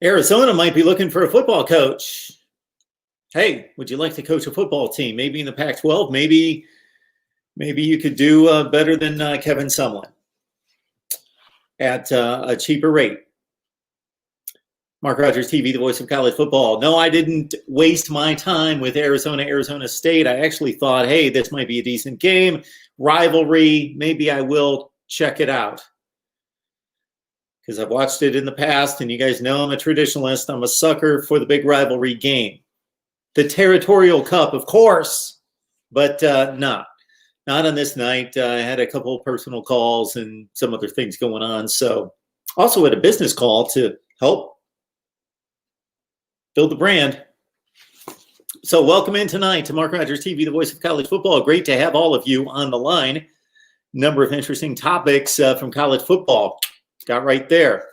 Arizona might be looking for a football coach. Hey, would you like to coach a football team? Maybe in the Pac-12. Maybe you could do better than Kevin Sumlin at a cheaper rate. Mark Rogers TV, the voice of college football. No, I didn't waste my time with Arizona State. I actually thought, hey, this might be a decent game. Rivalry, maybe I will check it out. Because I've watched it in the past, and you guys know I'm a traditionalist. I'm a sucker for the big rivalry game. The Territorial Cup, of course, but not on this night. I had a couple of personal calls and some other things going on. So also had a business call to help build the brand. So welcome in tonight to Mark Rogers TV, the voice of college football. Great to have all of you on the line. Number of interesting topics from college football. Got right there.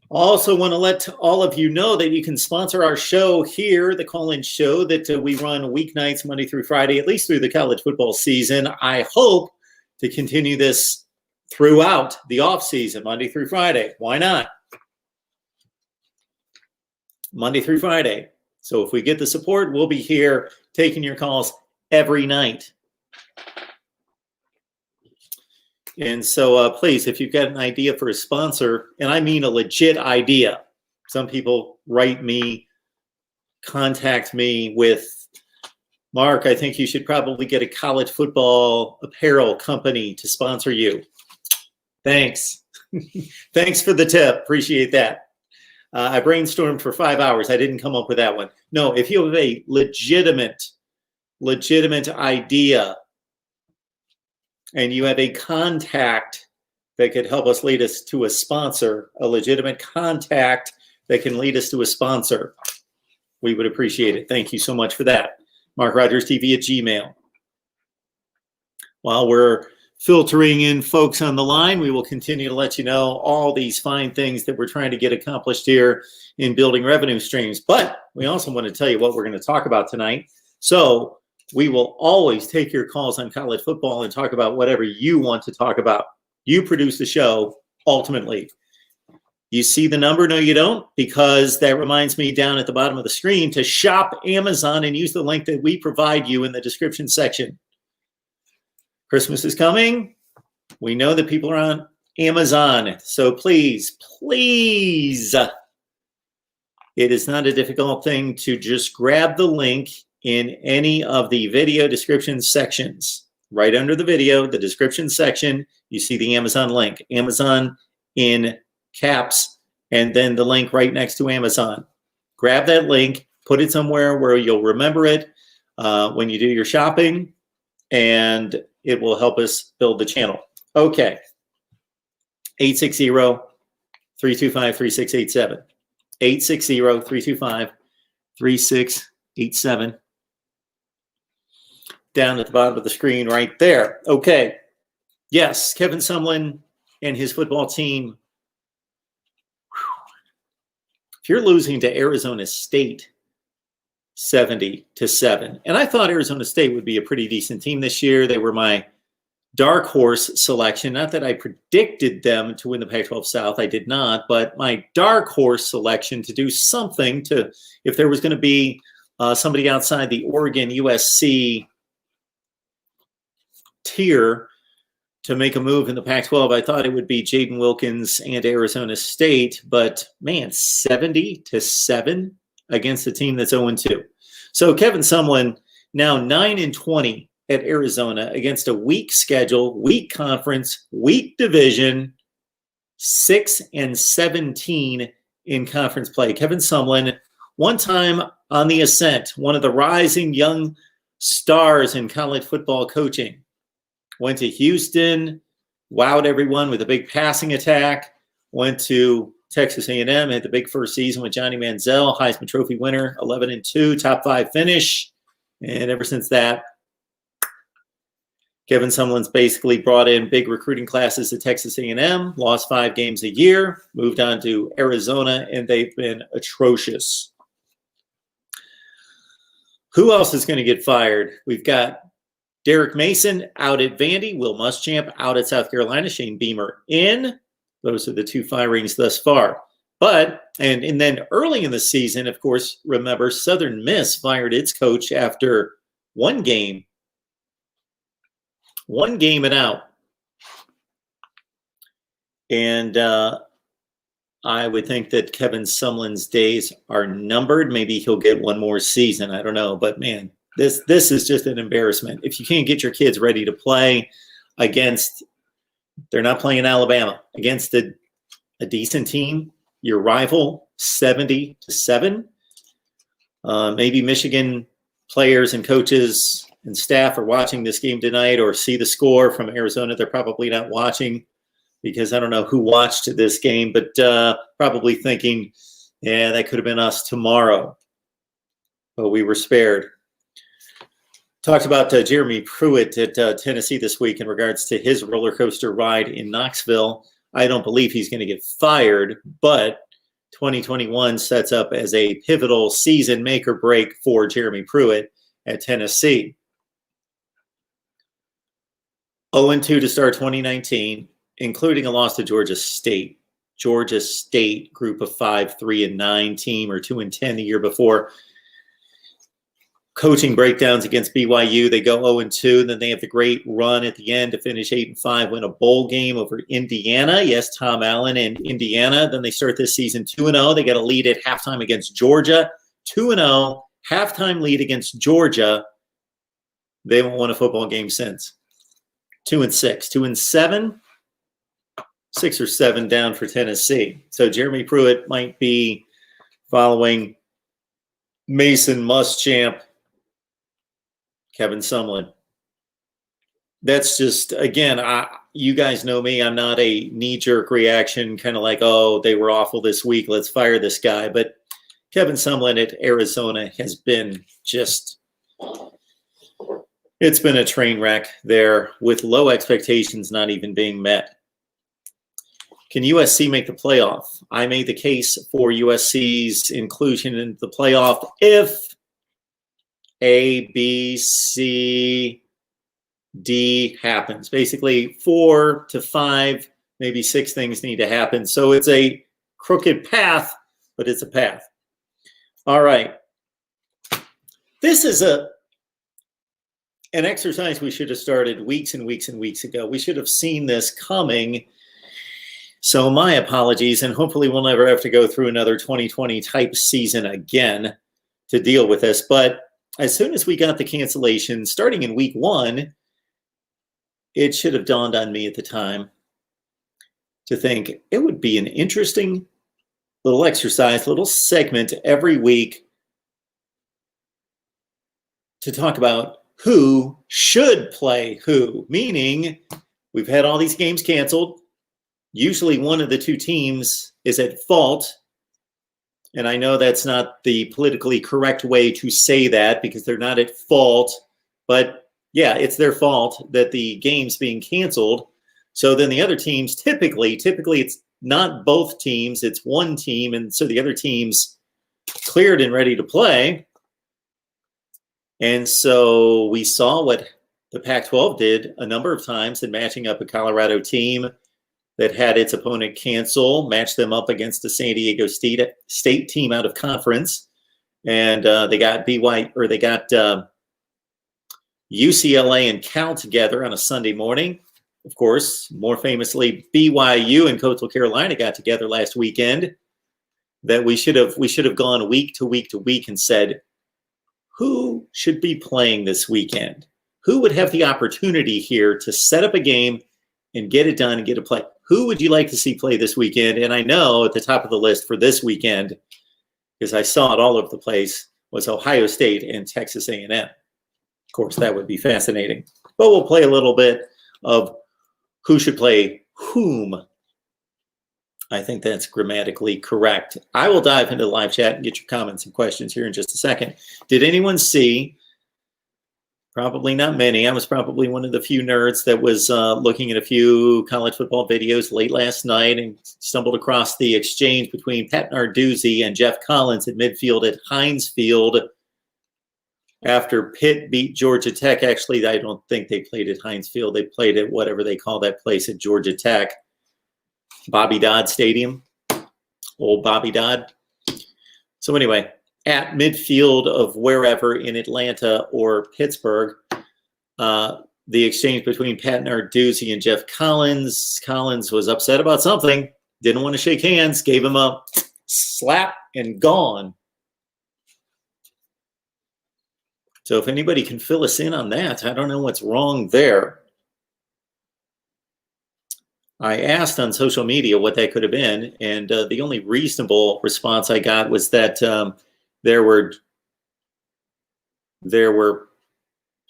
Also want to let all of you know that you can sponsor our show here, the call-in show that we run weeknights, Monday through Friday, at least through the college football season. I hope to continue this throughout the off season, Monday through Friday. Why not? Monday through Friday. So if we get the support, we'll be here taking your calls every night. And so please, if you've got an idea for a sponsor, and I mean a legit idea, some people write me, contact me with, Mark, I think you should probably get a college football apparel company to sponsor you. Thanks. Thanks for the tip. Appreciate that. I brainstormed for 5 hours. I didn't come up with that one. No, if you have a legitimate idea, and you have a contact that could help us lead us to a sponsor, a legitimate contact that can lead us to a sponsor, we would appreciate it. Thank you so much for that. MarkRogersTV at Gmail. While we're filtering in folks on the line, we will continue to let you know all these fine things that we're trying to get accomplished here in building revenue streams. But we also want to tell you what we're going to talk about tonight. So we will always take your calls on college football and talk about whatever you want to talk about. You produce the show, ultimately. You see the number? No, you don't, because that reminds me down at the bottom of the screen to shop Amazon and use the link that we provide you in the description section. Christmas is coming. We know that people are on Amazon. So please, it is not a difficult thing to just grab the link in any of the video description sections. Right under the video, the description section, you see the Amazon link. Amazon in caps, and then the link right next to Amazon. Grab that link, put it somewhere where you'll remember it when you do your shopping, and it will help us build the channel. Okay. 860-325-3687. 860-325-3687. Down at the bottom of the screen right there. Okay. Yes, Kevin Sumlin and his football team. If you're losing to Arizona State 70-7, and I thought Arizona State would be a pretty decent team this year. They were my dark horse selection. Not that I predicted them to win the Pac-12 South. I did not. But my dark horse selection to do something to, if there was going to be somebody outside the Oregon USC tier to make a move in the Pac-12, I thought it would be Jaden Wilkins and Arizona State, but man, 70-7 against a team that's 0-2. So Kevin Sumlin now 9-20 at Arizona against a weak schedule, weak conference, weak division, 6-17 in conference play. Kevin Sumlin, one time on the ascent, one of the rising young stars in college football coaching. Went to Houston, wowed everyone with a big passing attack. Went to Texas A&M, had the big first season with Johnny Manziel, Heisman Trophy winner, 11-2, top 5 finish. And ever since that, Kevin Sumlin's basically brought in big recruiting classes at Texas A&M, lost 5 games a year, moved on to Arizona, and they've been atrocious. Who else is going to get fired? We've got Derek Mason out at Vandy, Will Muschamp out at South Carolina, Shane Beamer in. Those are the 2 firings thus far. But, and then early in the season, of course, remember, Southern Miss fired its coach after one game and out. And I would think that Kevin Sumlin's days are numbered. Maybe he'll get one more season. I don't know. But, man, this is just an embarrassment. If you can't get your kids ready to play against, they're not playing Alabama, against a decent team, your rival, 70-7. Maybe Michigan players and coaches and staff are watching this game tonight or see the score from Arizona. They're probably not watching because I don't know who watched this game, but probably thinking, yeah, that could have been us tomorrow. But we were spared. Talked about Jeremy Pruitt at Tennessee this week in regards to his roller coaster ride in Knoxville. I don't believe he's going to get fired, but 2021 sets up as a pivotal season make or break for Jeremy Pruitt at Tennessee. 0-2 to start 2019, including a loss to Georgia State. Georgia State, group of 5, 3-9 team, or 2-10 the year before. Coaching breakdowns against BYU. They go 0-2, and then they have the great run at the end to finish 8-5, win a bowl game over Indiana. Yes, Tom Allen and Indiana. Then they start this season 2-0. They get a lead at halftime against Georgia. 2-0, halftime lead against Georgia. They haven't won a football game since. 2-6, 2-7, 6 or 7 down for Tennessee. So Jeremy Pruitt might be following Mason Muschamp, Kevin Sumlin. That's just, again, you guys know me. I'm not a knee-jerk reaction, kind of like, oh, they were awful this week, let's fire this guy. But Kevin Sumlin at Arizona has been just, it's been a train wreck there with low expectations not even being met. Can USC make the playoff? I made the case for USC's inclusion in the playoff if A, B, C, D happens. Basically 4 to 5, maybe 6 things need to happen. So it's a crooked path, but it's a path. All right. This is an exercise we should have started weeks and weeks and weeks ago. We should have seen this coming. So my apologies, and hopefully we'll never have to go through another 2020 type season again to deal with this. But as soon as we got the cancellation, starting in week 1, it should have dawned on me at the time to think it would be an interesting little exercise, little segment every week to talk about who should play who, meaning we've had all these games canceled. Usually one of the two teams is at fault. And I know that's not the politically correct way to say that because they're not at fault. But yeah, it's their fault that the game's being canceled. So then the other teams, typically it's not both teams, it's one team. And so the other team's cleared and ready to play. And so we saw what the Pac-12 did a number of times in matching up a Colorado team that had its opponent cancel, matched them up against the San Diego State team out of conference. And they got UCLA and Cal together on a Sunday morning. Of course, more famously, BYU and Coastal Carolina got together last weekend. That we should have gone week to week to week and said, who should be playing this weekend? Who would have the opportunity here to set up a game and get it done and get a play? Who would you like to see play this weekend? And I know at the top of the list for this weekend, because I saw it all over the place, was Ohio State and Texas A&M. Of course, that would be fascinating. But we'll play a little bit of who should play whom. I think that's grammatically correct. I will dive into the live chat and get your comments and questions here in just a second. Did anyone see? Probably not many. I was probably one of the few nerds that was looking at a few college football videos late last night and stumbled across the exchange between Pat Narduzzi and Jeff Collins at midfield at Heinz Field after Pitt beat Georgia Tech. Actually, I don't think they played at Heinz Field. They played at whatever they call that place at Georgia Tech, Bobby Dodd Stadium. old Bobby Dodd. So anyway, at midfield of wherever in Atlanta or Pittsburgh, the exchange between Pat Narduzzi and Jeff Collins. Collins was upset about something, didn't want to shake hands, gave him a slap and gone. So if anybody can fill us in on that, I don't know what's wrong there. I asked on social media what that could have been, and the only reasonable response I got was that there were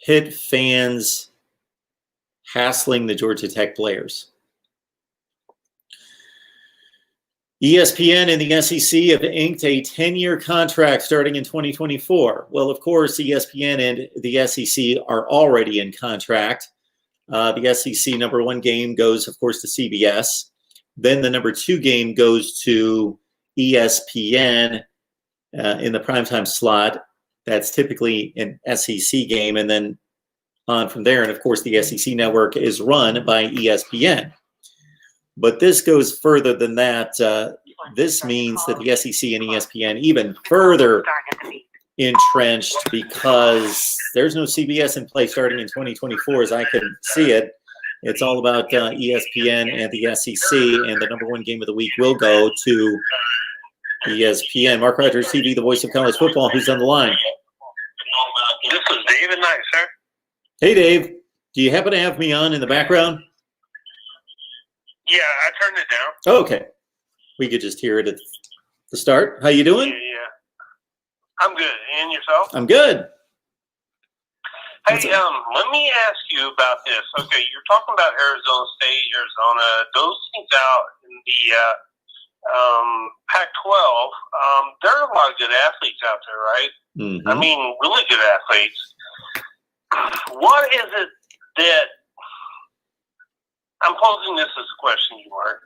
Pitt fans hassling the Georgia Tech players. ESPN and the SEC have inked a 10-year contract starting in 2024. Well, of course, ESPN and the SEC are already in contract. The SEC number 1 game goes, of course, to CBS. Then the number 2 game goes to ESPN in the primetime slot. That's typically an SEC game, and then on from there. And of course, the SEC network is run by ESPN. But this goes further than that. This means that the SEC and ESPN even further entrenched, because there's no CBS in play starting in 2024 as I can see it. It's all about ESPN and the SEC, and the number 1 game of the week will go to ESPN. Mark Rogers TV, the voice of college football. Who's on the line? This is David Knight, sir. Hey, Dave. Do you happen to have me on in the background? Yeah, I turned it down. Oh, okay. We could just hear it at the start. How you doing? Yeah. I'm good. And yourself? I'm good. Hey, let me ask you about this. Okay, you're talking about Arizona State, Arizona. Those teams out in the Pac-12, there are a lot of good athletes out there, right? Mm-hmm. I mean, really good athletes. What is it that I'm posing this as a question, you Mark?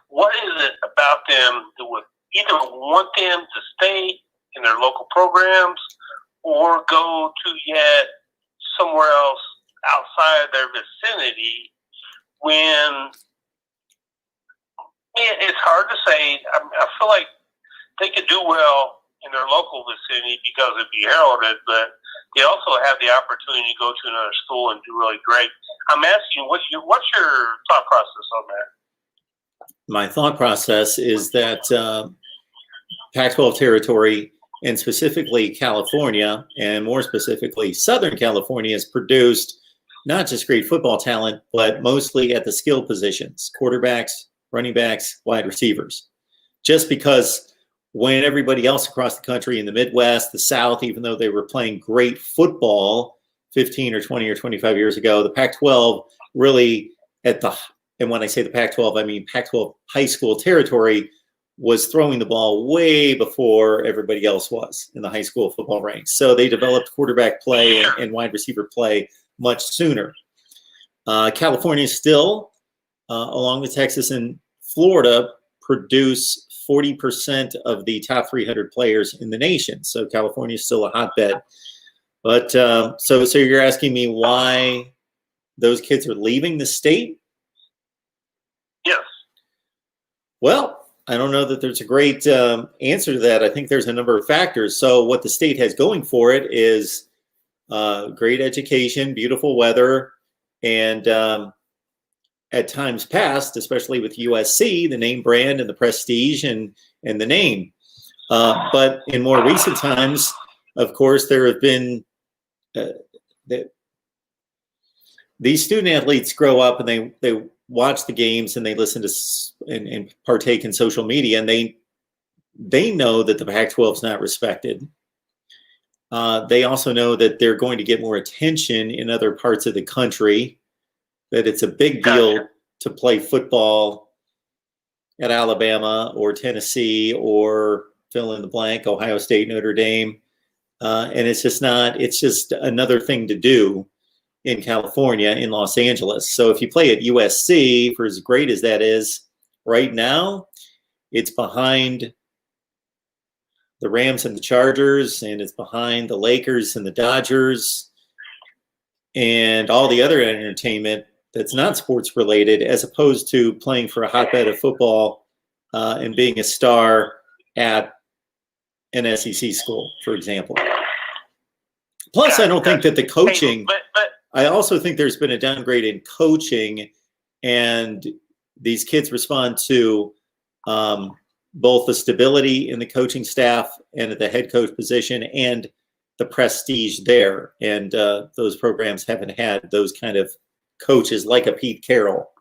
What is it about them that would either want them to stay in their local programs or go to yet somewhere else outside their vicinity when it's hard to say? I feel like they could do well in their local vicinity because it'd be heralded, but they also have the opportunity to go to another school and do really great. I'm asking you, what's your thought process on that? My thought process is that Pac-12 territory, and specifically California, and more specifically Southern California, has produced not just great football talent, but mostly at the skill positions: quarterbacks, running backs, wide receivers. Just because when everybody else across the country, in the Midwest, the South, even though they were playing great football 15 or 20 or 25 years ago, the Pac-12 really and when I say the Pac-12, I mean Pac-12 high school territory, was throwing the ball way before everybody else was in the high school football ranks. So they developed quarterback play and wide receiver play much sooner. California still, along with Texas and Florida, produce 40% of the top 300 players in the nation. So California is still a hotbed. But so you're asking me why those kids are leaving the state? Yes. Well, I don't know that there's a great answer to that. I think there's a number of factors. So what the state has going for it is great education, beautiful weather, and at times past, especially with USC, the name brand and the prestige and the name. But in more recent times, of course, there have been these student athletes grow up and they watch the games and they listen to and partake in social media, and they know that the Pac-12 is not respected. They also know that they're going to get more attention in other parts of the country, that it's a big deal to play football at Alabama or Tennessee or fill in the blank, Ohio State, Notre Dame. And it's just another thing to do in California, in Los Angeles. So if you play at USC, for as great as that is right now, it's behind the Rams and the Chargers, and it's behind the Lakers and the Dodgers and all the other entertainment that's not sports related, as opposed to playing for a hotbed of football and being a star at an SEC school, for example. Plus, I don't think that the coaching, I also think there's been a downgrade in coaching, and these kids respond to both the stability in the coaching staff and at the head coach position and the prestige there. And those programs haven't had those kind of coaches like a Pete Carroll.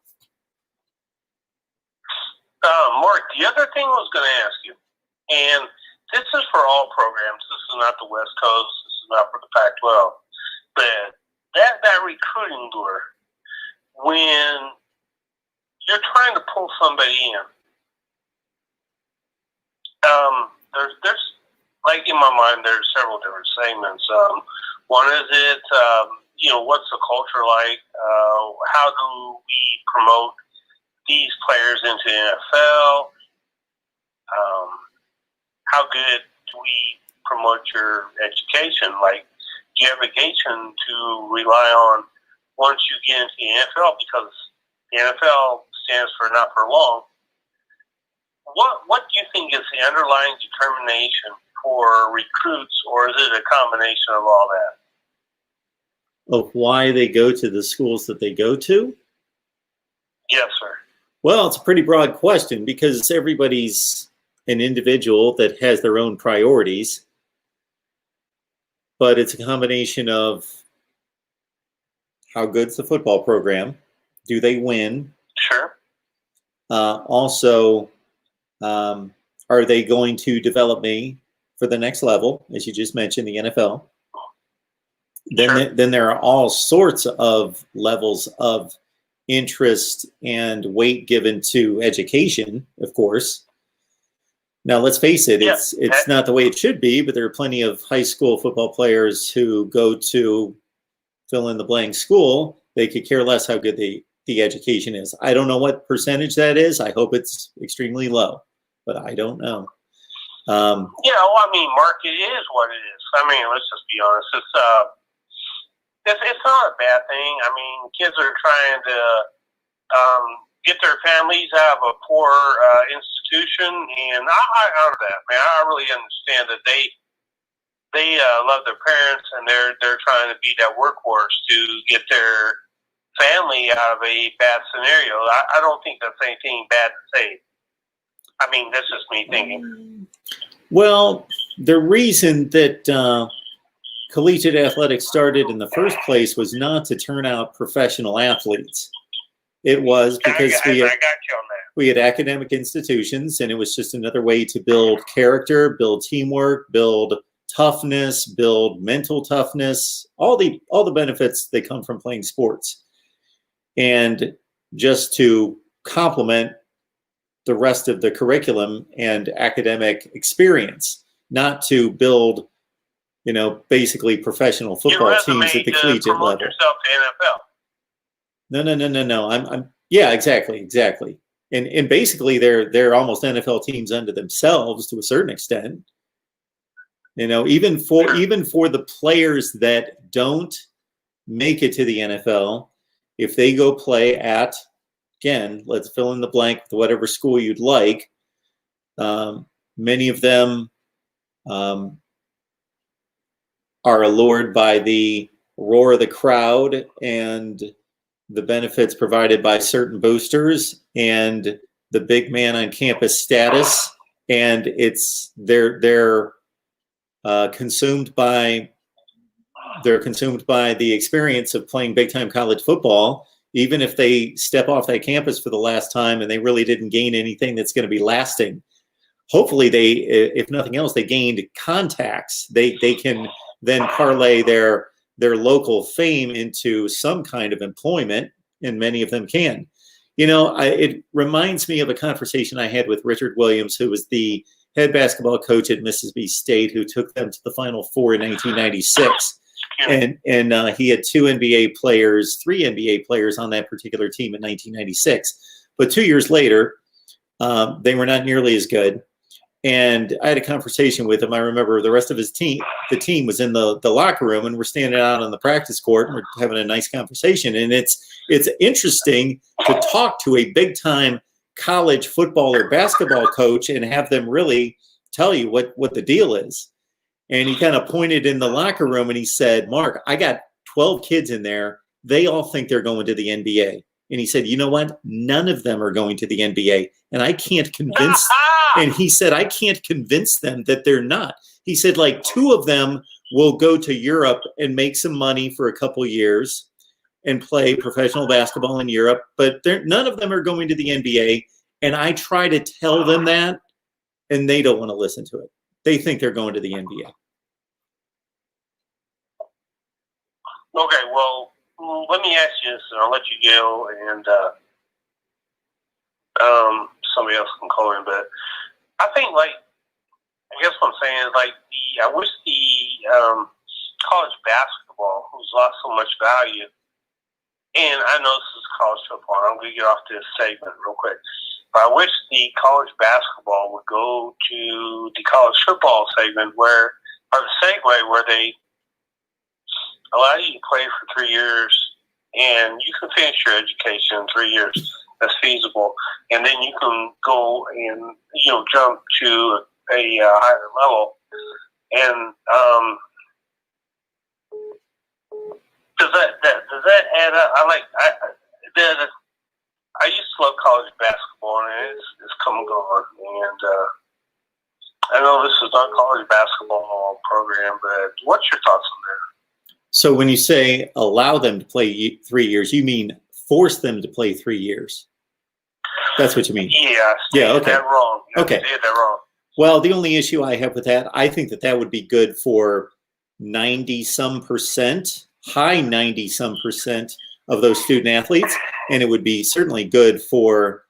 Mark, the other thing I was going to ask you, and this is for all programs. This is not the West Coast. This is not for the Pac-12. But that recruiting lure, when you're trying to pull somebody in, there's like in my mind, there's several different segments. One is what's the culture like? How do we promote these players into NFL? How good do we promote your education? Like, do you have a education to rely on once you get into the NFL? Because the NFL stands for not for long. What do you think is the underlying determination for recruits, or is it a combination of all that? Of why they go to the schools that they go to? Yes, sir. Well, it's a pretty broad question because everybody's an individual that has their own priorities. But it's a combination of how good's the football program? Do they win? Sure. Also, are they going to develop me for the next level, as you just mentioned, the NFL? Then there are all sorts of levels of interest and weight given to education, of course. Now, let's face it, it's not the way it should be, but there are plenty of high school football players who go to fill in the blank school. They could care less how good the education is. I don't know what percentage that is. I hope it's extremely low, but I don't know. Mark, it is what it is. I mean, let's just be honest. It's not a bad thing. I mean, kids are trying to get their families out of a poor institution, and I honor that, man. I really understand that they love their parents, and they're trying to be that workhorse to get their family out of a bad scenario. I don't think that's anything bad to say. I mean, that's just me thinking. Well, the reason that collegiate athletics started in the first place was not to turn out professional athletes. It was because I got you on that. We had academic institutions, and it was just another way to build character, build teamwork, build toughness, build mental toughness, all the benefits that come from playing sports. And just to complement the rest of the curriculum and academic experience, not to build, basically professional football teams at the collegiate level. Yourself to NFL. No. Yeah, exactly. And basically they're almost NFL teams unto themselves to a certain extent. Even for the players that don't make it to the NFL, if they go play at, again, let's fill in the blank with whatever school you'd like, many of them are allured by the roar of the crowd and the benefits provided by certain boosters and the big man on campus status, and they're consumed by the experience of playing big time college football, even if they step off that campus for the last time and they really didn't gain anything that's going to be lasting. Hopefully they, if nothing else, they gained contacts. They can then parlay their local fame into some kind of employment, and many of them can. It reminds me of a conversation I had with Richard Williams, who was the head basketball coach at Mississippi State, who took them to the Final Four in 1996. And he had three NBA players on that particular team in 1996. But 2 years later, they were not nearly as good. And I had a conversation with him. I remember the rest of the team was in the locker room, and we're standing out on the practice court, and we're having a nice conversation. And it's interesting to talk to a big time college football or basketball coach and have them really tell you what the deal is. And he kind of pointed in the locker room and he said, Mark, I got 12 kids in there. They all think they're going to the NBA. And he said, you know what? None of them are going to the NBA. And I can't convince, and he said, I can't convince them that they're not. He said, like 2 of them will go to Europe and make some money for a couple years and play professional basketball in Europe, but none of them are going to the NBA. And I try to tell them that, and they don't want to listen to it. They think they're going to the NBA. Okay, well, let me ask you this, and I'll let you go, and somebody else can call in. But I think, like, I guess what I'm saying is, like, I wish the college basketball, who's lost so much value, and I know this is college football, and I'm going to get off this segment real quick. But I wish the college basketball would go to the college football segment or the segue where they allow you to play for 3 years and you can finish your education in 3 years. That's feasible. And then you can go and, jump to a higher level. And does that add up? I used to love college basketball, and it's come and gone. And I know this is not college basketball program, but what's your thoughts on that? So when you say allow them to play 3 years, you mean force them to play 3 years? That's what you mean? Yeah, okay. That wrong. Okay. I said that wrong. Well, the only issue I have with that, I think that would be good for 90-some%, high 90-some% of those student athletes. And it would be certainly good for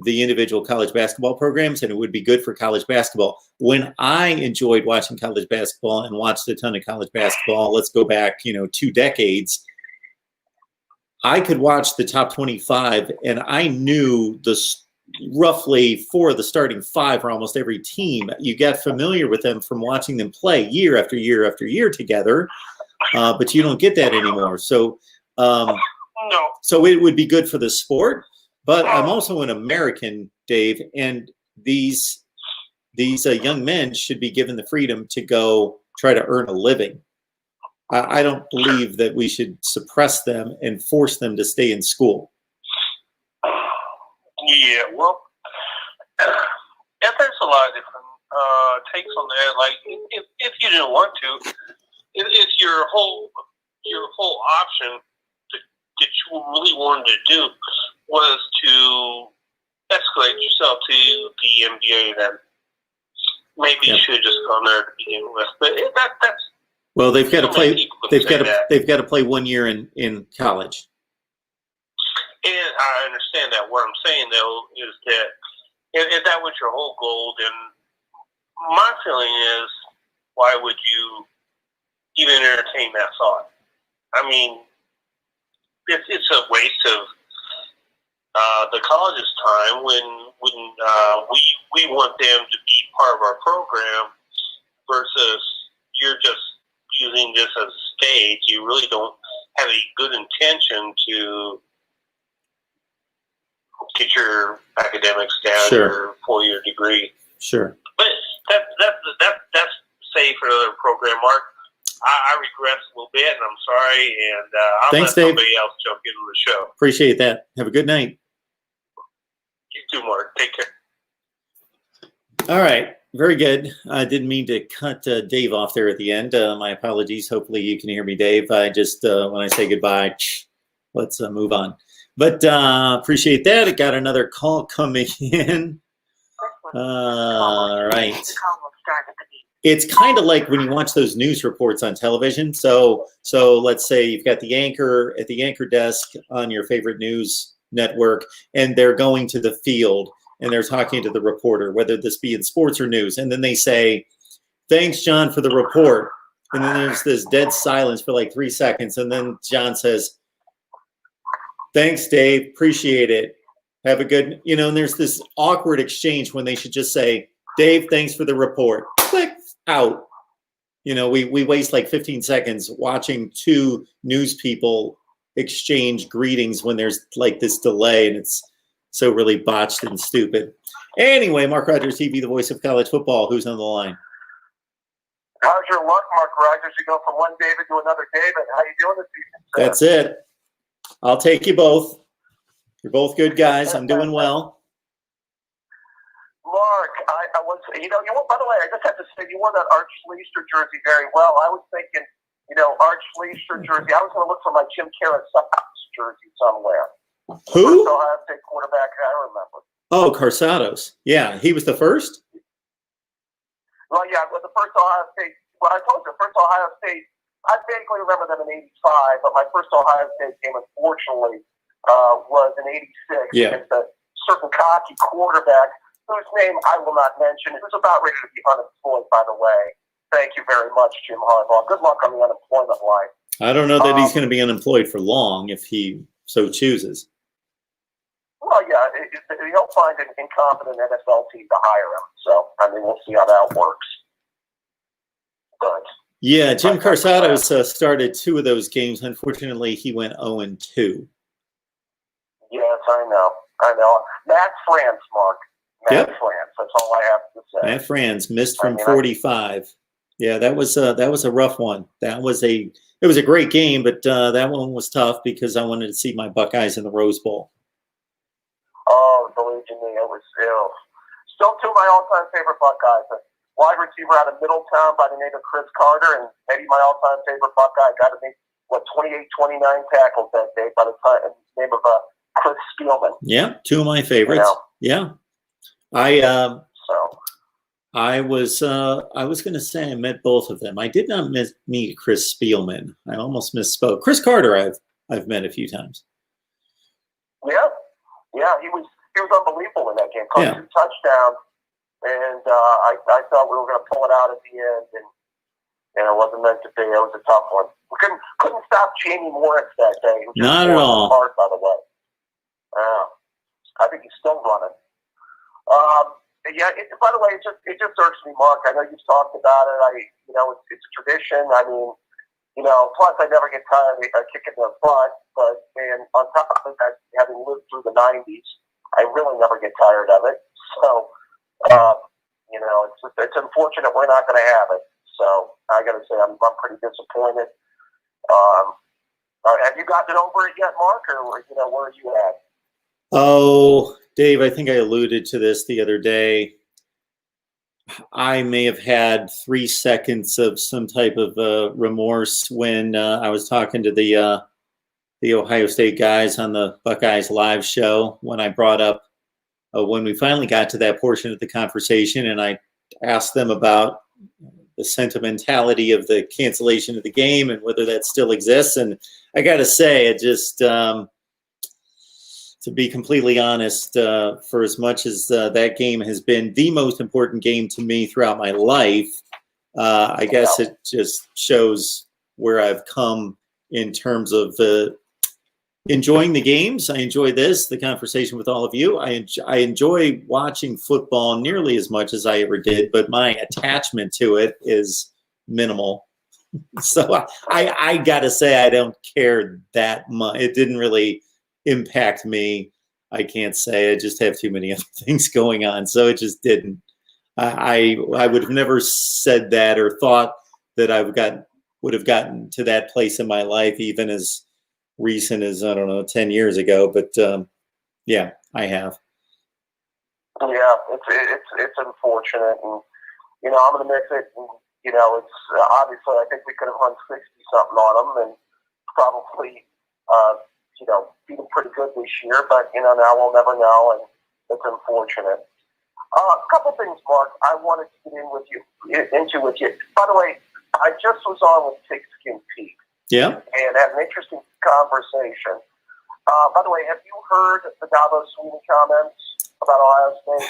the individual college basketball programs, and it would be good for college basketball. When I enjoyed watching college basketball and watched a ton of college basketball, let's go back, 2 decades, I could watch the top 25, and I knew roughly 4 of the starting 5 for almost every team. You got familiar with them from watching them play year after year after year together, but you don't get that anymore. So, no. So it would be good for the sport, but I'm also an American, Dave, and these young men should be given the freedom to go try to earn a living. I don't believe that we should suppress them and force them to stay in school. Yeah, well, there's a lot of different takes on that. Like, if you didn't want to, it's your whole option that you really wanted to do was to escalate yourself to the NBA. Then maybe you should have just gone there to begin with. But that's well, they've got to play. They've got to play 1 year in college. And I understand that. What I'm saying though is that if that was your whole goal, then my feeling is, why would you even entertain that thought? I mean, it's a waste of the college's time when we want them to be part of our program versus you're just using this as a stage. You really don't have a good intention to get your academics down, Sure. Your 4-year degree. Sure. But that's say for another program, Mark. I regress a little bit, and I'm sorry, and I'll Thanks, let Dave. somebody else jump into the show. Appreciate that. Have a good night. You too, Mark. Take care. All right. Very good. I didn't mean to cut Dave off there at the end. My apologies. Hopefully you can hear me, Dave. I just, when I say goodbye, let's move on. But appreciate that. I got another call coming in. All right. It's kind of like when you watch those news reports on television. So let's say you've got the anchor at the anchor desk on your favorite news network, and they're going to the field and they're talking to the reporter, whether this be in sports or news. And then they say, "Thanks, John, for the report." And then there's this dead silence for like 3 seconds. And then John says, "Thanks, Dave. Appreciate it. Have a good," and there's this awkward exchange when they should just say, "Dave, thanks for the report." Click, out. We waste like 15 seconds watching 2 news people exchange greetings when there's like this delay, and so really botched and stupid. Anyway, Mark Rogers TV, the voice of college football. Who's on the line? How's your luck, Mark Rogers? You go from one David to another David. How you doing this evening, sir? That's it. I'll take you both. You're both good guys. I'm doing well. Mark, I was, you wore, by the way, I just have to say, you wore that Arch Leicester jersey very well. I was thinking, Arch Leicester jersey. I was going to look for my Jim Karasatos jersey somewhere. Who? First Ohio State quarterback I remember. Oh, Carsados. Yeah, he was the first? Well, yeah, but the first Ohio State, well, I told you, first Ohio State, I vaguely remember them in 85, but my first Ohio State game, unfortunately, was in 86 against a certain cocky quarterback whose name I will not mention. He was about ready to be unemployed, by the way. Thank you very much, Jim Harbaugh. Good luck on the unemployment line. I don't know that he's going to be unemployed for long if he so chooses. Well, yeah, he'll find an incompetent NFL team to hire him. So, we'll see how that works. But yeah, Jim Carsados started 2 of those games. Unfortunately, he went 0-2. Yes, I know. Matt France, Mark. Matt France. That's all I have to say. Matt France missed from 45. Yeah, that was a rough one. It was a great game, but that one was tough because I wanted to see my Buckeyes in the Rose Bowl. Oh, believe you me, it was still 2 of my all-time favorite Buckeyes. A wide receiver out of Middletown by the name of Chris Carter, and maybe my all-time favorite Buckeye got to be 28, 29 tackles that day by the name of Chris Spielman. Yeah, 2 of my favorites. Yeah, I was going to say I met both of them. I did not meet Chris Spielman. I almost misspoke. Chris Carter, I've met a few times. Yeah, he was unbelievable in that game. Caught 2 touchdowns, and I thought we were going to pull it out at the end, and it wasn't meant to be. It was a tough one. We couldn't stop Jamie Morris that day. Not at all. Hard, by the way. I think he's still running. By the way, it just irks me, Mark. I know you've talked about it. It's a tradition. Plus I never get tired of kicking their butt. But man, on top of that, having lived through the '90s, I really never get tired of it. So, it's unfortunate we're not going to have it. So I got to say, I'm pretty disappointed. Have you gotten over it yet, Mark, or where are you at? Oh, Dave, I think I alluded to this the other day. I may have had 3 seconds of some type of remorse when I was talking to the Ohio State guys on the Buckeyes live show when I brought up when we finally got to that portion of the conversation, and I asked them about the sentimentality of the cancellation of the game and whether that still exists. And I got to say, it just, to be completely honest, for as much as that game has been the most important game to me throughout my life, I guess it just shows where I've come in terms of enjoying the games. I enjoy the conversation with all of you. I enjoy watching football nearly as much as I ever did, but my attachment to it is minimal. So I got to say, I don't care that much. It didn't really impact me. I can't say. I just have too many other things going on. So it just didn't. I would have never said that or thought that would have gotten to that place in my life, even as recent as, 10 years ago. But yeah, I have. Yeah, it's unfortunate, and I'm gonna miss it. And, it's obviously I think we could have run 60 something on them, and probably beaten pretty good this year. But now we'll never know, and it's unfortunate. A couple things, Mark, I wanted to get into with you. By the way, I just was on with Pigskin Pete. Yeah. And had an interesting conversation. By the way, have you heard the Dabo Sweeney comments about Ohio State?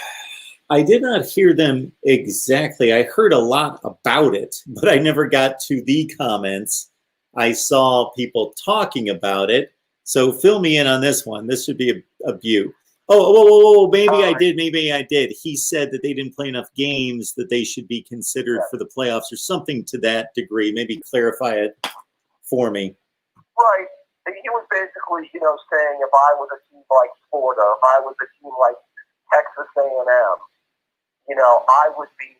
I did not hear them exactly. I heard a lot about it, but I never got to the comments. I saw people talking about it. So fill me in on this one. This should be a beaut. Oh, maybe I did. He said that they didn't play enough games, that they should be considered for the playoffs or something to that degree. Maybe clarify it for me. Right. he was basically, saying if I was a team like Florida, if I was a team like Texas A&M, I would be,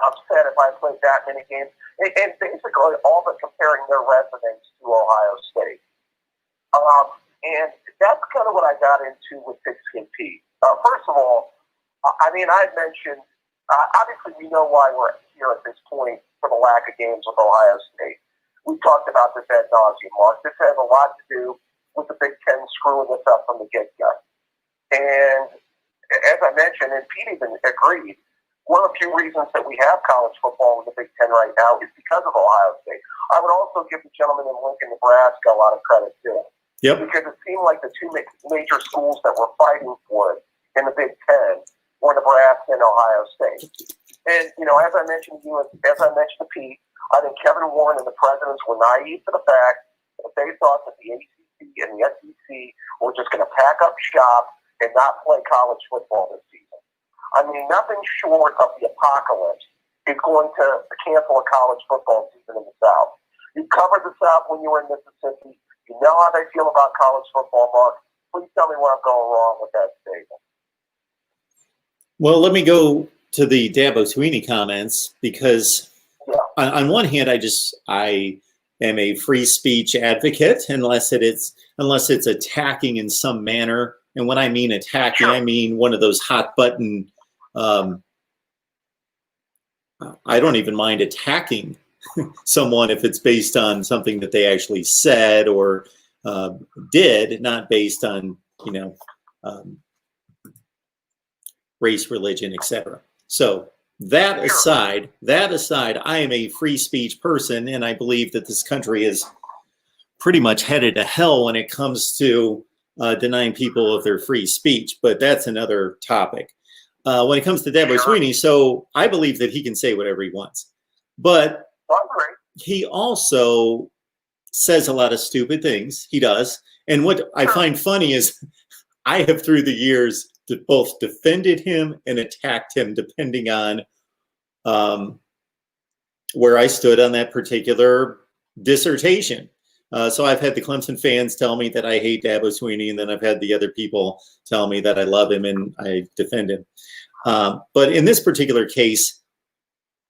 upset if I played that many games. And basically all but comparing their resumes to Ohio State. And that's kind of what I got into with Pigskin Pete. First of all, I mentioned, obviously we know why we're here at this point for the lack of games with Ohio State. We talked about this ad nauseum, Mark. This has a lot to do with the Big Ten screwing this up from the get-go. And as I mentioned, and Pete even agreed, one of the few reasons that we have college football in the Big Ten right now is because of Ohio State. I would also give the gentleman in Lincoln, Nebraska, a lot of credit too. Yep. Because it seemed like the two major schools that were fighting for it in the Big Ten were Nebraska and Ohio State. And, as I mentioned to you, as I mentioned to Pete, I think Kevin Warren and the presidents were naive to the fact that they thought that the ACC and the SEC were just going to pack up shop and not play college football this season. I mean, nothing short of the apocalypse is going to cancel a college football season in the South. You covered the South when you were in Mississippi. You know how they feel about college football, Mark. Please tell me where I'm going wrong with that statement. Well, let me go to the Dabo Swinney comments because on one hand, I am a free speech advocate unless it's attacking in some manner. And when I mean attacking, I mean one of those hot button. I don't even mind attacking someone if it's based on something that they actually said or did, not based on race, religion, etc. So that aside, I am a free speech person, and I believe that this country is pretty much headed to hell when it comes to denying people of their free speech. But that's another topic. When it comes to Dabo Swinney, so I believe that he can say whatever he wants. But he also says a lot of stupid things. He does. And what I find funny is I have through the years both defended him and attacked him depending on where I stood on that particular dissertation. So I've had the Clemson fans tell me that I hate Dabo Swinney, and then I've had the other people tell me that I love him and I defend him. But in this particular case,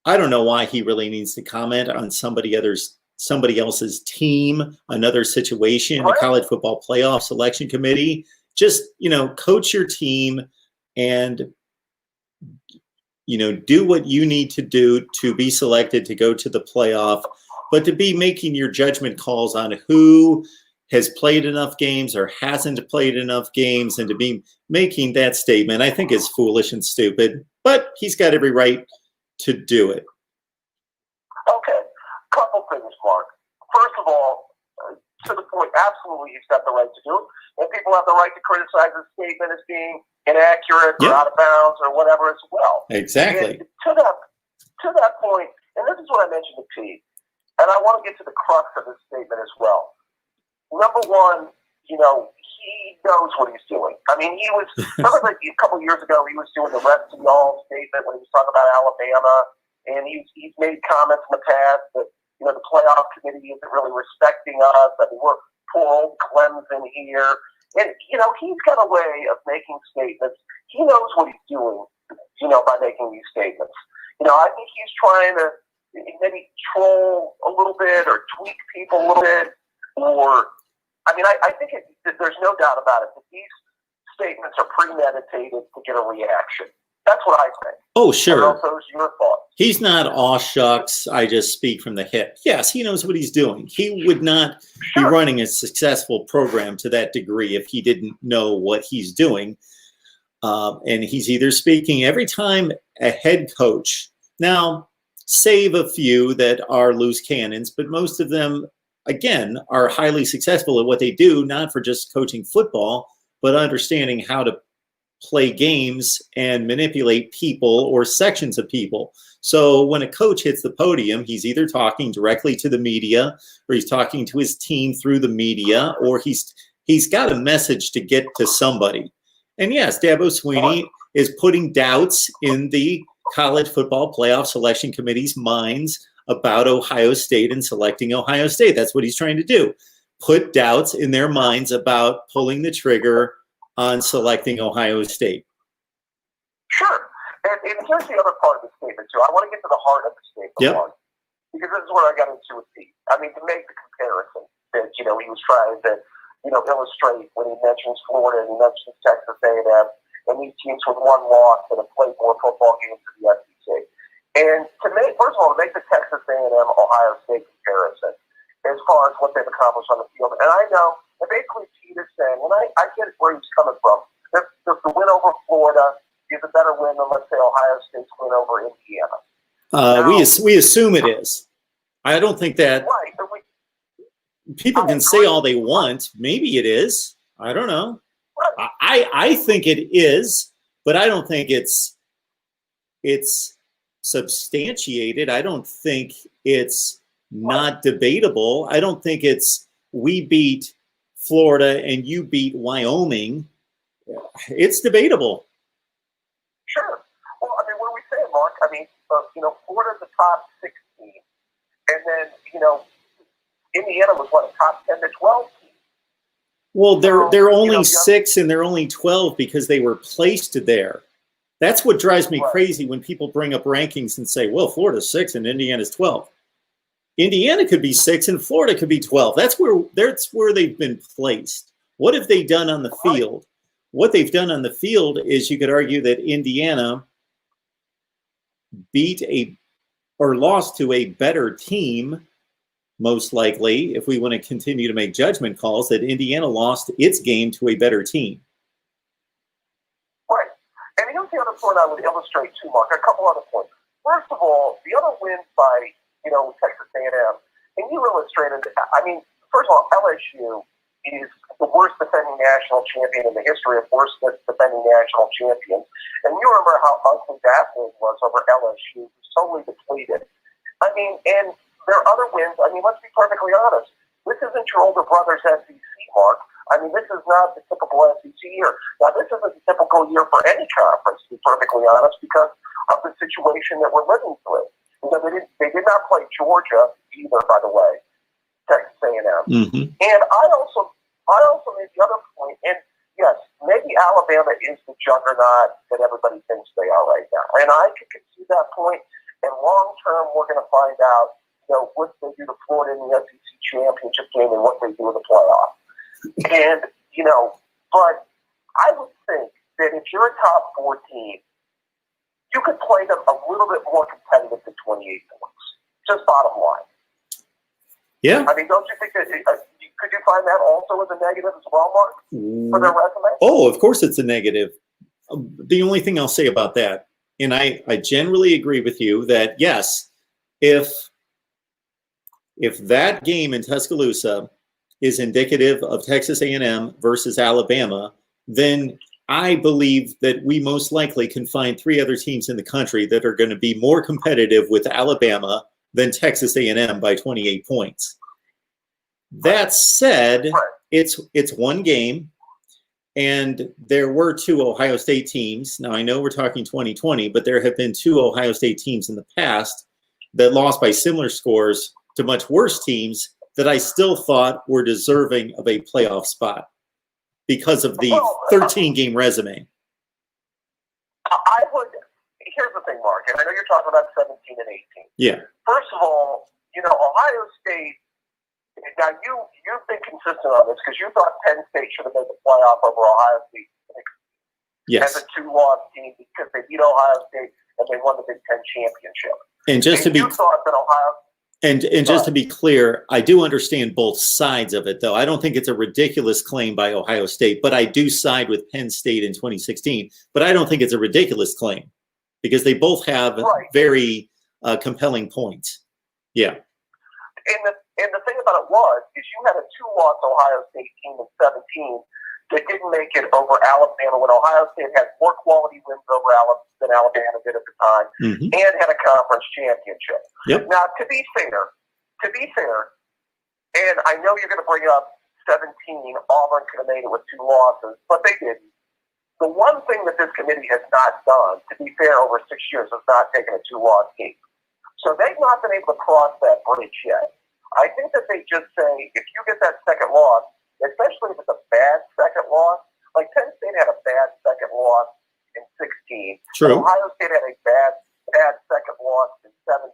I don't know why he really needs to comment on somebody else's team, another situation, a college football playoff selection committee. Just, coach your team and, do what you need to do to be selected to go to the playoff, but to be making your judgment calls on who has played enough games or hasn't played enough games, and to be making that statement, I think is foolish and stupid, but he's got every right to do it. Okay. Couple things, Mark. First of all, to the point, absolutely he's got the right to do it. And people have the right to criticize his statement as being inaccurate or out of bounds or whatever as well. Exactly. And to that point, and this is what I mentioned to Pete, and I want to get to the crux of his statement as well. Number one, he knows what he's doing. I mean, remember a couple of years ago, he was doing the rest of y'all statement when he was talking about Alabama, and he's made comments in the past that, the playoff committee isn't really respecting us. I mean, we're poor old Clemson here. And, he's got a way of making statements. He knows what he's doing, by making these statements. I think he's trying to maybe troll a little bit or tweak people a little bit. I think there's no doubt about it that these statements are premeditated to get a reaction. That's what I think. Oh, sure. Also, is your thought? He's not, aw shucks, I just speak from the hip. Yes, he knows what he's doing. He would not be running a successful program to that degree if he didn't know what he's doing. And he's either speaking every time a head coach, now save a few that are loose cannons, but most of them, again, are highly successful at what they do, not for just coaching football, but understanding how to play games and manipulate people or sections of people. So when a coach hits the podium, he's either talking directly to the media, or he's talking to his team through the media, or he's got a message to get to somebody. And yes, Dabo Swinney is putting doubts in the college football playoff selection committee's minds about Ohio State and selecting Ohio State. That's what he's trying to do. put doubts in their minds about pulling the trigger on selecting Ohio State. Sure. And here's the other part of the statement, too. I want to get to the heart of the statement, Yep. Mark, because this is where I got into with Pete. I mean, to make the comparison that, he was trying to, illustrate when he mentions Florida and he mentions Texas A&M and these teams with one loss that have played more football games in the SEC. And first of all, to make the Texas A&M Ohio State comparison as far as what they've accomplished on the field. And I know that basically Pete is saying, and I get where he's coming from. The win over Florida is a better win than, let's say, Ohio State's win over Indiana. We assume it is. I don't think that Right. people can say all they want. Maybe it is. I don't know. Right. I think it is, but I don't think it's substantiated. I don't think it's not debatable. I don't think it's we beat Florida and you beat Wyoming. It's debatable. Sure. Well, I mean, what are we saying, Mark? I mean, Florida's the top 16, and then, Indiana was what, a top 10 to 12 team? Well, they're only 6 and they're only 12 because they were placed there. That's what drives me crazy when people bring up rankings and say, well, Florida's 6 and Indiana's 12. Indiana could be 6 and Florida could be 12. That's where they've been placed. What have they done on the field? What they've done on the field is you could argue that Indiana beat or lost to a better team, most likely, if we want to continue to make judgment calls, that Indiana lost its game to a better team. Right. And here's the other point I would illustrate too, Mark, a couple other points. First of all, the other wins by, Texas A&M, and you illustrated, I mean, first of all, LSU is the worst defending national champion in the history of worst defending national champions. And you remember how ugly that win was over LSU. It was totally depleted. I mean, and there are other wins. I mean, let's be perfectly honest. This isn't your older brother's SEC, Mark. I mean, this is not the typical SEC year. Now, this isn't a typical year for any conference, to be perfectly honest, because of the situation that we're living through. They did not play Georgia either, by the way, Texas A&M. Mm-hmm. And I also made the other point, and yes, maybe Alabama is the juggernaut that everybody thinks they are right now. And I can concede that point. And long term, we're going to find out, what they do to Florida in the SEC championship game and what they do in the playoff. And, but I would think that if you're a top 4 team, you could play them a little bit more competitive than 28 points. Just bottom line. Yeah. I mean, don't you think that, could you find that also as a negative as well, Mark, for their resume? Oh, of course it's a negative. The only thing I'll say about that, and I generally agree with you that, yes, if that game in Tuscaloosa is indicative of Texas A&M versus Alabama, then I believe that we most likely can find 3 other teams in the country that are going to be more competitive with Alabama than Texas A&M by 28 points. That said, it's one game, and there were 2 Ohio State teams. Now, I know we're talking 2020, but there have been 2 Ohio State teams in the past that lost by similar scores to much worse teams that I still thought were deserving of a playoff spot because of the 13-game resume. Here's the thing, Mark, and I know you're talking about 17 and 18. Yeah. First of all, Ohio State, now you've been consistent on this because you thought Penn State should have made the playoff over Ohio State. Yes. As a 2-loss team because they beat Ohio State and they won the Big Ten championship. And just to be you thought that Ohio. And just to be clear, I do understand both sides of it, though. I don't think it's a ridiculous claim by Ohio State, but I do side with Penn State in 2016. But I don't think it's a ridiculous claim because they both have very compelling points. Yeah. And the thing about it is you had a 2-loss Ohio State team in 17 that didn't make it over Alabama when Ohio State had more quality wins over Alabama than Alabama did at the time, and had a conference championship. Yep. Now, to be fair, and I know you're going to bring up 17, Auburn could have made it with 2 losses, but they didn't. The one thing that this committee has not done, to be fair, over 6 years, is not taken a 2-loss game. So they've not been able to cross that bridge yet. I think that they just say, if you get that second loss, especially if it's a bad second loss, like Penn State had a bad second loss in 16. True. Ohio State had a bad second loss in 17.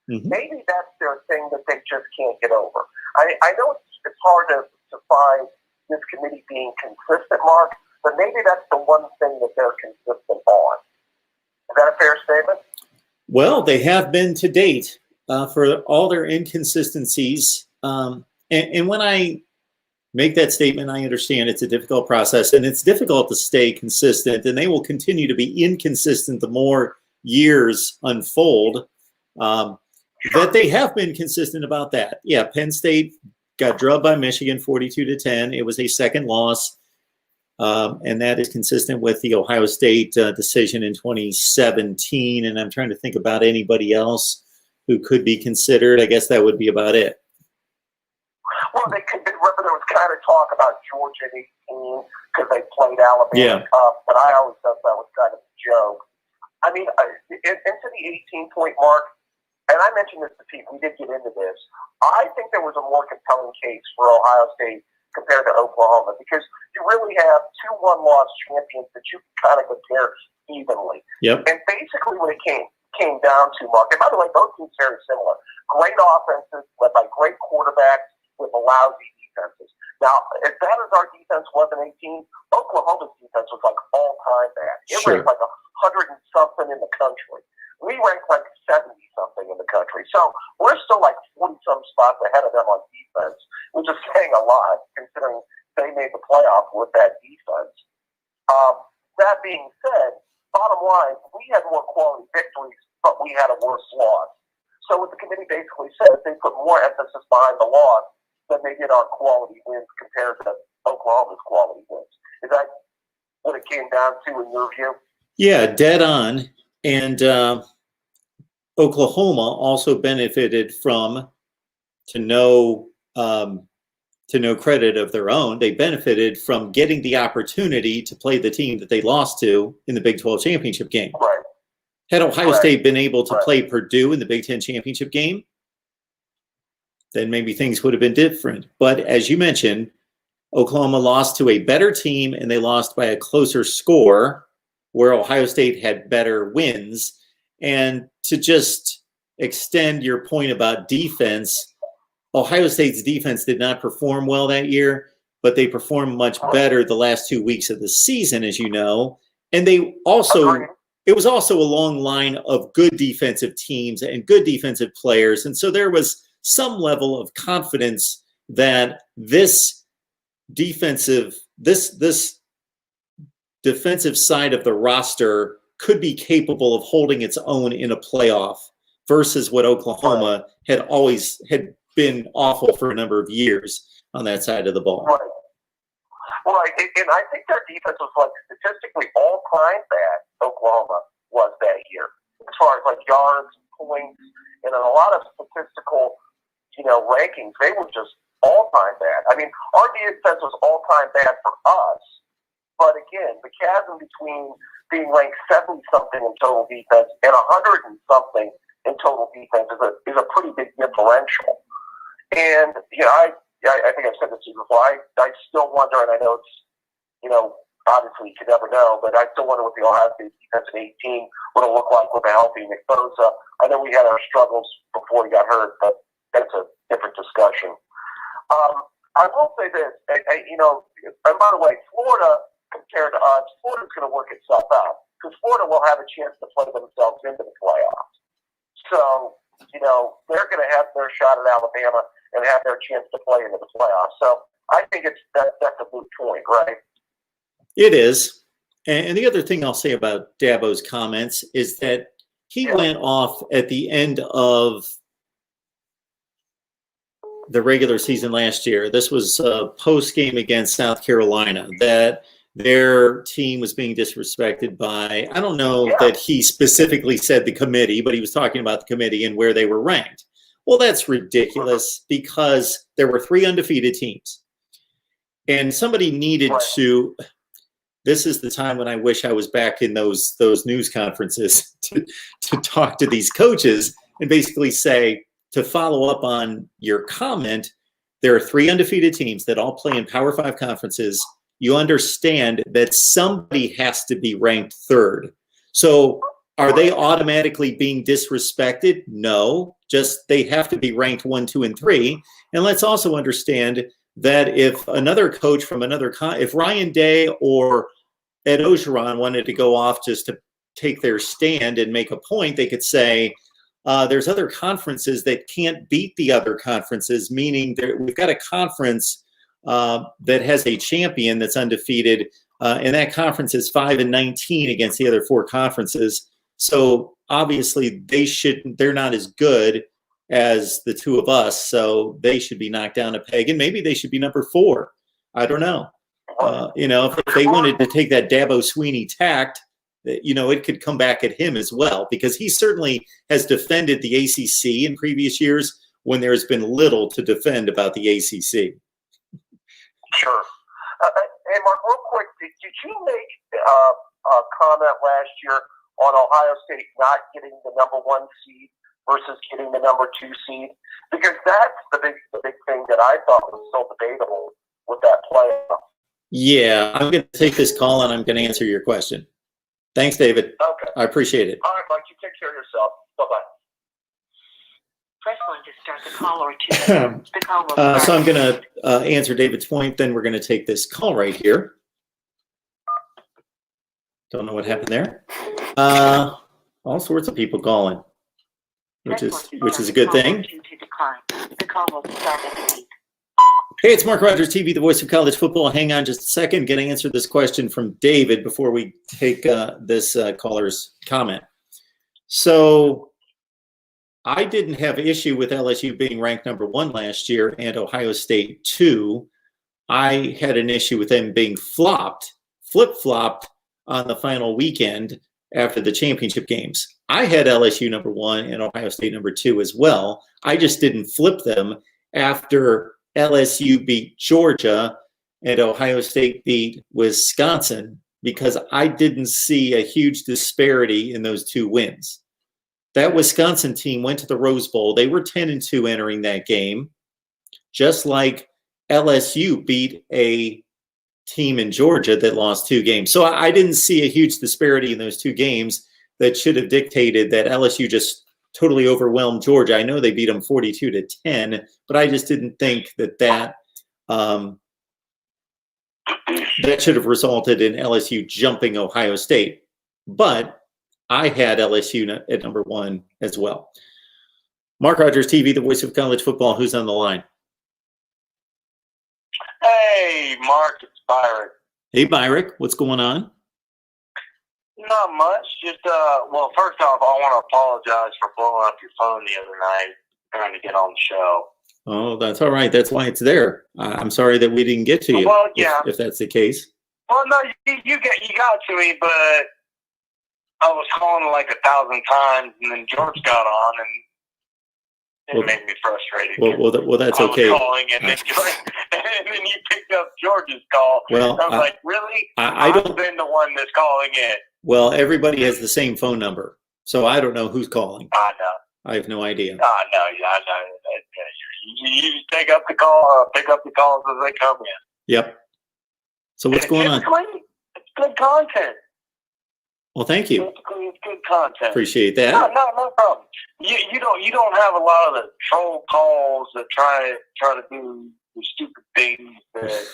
Mm-hmm. Maybe that's their thing that they just can't get over. I know it's hard to find this committee being consistent, Mark, but maybe that's the one thing that they're consistent on. Is that a fair statement? Well, they have been to date for all their inconsistencies. And when I make that statement, I understand it's a difficult process and it's difficult to stay consistent, and they will continue to be inconsistent the more years unfold. That they have been consistent about that. Yeah, Penn State got drubbed by Michigan 42-10. It was a second loss. And that is consistent with the Ohio State decision in 2017. And I'm trying to think about anybody else who could be considered. I guess that would be about it. Well, there was kind of talk about Georgia in 18 because they played Alabama Cup, but I always thought that was kind of a joke. I mean, into the 18-point mark, and I mentioned this to Pete, we did get into this. I think there was a more compelling case for Ohio State compared to Oklahoma because you really have two one-loss champions that you can kind of compare evenly. Yep. And basically what it came down to, Mark, and by the way, both teams very similar. Great offenses led by great quarterbacks with lousy defenses. Now, as bad as our defense was in 18, Oklahoma's defense was like all-time bad. It ranked like 100 and something in the country. We ranked like 70-something in the country. So we're still like 40-some spots ahead of them on defense, which is saying a lot considering they made the playoff with that defense. That being said, bottom line, we had more quality victories, but we had a worse loss. So what the committee basically said is they put more emphasis behind the loss than they did on quality wins compared to Oklahoma's quality wins. Is that what it came down to in your view? Yeah, dead on. And Oklahoma also benefited from, to no credit of their own, they benefited from getting the opportunity to play the team that they lost to in the Big 12 championship game. Right. Had Ohio State been able to play Purdue in the Big 10 championship game, then maybe things would have been different. But as you mentioned, Oklahoma lost to a better team and they lost by a closer score, where Ohio State had better wins. And to just extend your point about defense, Ohio State's defense did not perform well that year, but they performed much better the last 2 weeks of the season, as you know. And they also, it was also a long line of good defensive teams and good defensive players. And so there was some level of confidence that this defensive side of the roster could be capable of holding its own in a playoff versus what Oklahoma had been awful for a number of years on that side of the ball. Right. Well, and I think their defense was like statistically all-time bad. Oklahoma was that year as far as like yards, points, and in a lot of statistical, rankings, they were just all-time bad. I mean, our defense was all-time bad for us. But again, the chasm between being ranked 70-something in total defense and 100 and something in total defense is a pretty big differential. And I think I've said this to you before. I still wonder, and I know it's obviously you could never know, but I still wonder what the Ohio State defense in 18 would have looked like with a healthy Nick Bosa. I know we had our struggles before he got hurt, but that's a different discussion. I will say this, and by the way, Florida, compared to us, Florida's going to work itself out because Florida will have a chance to play themselves into the playoffs. So, they're going to have their shot at Alabama and have their chance to play into the playoffs. So I think that's a moot point, right? It is. And the other thing I'll say about Dabo's comments is that he went off at the end of the regular season last year. This was a post game against South Carolina that their team was being disrespected by, I don't know that he specifically said the committee, but he was talking about the committee and where they were ranked. Well, that's ridiculous because there were 3 undefeated teams. And somebody needed to, this is the time when I wish I was back in those news conferences to talk to these coaches and basically say, to follow up on your comment, there are 3 undefeated teams that all play in Power 5 conferences. You understand that somebody has to be ranked 3rd. So are they automatically being disrespected? No, just they have to be ranked 1, 2, and 3. And let's also understand that if another coach from another if Ryan Day or Ed Ogeron wanted to go off just to take their stand and make a point, they could say, there's other conferences that can't beat the other conferences, meaning we've got a conference that has a champion that's undefeated, and that conference is 5-19 against the other 4 conferences. So obviously they're not as good as the 2 of us, so they should be knocked down a peg, and maybe they should be number 4. I don't know. If they wanted to take that Dabo Sweeney tact, it could come back at him as well, because he certainly has defended the ACC in previous years when there's been little to defend about the ACC. Sure. Hey, Mark, real quick, did you make a comment last year on Ohio State not getting the number 1 seed versus getting the number 2 seed? Because that's the big thing that I thought was so debatable with that playoff. Yeah, I'm going to take this call and I'm going to answer your question. Thanks, David. Okay. I appreciate it. All right, Mike, you take care of yourself. Bye-bye. Press 1 to start the call or 2. The call will start. So I'm going to answer David's point, then we're going to take this call right here. Don't know what happened there. All sorts of people calling, which is a good thing. The call will start at the beep. Hey, it's Mark Rogers TV, the voice of college football. Hang on just a second. Going to answer this question from David before we take this caller's comment. So I didn't have issue with LSU being ranked number 1 last year and Ohio State 2. I had an issue with them being flip-flopped on the final weekend after the championship games. I had LSU number 1 and Ohio State number 2 as well. I just didn't flip them after LSU beat Georgia and Ohio State beat Wisconsin, because I didn't see a huge disparity in those 2 wins. That Wisconsin team went to the Rose Bowl. They were 10-2 entering that game, just like LSU beat a team in Georgia that lost 2 games. So I didn't see a huge disparity in those 2 games that should have dictated that LSU just totally overwhelmed Georgia. I know they beat them 42-10, but I just didn't think that should have resulted in LSU jumping Ohio State. But I had LSU at number 1 as well. Mark Rogers TV, the voice of college football. Who's on the line? Hey, Mark, it's Byron. Hey, Byrick, what's going on? Not much. Just, well, first off, I want to apologize for blowing up your phone the other night trying to get on the show. Oh, that's all right. That's why it's there. I'm sorry that we didn't get to you. Well, yeah. If that's the case. Well, no, you got to me, but I was calling like 1,000 times, and then George got on, and it made me frustrated. Well, that's okay. I was calling, and then you picked up George's call. Well, I was like, really? I've been the one that's calling in. Well, everybody has the same phone number, so I don't know who's calling. I know. I have no idea. I know. You pick up the call, pick up the calls as they come in. Yep. So what's going on? It's good content. Well, thank you. It's good content. Appreciate that. No problem. You don't have a lot of the troll calls that try to do the stupid things that.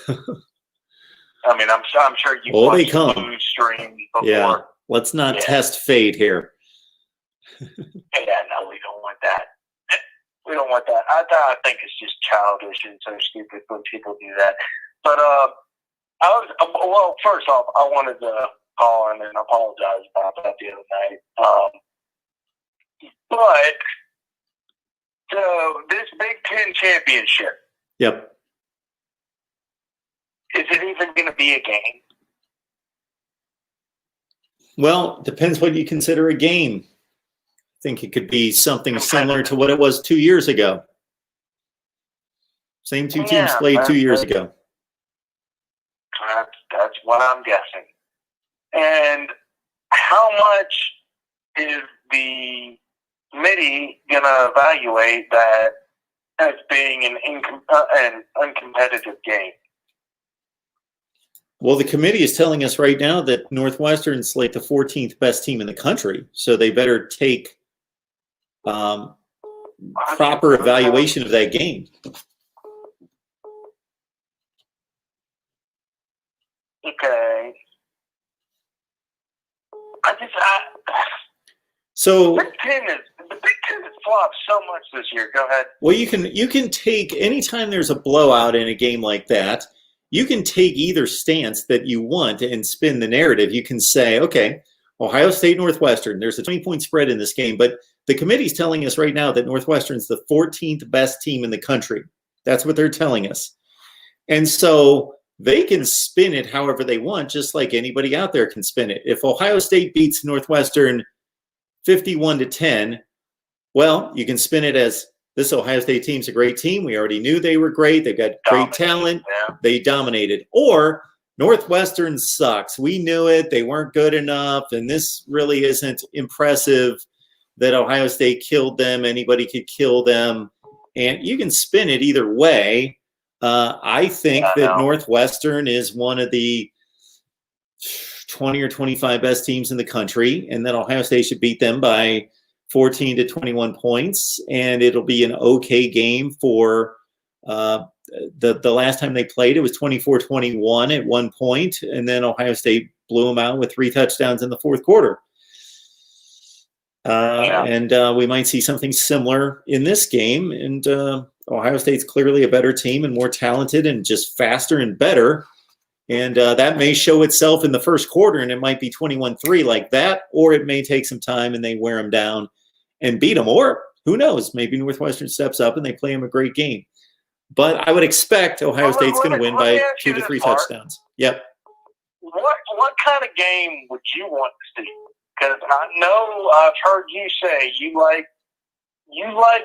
I mean, I'm sure you've watched blue streams before. Yeah. Let's not test fate here. Yeah, no, we don't want that. We don't want that. I think it's just childish and so stupid when people do that. But first off, I wanted to call in and apologize about that the other night. But this Big Ten championship. Yep. Is it even going to be a game? Well, depends what you consider a game. I think it could be something similar to what it was 2 years ago. Same 2 teams played 2 years ago. That's what I'm guessing. And how much is the committee going to evaluate that as being an uncompetitive game? Well, the committee is telling us right now that Northwestern's like the 14th best team in the country, so they better take proper evaluation of that game. Okay. So the Big Ten has flopped so much this year. Go ahead. Well, you can take anytime there's a blowout in a game like that, you can take either stance that you want and spin the narrative. You can say, okay, Ohio State, Northwestern, there's a 20-point spread in this game, but the committee's telling us right now that Northwestern's the 14th best team in the country. That's what they're telling us. And so they can spin it however they want, just like anybody out there can spin it. If Ohio State beats Northwestern 51-10, well, you can spin it as this Ohio State team's a great team. We already knew they were great. They've got great talent. Yeah. They dominated. Or Northwestern sucks. We knew it. They weren't good enough. And this really isn't impressive that Ohio State killed them. Anybody could kill them. And you can spin it either way. I think that Northwestern is one of the 20 or 25 best teams in the country, and that Ohio State should beat them by 14 to 21 points, and it'll be an okay game for the last time they played. It was 24-21 at one point, and then Ohio State blew them out with 3 touchdowns in the fourth quarter. And we might see something similar in this game, and Ohio State's clearly a better team and more talented and just faster and better. And that may show itself in the first quarter, and it might be 21-3 like that, or it may take some time and they wear them down and beat them. Or who knows, maybe Northwestern steps up and they play them a great game. But I would expect Ohio State's going to win by 2 to 3 touchdowns. Yep. What kind of game would you want to see? Because I know I've heard you say you like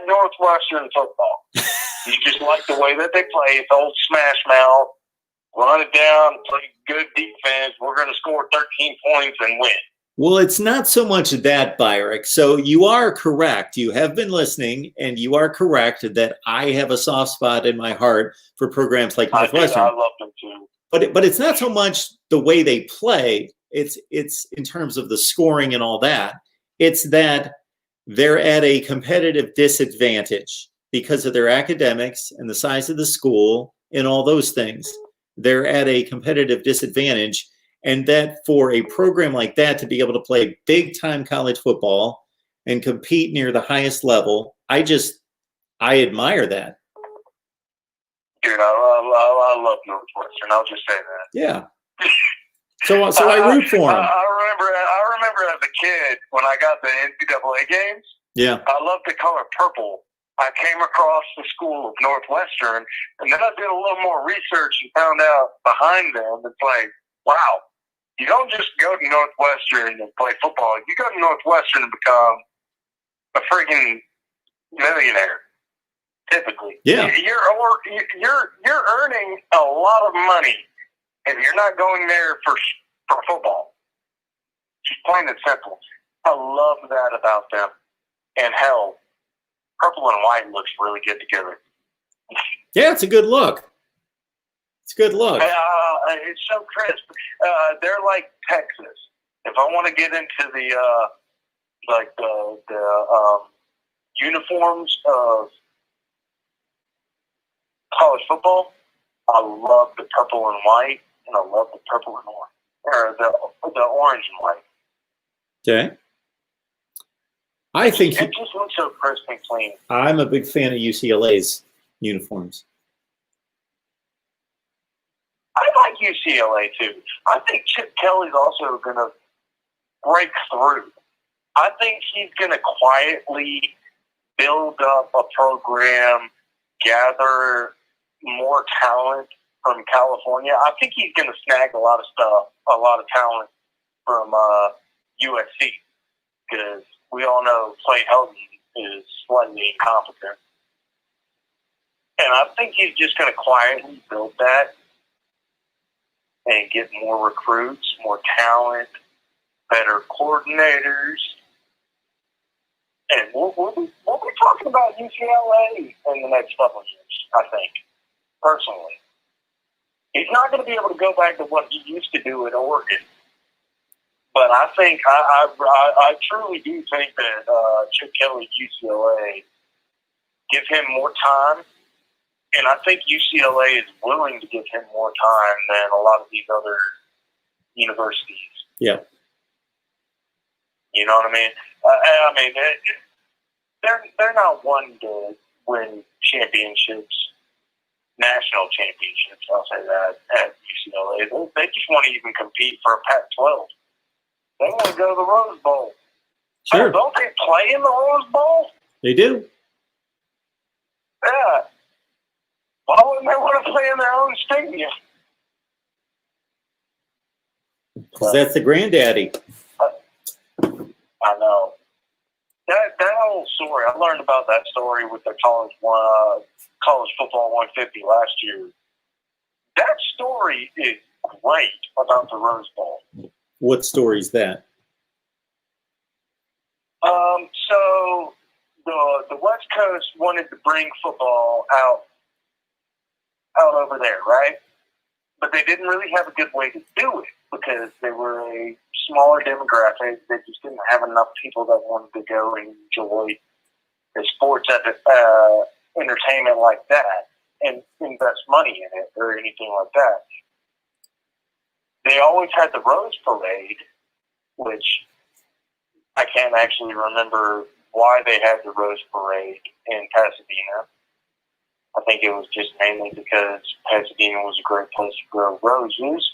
Northwestern football. You just like the way that they play. It's old smash mouth. Run it down, play good defense. We're going to score 13 points and win. Well, it's not so much that, Byrick. So you are correct. You have been listening, and you are correct that I have a soft spot in my heart for programs like Northwestern. I love them too. But it's not so much the way they play. It's in terms of the scoring and all that. It's that they're at a competitive disadvantage because of their academics and the size of the school and all those things. They're at a competitive disadvantage, and that for a program like that to be able to play big-time college football and compete near the highest level, I admire that. Dude, I love Northwestern. I'll just say that. Yeah. So I root for them. I remember as a kid when I got the NCAA games. Yeah. I loved the color purple. I came across the school of Northwestern, and then I did a little more research and found out behind them. It's like, wow, you don't just go to Northwestern and play football. You go to Northwestern and become a freaking millionaire. Typically, yeah, you're earning a lot of money, and you're not going there for football. Just plain and simple. I love that about them. And hell, purple and white looks really good together. Yeah, it's a good look. It's a good look. It's so crisp. They're like Texas. If I want to get into the uniforms of college football, I love the purple and white, and I love the purple and white, or the orange and white. Okay. I think it just looks so crisp and clean. I'm a big fan of UCLA's uniforms. I like UCLA too. I think Chip Kelly's also going to break through. I think he's going to quietly build up a program, gather more talent from California. I think he's going to snag a lot of stuff, a lot of talent from USC, because we all know Clay Helton is slightly incompetent. And I think he's just going to quietly build that and get more recruits, more talent, better coordinators. And we'll be talking about UCLA in the next couple of years, I think, personally. He's not going to be able to go back to what he used to do at Oregon. But I think, I truly do think that Chip Kelly at UCLA, give him more time. And I think UCLA is willing to give him more time than a lot of these other universities. Yeah. You know what I mean? I mean, they're not one to win championships, national championships. I'll say that at UCLA. They just want to even compete for a Pac-12. They want to go to the Rose Bowl. Sure. Don't they play in the Rose Bowl? They do. Yeah. Why wouldn't they want to play in their own stadium? Because that's the granddaddy. I know. That whole story, I learned about that story with the college football 150 last year. That story is great about the Rose Bowl. What story is that? So the West Coast wanted to bring football out over there, right? But they didn't really have a good way to do it because they were a smaller demographic. They just didn't have enough people that wanted to go and enjoy the sports entertainment like that and invest money in it or anything like that. They always had the Rose Parade, which I can't actually remember why they had the Rose Parade in Pasadena. I think it was just mainly because Pasadena was a great place to grow roses.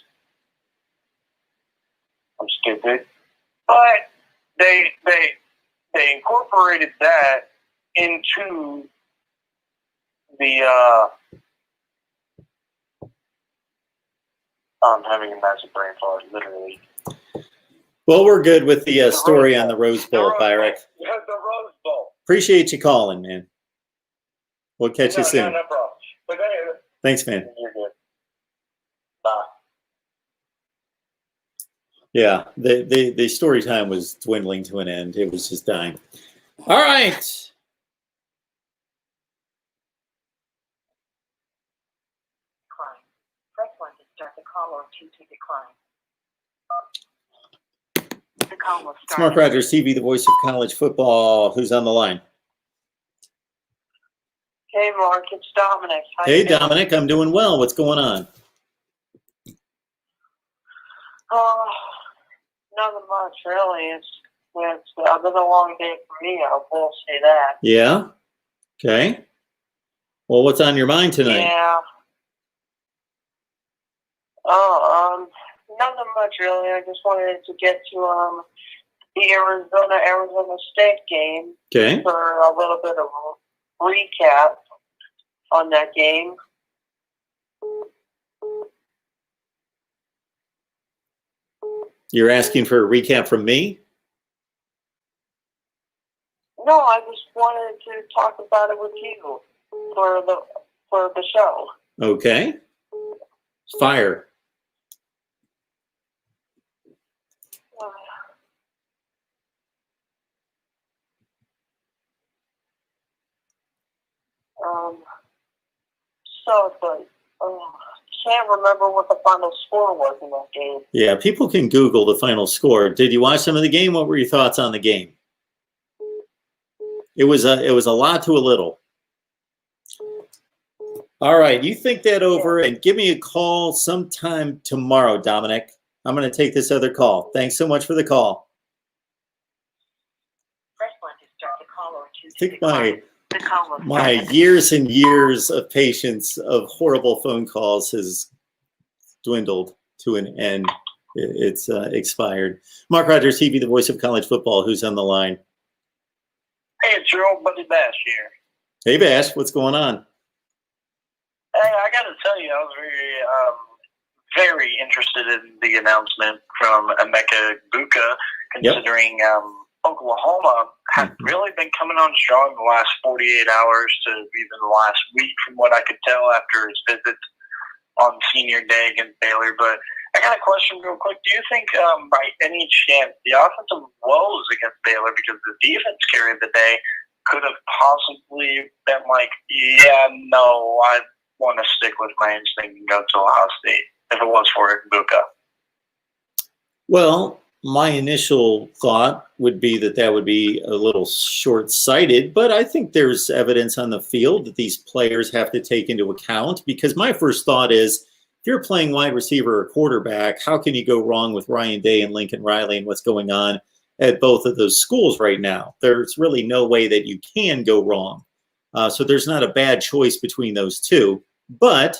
I'm stupid. But they incorporated that into the I'm having a massive brain fart, literally. Well, we're good with the story on the Rose Bowl, Byrick. The Rose Bowl. Appreciate you calling, man. We'll catch you soon. No problem. But anyway, Thanks, man. you're good. Bye. Yeah, the story time was dwindling to an end. It was just dying. All right. Decline. Press 1 to start the call or 2 to decline. The call will It's start. Mark Rogers TV, the voice of college football. Who's on the line? Hey, Mark, it's Dominic. How Hey, you doing? Dominic. I'm doing well. What's going on? Nothing much, really. It's been a long day for me, I will say that. Yeah? Okay. Well, what's on your mind tonight? Yeah. Nothing much, really. I just wanted to get to the Arizona State game Okay. for a little bit of a recap on that game. You're asking for a recap from me? No, I just wanted to talk about it with you for the show. Okay. Fire. Can't remember what the final score was in that game. Yeah, people can Google the final score. Did you watch some of the game? What were your thoughts on the game? It was a lot to a little. All right, you think that over and give me a call sometime tomorrow, Dominic. I'm going to take this other call. Thanks so much for the call. Press 1 to start the call or 2 I to think decline. The call will my start. years and years of patience of horrible phone calls has dwindled to an end. It's expired. Mark Rogers TV, the voice of college football. Who's on the line? Hey, it's your old buddy Bash here. Hey, Bash, what's going on? Hey, I got to tell you, I was very interested in the announcement from Emeka Buka, considering Oklahoma had really been coming on strong the last 48 hours to even the last week, from what I could tell after his visit on senior day against Baylor. But I got a question real quick. Do you think, by any chance, the offensive woes against Baylor, because the defense carried the day, could have possibly been like, yeah, no, I want to stick with my instinct and go to Ohio State if it was for Buka? Well, my initial thought would be that that would be a little short-sighted, but I think there's evidence on the field that these players have to take into account, because my first thought is, if you're playing wide receiver or quarterback, how can you go wrong with Ryan Day and Lincoln Riley and what's going on at both of those schools right now? There's really no way that you can go wrong. So there's not a bad choice between those two. But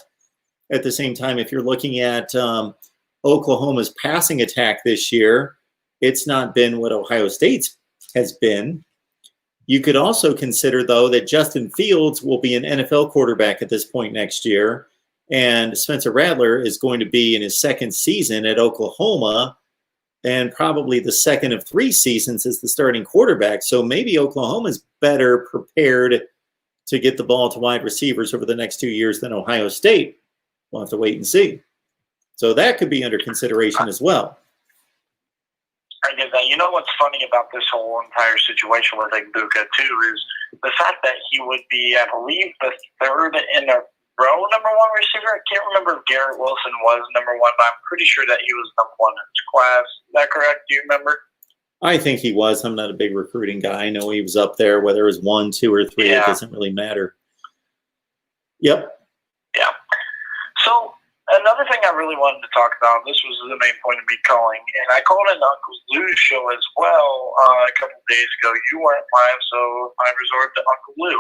at the same time, if you're looking at Oklahoma's passing attack this year, it's not been what Ohio State's has been. You could also consider, though, that Justin Fields will be an NFL quarterback at this point next year, and Spencer Rattler is going to be in his second season at Oklahoma, and probably the second of 3 seasons as the starting quarterback. So maybe Oklahoma's better prepared to get the ball to wide receivers over the next 2 years than Ohio State. We'll have to wait and see. So that could be under consideration as well. I get that. You know what's funny about this whole entire situation with Buka, too, is the fact that he would be, I believe, the third in a row number 1 receiver. I can't remember if Garrett Wilson was number 1, but I'm pretty sure that he was number 1 in his class. Is that correct? Do you remember? I think he was. I'm not a big recruiting guy. I know he was up there, whether it was 1, 2, or 3. Yeah. It doesn't really matter. Yep. Yeah. So another thing I really wanted to talk about, this was the main point of me calling, and I called in Uncle Lou's show as well a couple of days ago. You weren't live, so I resorted to Uncle Lou.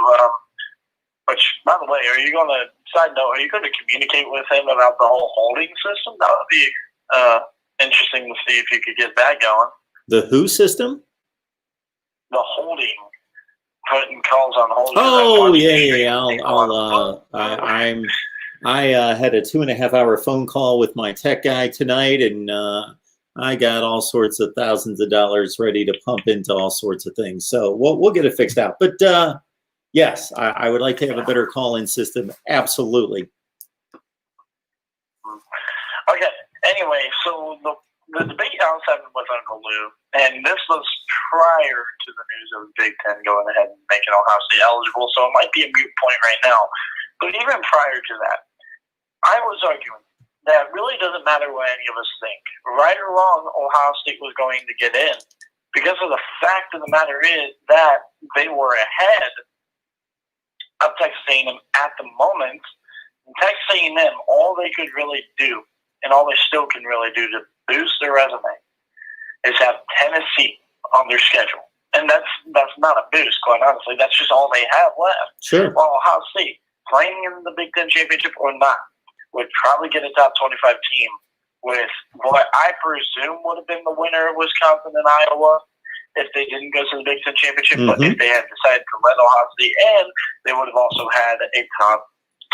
Which, by the way, are you going to, side note, are you going to communicate with him about the whole holding system? That would be interesting to see if you could get that going. The who system? The holding. Putting calls on hold. Oh, yeah. I had a 2.5-hour phone call with my tech guy tonight, and I got all sorts of thousands of dollars ready to pump into all sorts of things. So we'll get it fixed out. But yes, I would like to have a better call-in system. Absolutely. Okay. Anyway, so the debate I was having with Uncle Lou, and this was prior to the news of the Big Ten going ahead and making Ohio State eligible, so it might be a moot point right now. But even prior to that, I was arguing that it really doesn't matter what any of us think. Right or wrong, Ohio State was going to get in, because of the fact of the matter is that they were ahead of Texas A&M at the moment. And Texas A&M, all they could really do, and all they still can really do to boost their resume, is have Tennessee on their schedule. And that's not a boost, quite honestly. That's just all they have left. Sure. Well, Ohio State, playing in the Big Ten Championship or not, would probably get a top 25 team with what I presume would have been the winner of Wisconsin and Iowa if they didn't go to the Big Ten Championship. Mm-hmm. But if they had decided to let Ohio State in, they would have also had a top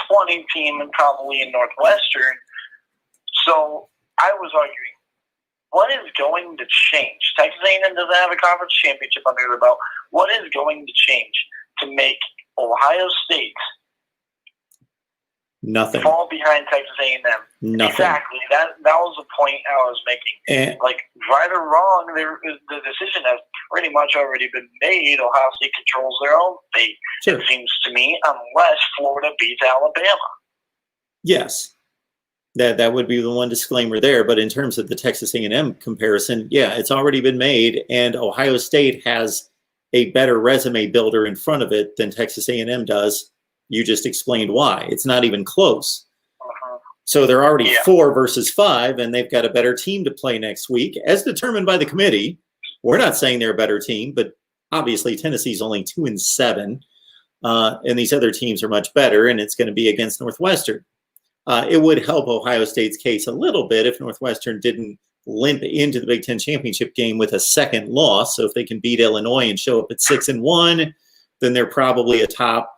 20 team and probably in Northwestern. So I was arguing, what is going to change? Texas A&M doesn't have a conference championship under their belt. What is going to change to make Ohio State nothing fall behind Texas A&M? Nothing. Exactly. That was the point I was making. Like, right or wrong, the decision has pretty much already been made. Ohio State controls their own fate, sure. It seems to me, unless Florida beats Alabama. Yes. That would be the one disclaimer there. But in terms of the Texas A&M comparison, yeah, it's already been made, and Ohio State has a better resume builder in front of it than Texas A&M does. You just explained why. It's not even close. Uh-huh. So they're already 4 versus 5, and they've got a better team to play next week, as determined by the committee. We're not saying they're a better team, but obviously Tennessee's only 2-7, and these other teams are much better, and it's going to be against Northwestern. It would help Ohio State's case a little bit if Northwestern didn't limp into the Big Ten championship game with a second loss. So if they can beat Illinois and show up at 6-1, then they're probably a top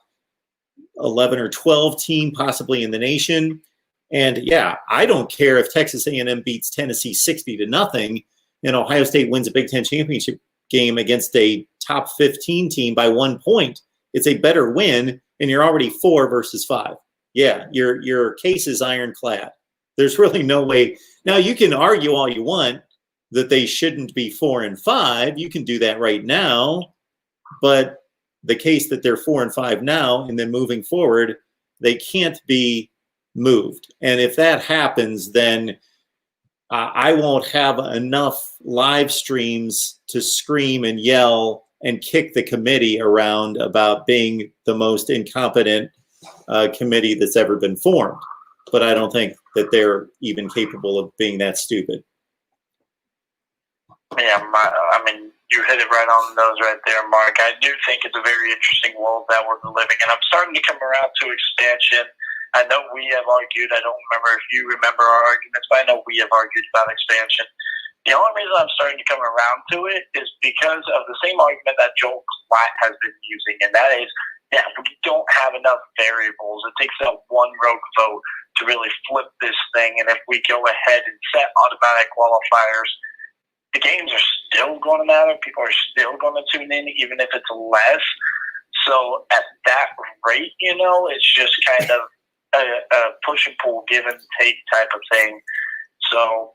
11 or 12 team, possibly in the nation. And yeah, I don't care if Texas A&M beats Tennessee 60-0 and Ohio State wins a Big Ten championship game against a top 15 team by 1 point. It's a better win, and you're already 4 versus 5. Yeah, your case is ironclad. There's really no way. Now, you can argue all you want that they shouldn't be 4 and 5. You can do that right now. But the case that they're 4 and 5 now, and then moving forward, they can't be moved. And if that happens, then I won't have enough live streams to scream and yell and kick the committee around about being the most incompetent committee that's ever been formed. But I don't think that they're even capable of being that stupid. Yeah, I mean, you hit it right on the nose right there, Mark. I do think it's a very interesting world that we're living in. I'm starting to come around to expansion. I know we have argued. I don't remember if you remember our arguments, but I know we have argued about expansion. The only reason I'm starting to come around to it is because of the same argument that Joel Klatt has been using, and that is that we don't have enough variables. It takes that one rogue vote to really flip this thing, and if we go ahead and set automatic qualifiers, the games are still going to matter. People are still going to tune in, even if it's less. So at that rate, it's just kind of a push and pull, give and take type of thing. So,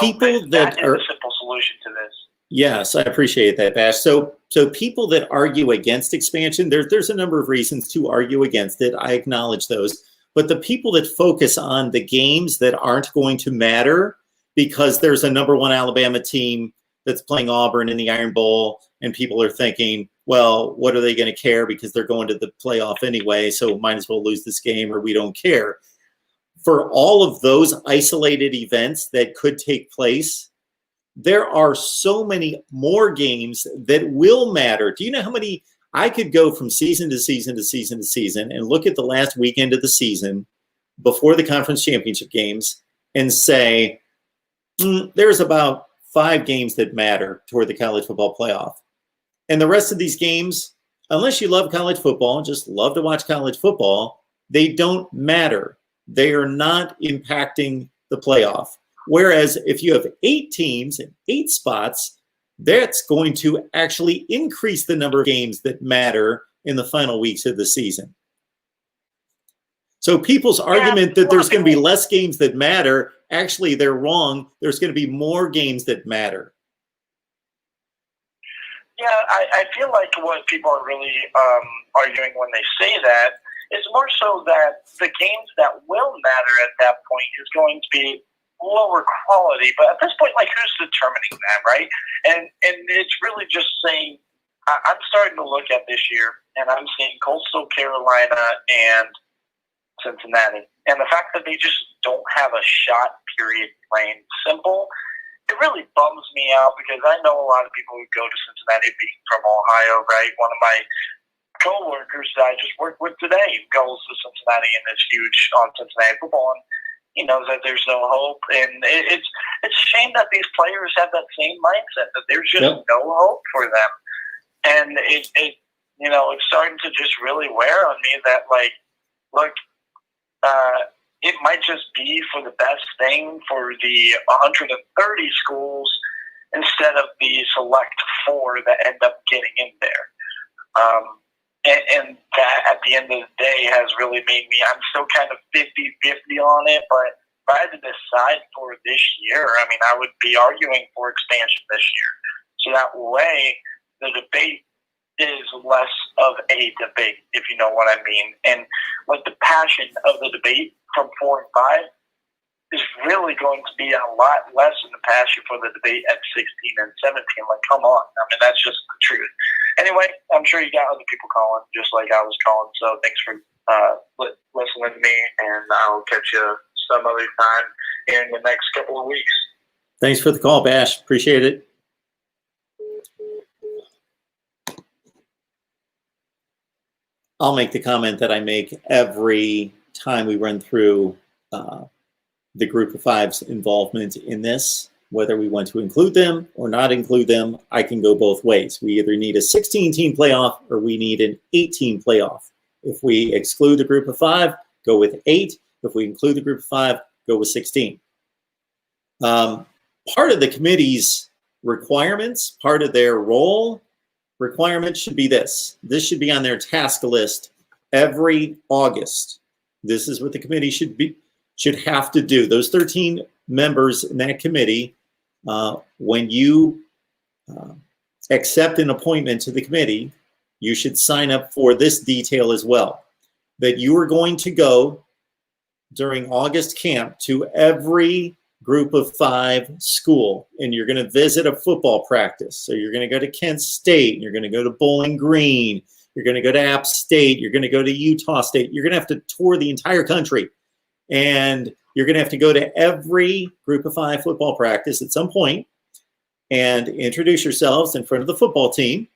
people that is a simple solution to this. Yes, I appreciate that, Bash. So people that argue against expansion, there's a number of reasons to argue against it. I acknowledge those. But the people that focus on the games that aren't going to matter because there's a number 1 Alabama team that's playing Auburn in the Iron Bowl, and people are thinking, well, what are they going to care because they're going to the playoff anyway, so might as well lose this game, or we don't care. For all of those isolated events that could take place, there are so many more games that will matter. Do you know how many? I could go from season to season to season to season and look at the last weekend of the season before the conference championship games and say, there's about 5 games that matter toward the college football playoff. And the rest of these games, unless you love college football, just love to watch college football, they don't matter. They are not impacting the playoff. Whereas if you have 8 teams and 8 spots, that's going to actually increase the number of games that matter in the final weeks of the season. So people's argument that there's going to be less games that matter, actually they're wrong. There's going to be more games that matter. Yeah, I feel like what people are really arguing when they say that is more so that the games that will matter at that point is going to be lower quality. But at this point, who's determining that, right? And it's really just saying, I'm starting to look at this year, and I'm seeing Coastal Carolina and Cincinnati. And the fact that they just don't have a shot, period, plain simple, it really bums me out because I know a lot of people who go to Cincinnati being from Ohio, right? One of my co-workers that I just worked with today goes to Cincinnati and is huge on Cincinnati football, and he knows that there's no hope. And it's a shame that these players have that same mindset, that there's just no hope for them. And it's starting to just really wear on me that, look, it might just be for the best thing for the 130 schools instead of the select 4 that end up getting in there. And that, at the end of the day, has really made me, I'm still kind of 50-50 on it, but if I had to decide for this year, I would be arguing for expansion this year. So that way, the debate is less of a debate, if you know what I mean. And the passion of the debate from 4 and 5 is really going to be a lot less than the passion for the debate at 16 and 17. Come on. That's just the truth. Anyway, I'm sure you got other people calling, just like I was calling. So thanks for listening to me, and I'll catch you some other time in the next couple of weeks. Thanks for the call, Bash. Appreciate it. I'll make the comment that I make every time we run through the group of 5's involvement in this, whether we want to include them or not include them. I can go both ways. We either need a 16-team playoff or we need an 8-team playoff. If we exclude the group of 5, go with 8. If we include the group of 5, go with 16. Part of the committee's requirements, part of their role requirement should be this. This should be on their task list every August. This is what the committee should be should have to do. Those 13 members in that committee, when you accept an appointment to the committee, you should sign up for this detail as well, that you are going to go during August camp to every group of 5 school, and you're going to visit a football practice. So you're going to go to Kent State, you're going to go to Bowling Green, you're going to go to App State, you're going to go to Utah State. You're going to have to tour the entire country, and you're going to have to go to every group of 5 football practice at some point and introduce yourselves in front of the football team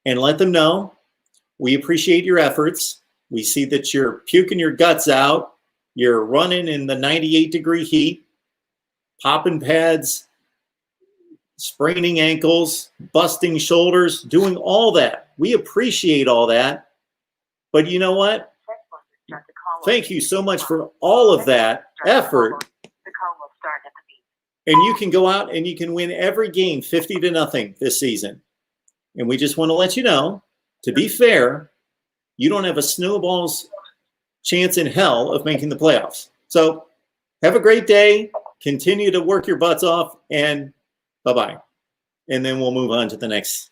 and let them know we appreciate your efforts. We see that you're puking your guts out. You're running in the 98-degree heat, popping pads, spraining ankles, busting shoulders, doing all that. We appreciate all that. But you know what? Thank you so much for all of that effort. And you can go out and you can win every game 50-0 this season. And we just want to let you know, to be fair, you don't have a snowball's chance in hell of making the playoffs. So have a great day. Continue to work your butts off, and bye-bye. And then we'll move on to the next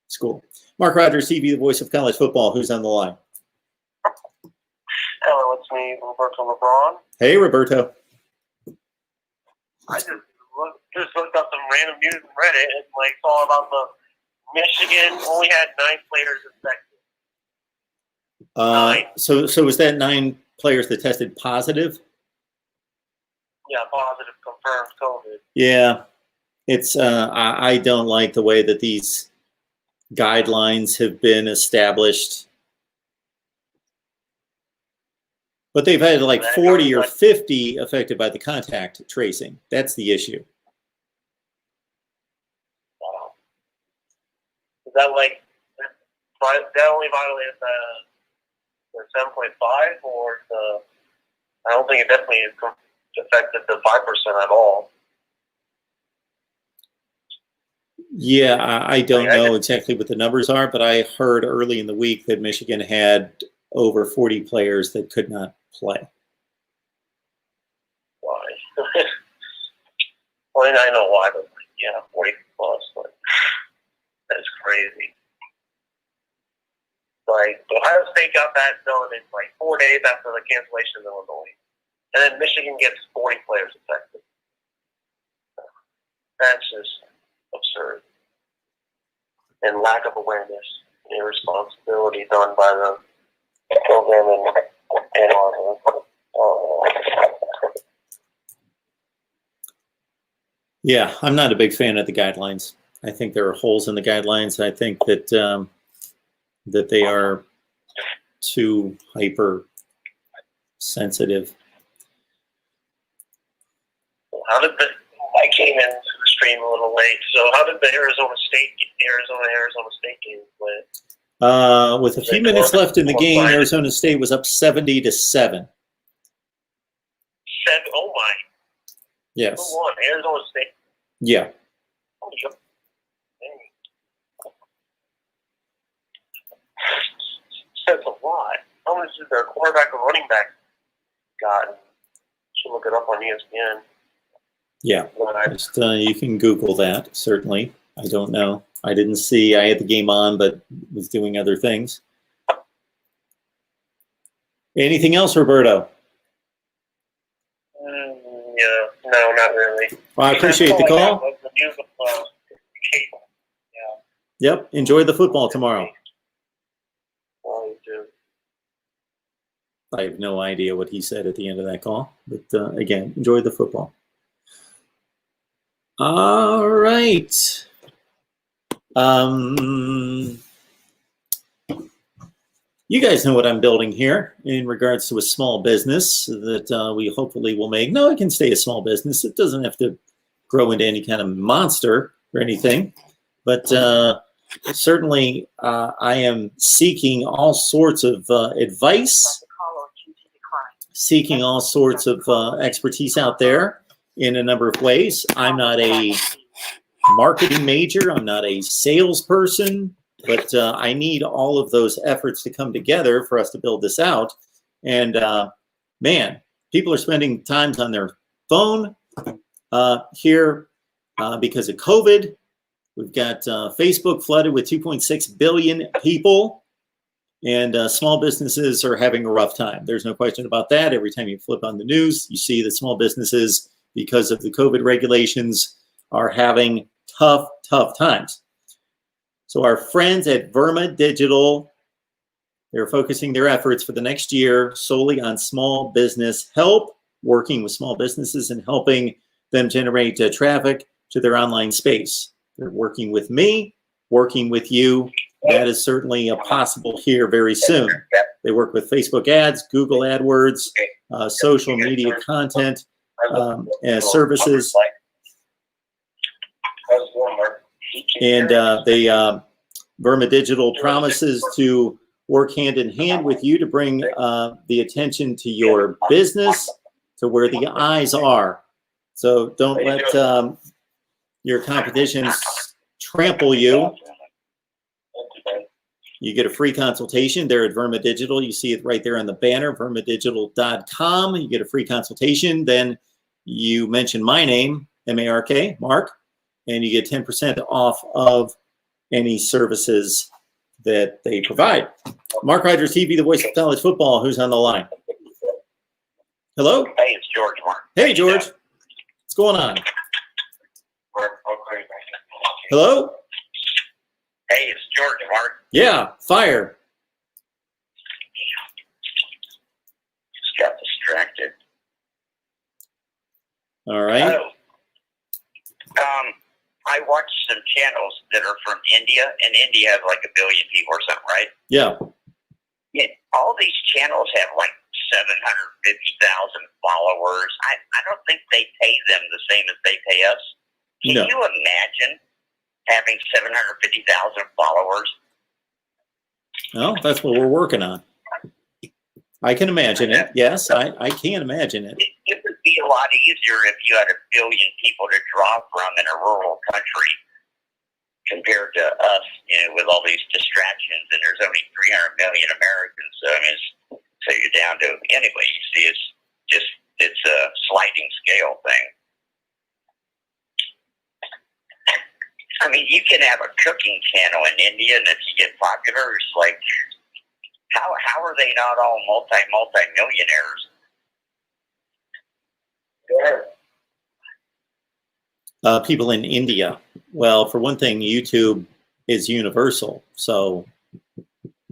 school. Mark Rogers TV, the voice of college football. Who's on the line? Hello, it's me, Roberto LeBron. Hey, Roberto. I just looked up some random news on Reddit and saw about the Michigan only had 9 players infected. So was that 9 players that tested positive? Yeah, positive confirmed COVID. Yeah, it's I don't like the way that these guidelines have been established. But they've had like 40 or 50 affected by the contact tracing. That's the issue. Wow. Is that that only violated the 7.5 or I don't think it definitely affected the 5% at all. Yeah, I don't know exactly what the numbers are, but I heard early in the week that Michigan had over 40 players that could not play. Why? Well, I know why, but 40 plus. That's crazy. Ohio State got that done in 4 days after the cancellation of Illinois. And then Michigan gets 40 players affected. That's just absurd. And lack of awareness and irresponsibility done by the program and our Yeah, I'm not a big fan of the guidelines. I think there are holes in the guidelines. I think that that they are too hyper sensitive. How did I came into the stream a little late. So how did the Arizona State game play? With a few minutes left in the game, Arizona State was up 70-7. Oh my! Yes. Go on, Arizona State. Yeah. That's a lot. How much did their quarterback or running back got? Should look it up on ESPN. Yeah. Just, you can Google that, certainly. I don't know. I didn't see. I had the game on, but was doing other things. Anything else, Roberto? Yeah. No, not really. Well, I appreciate the call. The news of cable. Yep. Enjoy the football tomorrow. Well, you do. I have no idea what he said at the end of that call. But again, enjoy the football. All right. You guys know what I'm building here in regards to a small business that we hopefully will make. No, it can stay a small business. It doesn't have to grow into any kind of monster or anything. But certainly I am seeking all sorts of advice, seeking all sorts of expertise out there in a number of ways. I'm not a marketing major. I'm not a salesperson. But I need all of those efforts to come together for us to build this out. And man, people are spending times on their phone here because of COVID. We've got Facebook flooded with 2.6 billion people, and small businesses are having a rough time. There's no question about that. Every time you flip on the news, you see that small businesses, because of the COVID regulations, are having tough times. So our friends at Verma Digital, they're focusing their efforts for the next year solely on small business help, working with small businesses and helping them generate traffic to their online space. They're working with me, working with you. That is certainly possible here very soon. They work with Facebook ads, Google AdWords, social media content, and services. And Verma Digital promises to work hand in hand with you to bring the attention to your business to where the eyes are. So don't let your competition trample you. You get a free consultation there at Verma Digital. You see it right there on the banner, vermadigital.com. You get a free consultation. Then you mention my name, M-A-R-K, Mark, and you get 10% off of any services that they provide. Mark Rogers TV, the voice of college football. Who's on the line? Hello? Hey, it's George, Mark. Hey, George. What's going on? Hello? Hey, it's George, Mark. Yeah, fire. Just got distracted. All right. Oh. I watched some channels that are from India, and India has like 1 billion people or something, right? Yeah. Yeah. All these channels have like 750,000 followers. I don't think they pay them the same as they pay us. Can No. you imagine having 750,000 followers? Well, that's what we're working on. I can imagine it. Yes, I can imagine it. It would be a lot easier if you had 1 billion people to draw from in a rural country compared to us, with all these distractions, and there's only 300 million Americans. So, so you're down to, anyway, you see, it's a sliding scale thing. You can have a cooking channel in India, and if you get popular, it's like, how are they not all multi-millionaires? People in India. Well, for one thing, YouTube is universal. So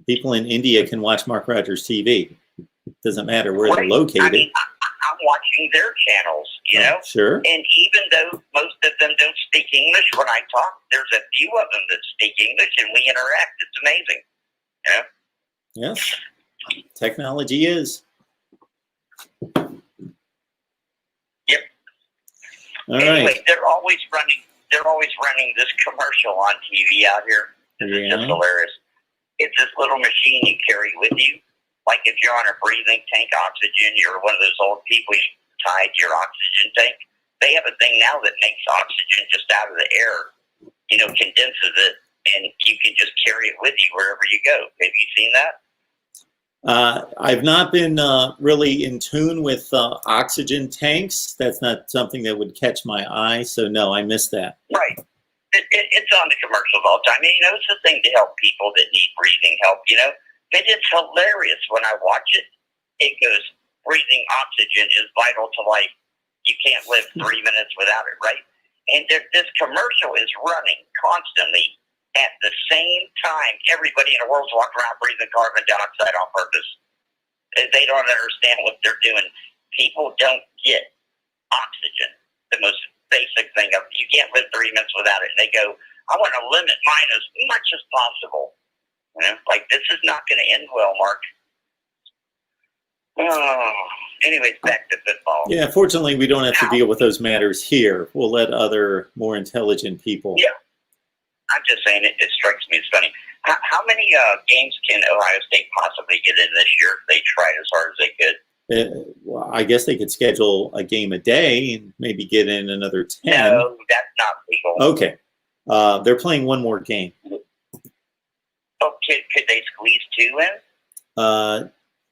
people in India can watch Mark Rogers TV. Doesn't matter where they're located. I'm watching their channels, Sure. And even though most of them don't speak English, when I talk, there's a few of them that speak English, and we interact. It's amazing. Yes. Technology is. Yep. All anyway, right. they're always running this commercial on TV out here. It's just hilarious. It's this little machine you carry with you. Like if you're on a breathing tank oxygen, you're one of those old people you tie to your oxygen tank. They have a thing now that makes oxygen just out of the air, condenses it, and you can just carry it with you wherever you go. Have you seen that? I've not been really in tune with oxygen tanks. That's not something that would catch my eye. So no, I missed that. Right. It's on the commercials all the time. It's a thing to help people that need breathing help, But it's hilarious when I watch it. It goes, breathing oxygen is vital to life. You can't live 3 minutes without it, right? And this commercial is running constantly at the same time. Everybody in the world's walking around breathing carbon dioxide on purpose. They don't understand what they're doing. People don't get oxygen, the most basic thing of you can't live 3 minutes without it. And they go, I want to limit mine as much as possible. This is not going to end well, Mark. Anyways, back to football. Yeah, fortunately, we don't have to deal with those matters here. We'll let other more intelligent people. Yeah. I'm just saying it strikes me as funny. How many games can Ohio State possibly get in this year if they tried as hard as they could? Well, I guess they could schedule a game a day and maybe get in another 10. No, that's not legal. Okay. They're playing one more game. Oh, could they squeeze 2 in?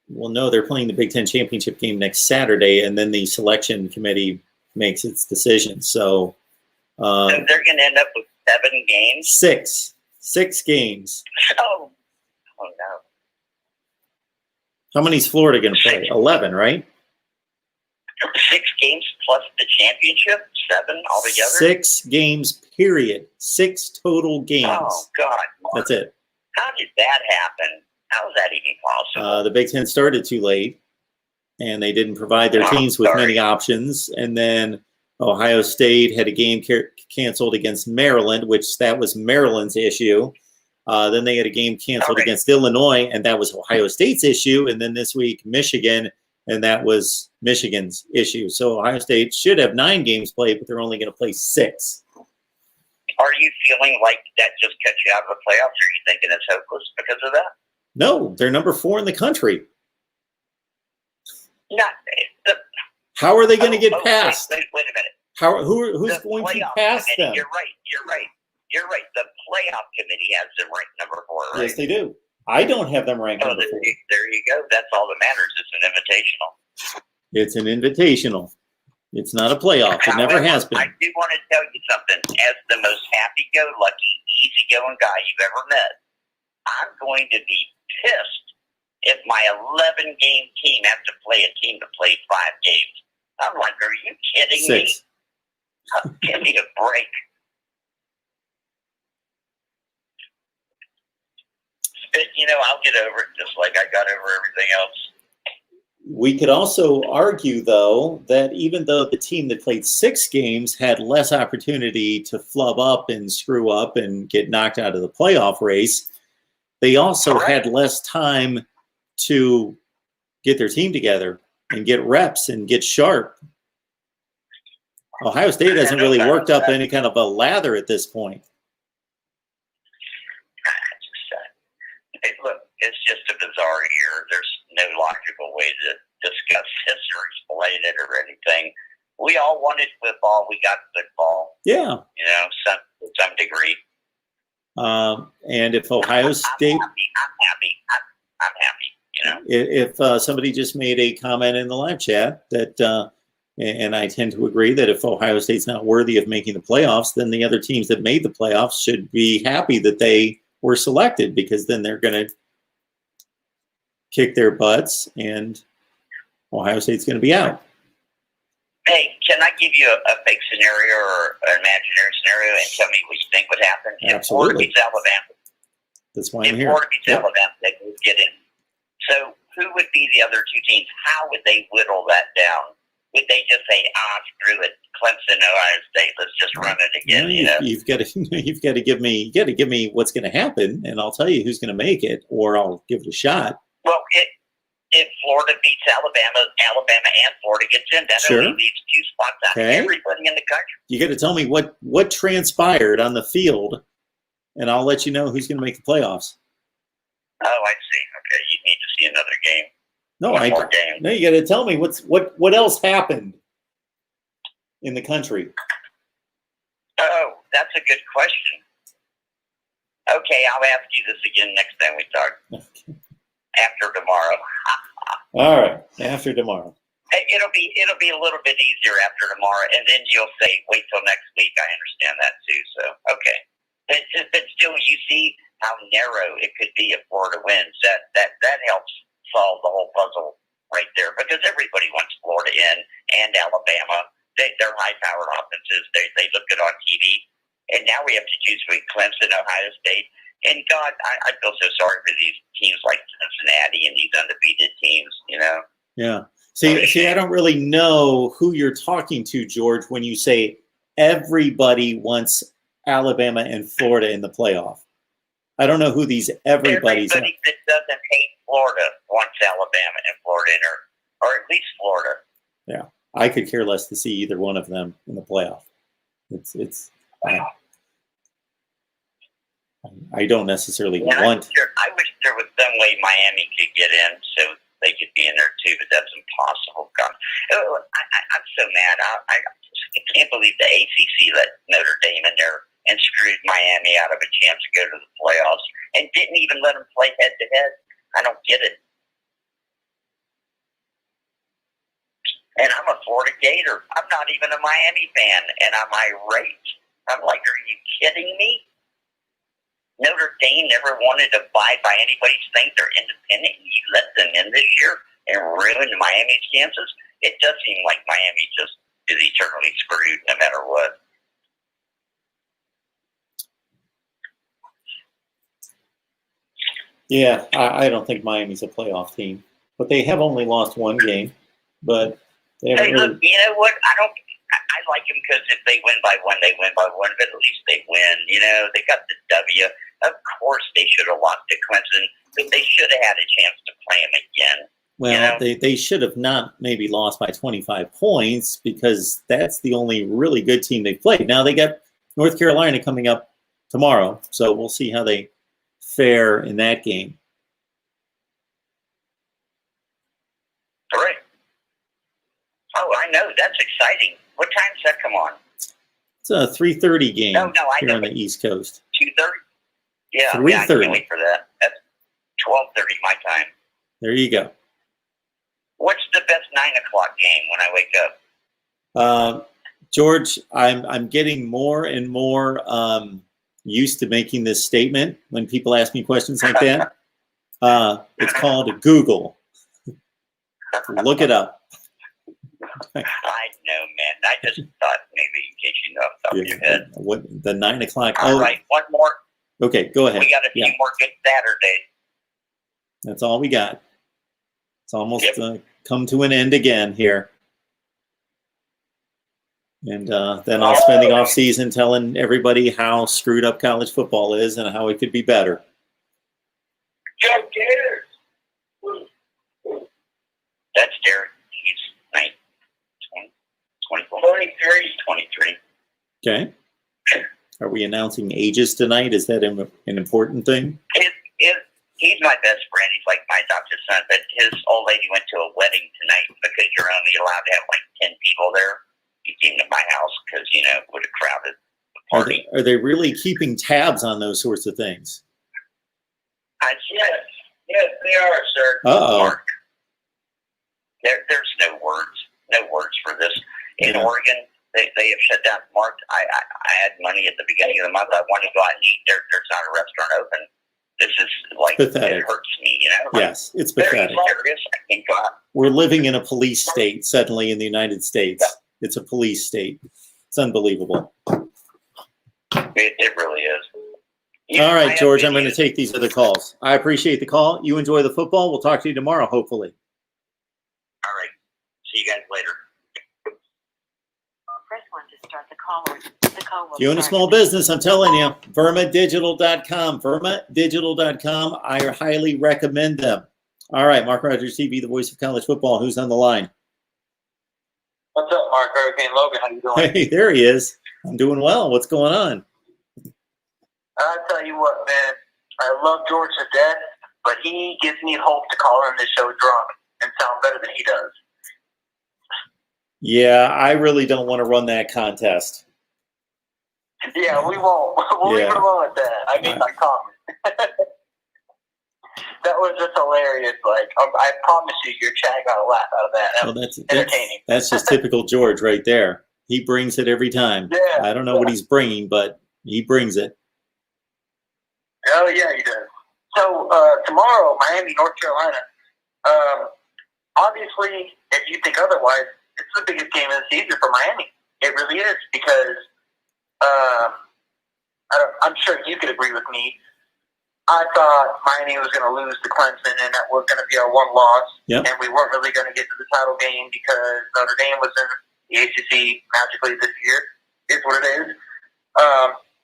Well, no, they're playing the Big Ten championship game next Saturday, and then the selection committee makes its decision. So So they're going to end up with 7 games? six games. Oh no. How many's Florida going to play? 11, right? 6 games plus the championship? 7 altogether? 6 games, period. 6 total games. Oh, God. Mark. That's it. How did that happen? How is that even possible? The Big Ten started too late, and they didn't provide their teams with many options. And then Ohio State had a game canceled against Maryland, which that was Maryland's issue. Then they had a game canceled against Illinois, and that was Ohio State's issue. And then this week, Michigan, and that was Michigan's issue. So Ohio State should have 9 games played, but they're only going to play 6. Are you feeling like that just cut you out of the playoffs, or are you thinking it's hopeless because of that? No, they're number 4 in the country. Not the. How are they going to get past? Wait a minute. Who's The going to playoff pass committee, them? You're right. The playoff committee has them ranked number 4, right? Yes, they do. I don't have them ranked number 4. There you go. That's all that matters. It's an invitational. It's an invitational. It's not a playoff. It never has been. I do want to tell you something. As the most happy-go-lucky, easygoing guy you've ever met, I'm going to be pissed if my 11-game team has to play a team that played 5 games. I'm like, are you kidding 6. me? Give me a break. But, I'll get over it just like I got over everything else. We could also argue, though, that even though the team that played 6 games had less opportunity to flub up and screw up and get knocked out of the playoff race, they also had less time to get their team together and get reps and get sharp. Ohio State hasn't really worked up any kind of a lather at this point. Look, it's just a bizarre year. There's no logical way to discuss this or explain it or anything. We all wanted football. We got football. Yeah. To some degree. And if Ohio State... I'm happy. If somebody just made a comment in the live chat that, and I tend to agree that if Ohio State's not worthy of making the playoffs, then the other teams that made the playoffs should be happy that they were selected, because then they're going to kick their butts and Ohio State's going to be out. Hey, can I give you a fake scenario or an imaginary scenario and tell me what you think would happen? Absolutely. If Florida beats Alabama, That's why I'm here. Alabama, they would get in. So who would be the other 2 teams? How would they whittle that down? Would they just say, screw it, Clemson, Ohio State, let's just run it again? You've got to give me what's going to happen, and I'll tell you who's going to make it, or I'll give it a shot. Well, if Florida beats Alabama and Florida gets in, that only leaves 2 spots out of everybody in the country. You got to tell me what transpired on the field, and I'll let you know who's going to make the playoffs. Oh, I see. Okay, you need to see another game. No, you got to tell me what else happened in the country. Oh, that's a good question. Okay, I'll ask you this again next time we talk. Okay. After tomorrow. All right, after tomorrow. It'll be a little bit easier after tomorrow, and then you'll say, "Wait till next week." I understand that too. So okay, but still, you see how narrow it could be if Florida wins. That helps solve the whole puzzle right there, because everybody wants Florida in, and Alabama. They're high-powered offenses. They look good on TV, and now we have to choose between Clemson, Ohio State. And God, I feel so sorry for these teams like Cincinnati and these undefeated teams, Yeah. See, I don't really know who you're talking to, George, when you say everybody wants Alabama and Florida in the playoff. I don't know who these everybody's. Everybody that doesn't hate Florida wants Alabama and Florida in, or at least Florida. Yeah. I could care less to see either one of them in the playoff. I don't necessarily want. I wish there was some way Miami could get in so they could be in there too, but that's impossible. God, I'm so mad. I can't believe the ACC let Notre Dame in there and screwed Miami out of a chance to go to the playoffs and didn't even let them play head to head. I don't get it. And I'm a Florida Gator. I'm not even a Miami fan, and I'm irate. I'm like, are you kidding me? Notre Dame never wanted to abide by anybody's thing. They're independent, and you let them in this year and ruin Miami's chances. It does seem like Miami just is eternally screwed no matter what. Yeah, I don't think Miami's a playoff team, but they have only lost one game. But they haven't Hey, really. look, you know what? I like them because if they win by one, they win by one. But at least they win. You know, they got the W. Of course, they should have lost to Clemson, but they should have had a chance to play them again. Well, you know? they should have not maybe lost by 25 points because that's the only really good team they've played. Now they got North Carolina coming up tomorrow, so we'll see how they fare in that game. All right. Oh, I know. That's exciting. What time does that come on? It's a 3:30 game No, I here know. on the East Coast. 2:30? Yeah, 3:30. I can't wait for that. That's 12:30 my time. There you go. What's the best 9 o'clock game when I wake up? George, I'm getting more and more used to making this statement when people ask me questions like that. It's called Google. Look it up. I know, man. I just thought maybe in case you know off the top of your head. What the 9 o'clock? All right, one more. Okay, go ahead. We got a few more good Saturdays. That's all we got. It's almost come to an end again here. And then I'll spend the off season telling everybody how screwed up college football is and how it could be better. Go Gators! That's Derek. He's 24, 23. Okay. Are we announcing ages tonight? Is that an important thing? He's my best friend. He's like my adopted son. But his old lady went to a wedding tonight because you're only allowed to have like 10 people there. He came to my house because, you know, it would have crowded the party. Are they really keeping tabs on those sorts of things? Yes, they are, sir. Uh-oh. Mark. There's no words for this. In Oregon, they have shut down. Mark, I had money at the beginning of the month. I wanted to go out and eat. There's not a restaurant open. This is like, Pathetic. It hurts me, you know? Yes, it's pathetic. Serious. I can't go out. We're living in a police state suddenly in the United States. It's a police state. It's unbelievable. It really is. All right, George, I'm going to take these other calls. I appreciate the call. You enjoy the football. We'll talk to you tomorrow, hopefully. All right. See you guys later. Press 1 to start the call. The call will If you own a start small business, I'm telling you, VermaDigital.com. VermaDigital.com. I highly recommend them. All right, Mark Rogers TV, the voice of college football. Who's on the line? What's up, Mark? Hurricane Logan, how you doing? Hey, there he is. I'm doing well. What's going on? I tell you what, man, I love George to death, but he gives me hope to call in this show drunk and sound better than he does. Yeah, I really don't want to run that contest. Yeah, we won't. We'll leave it alone at that. I mean, my comment. That was just hilarious. Like, I promise you, your chat got a laugh out of that. That was entertaining. That's just typical George right there. He brings it every time. Yeah. I don't know what he's bringing, but he brings it. Oh, yeah, he does. So, tomorrow, Miami, North Carolina. Obviously, if you think otherwise, it's the biggest game of the season for Miami. It really is because I'm sure you could agree with me. I thought Miami was going to lose to Clemson, and that was going to be our one loss. Yep. And we weren't really going to get to the title game because Notre Dame was in the ACC magically this year. Is what it is.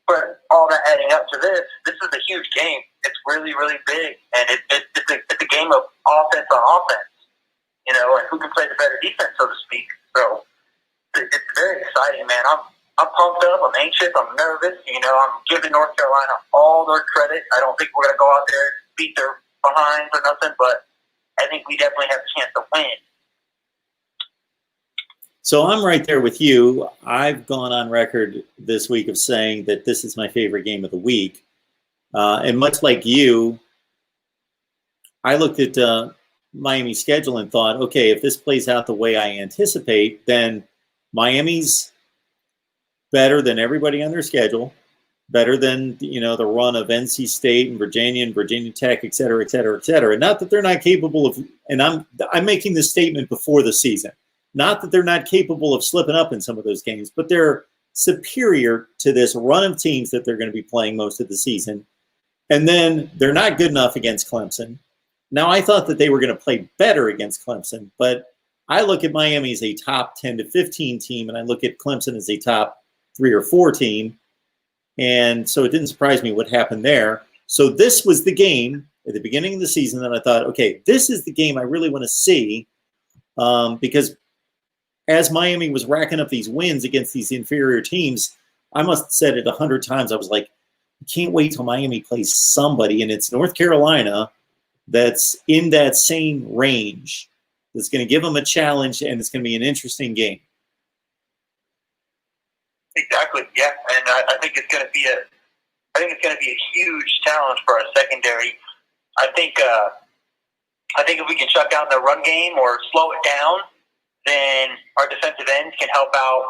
But all that adding up to this is a huge game. It's really, really big, and it's a game of offense on offense. You know, and who can play the better defense, so to speak. So it's very exciting, man. I'm pumped up. I'm anxious. I'm nervous. You know, I'm giving North Carolina all their credit. I don't think we're going to go out there and beat their behinds or nothing, but I think we definitely have a chance to win. So I'm right there with you. I've gone on record this week of saying that this is my favorite game of the week. And much like you, I looked at Miami's schedule and thought, okay, if this plays out the way I anticipate, then Miami's better than everybody on their schedule, better than, you know, the run of NC State and Virginia Tech, et cetera, et cetera, et cetera. Not that they're not capable of, and I'm making this statement before the season, not that they're not capable of slipping up in some of those games, but they're superior to this run of teams that they're going to be playing most of the season. And then they're not good enough against Clemson. Now, I thought that they were going to play better against Clemson, but I look at Miami as a top 10 to 15 team, and I look at Clemson as a top 3 or 4 team. And so it didn't surprise me what happened there. So this was the game at the beginning of the season that I thought, okay, this is the game I really want to see, because as Miami was racking up these wins against these inferior teams, I must have said it 100 times. I was like, I can't wait till Miami plays somebody, and it's North Carolina, that's in that same range, that's going to give them a challenge, and it's going to be an interesting game. Exactly. Yeah, and I think it's going to be a huge challenge for our secondary. I think if we can shut down the run game or slow it down, then our defensive ends can help out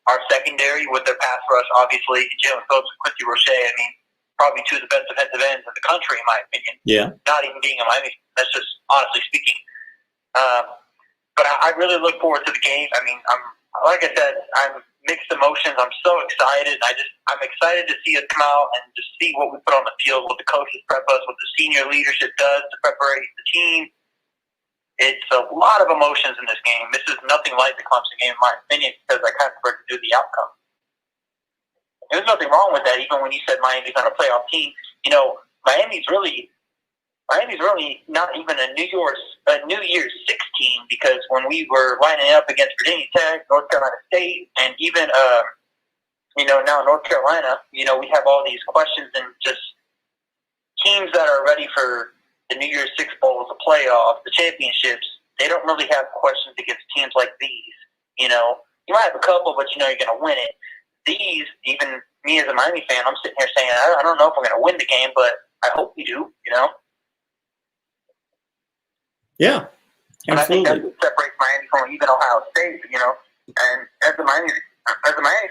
our secondary with their pass rush. Obviously, Jalen Phillips and Quincy Roche. I mean, probably 2 of the best defensive ends in the country, in my opinion. Yeah. Not even being a Miami. That's just honestly speaking. But I really look forward to the game. I mean, like I said, I'm mixed emotions. I'm so excited. I'm excited to see us come out and just see what we put on the field, what the coaches prep us, what the senior leadership does to prepare the team. It's a lot of emotions in this game. This is nothing like the Clemson game, in my opinion, because I kind of forgot to do the outcome. There's nothing wrong with that, even when you said Miami's not a playoff team. You know, Miami's really not even a New Year's 6 team, because when we were lining up against Virginia Tech, North Carolina State, and even now North Carolina, we have all these questions, and just teams that are ready for the New Year's 6 bowls, the playoffs, the championships. They don't really have questions against teams like these. You might have a couple, but you're going to win it. These, even me as a Miami fan, I'm sitting here saying, I don't know if we're going to win the game, but I hope we do. Yeah, absolutely. And I think that's what separates Miami from even Ohio State. And as a Miami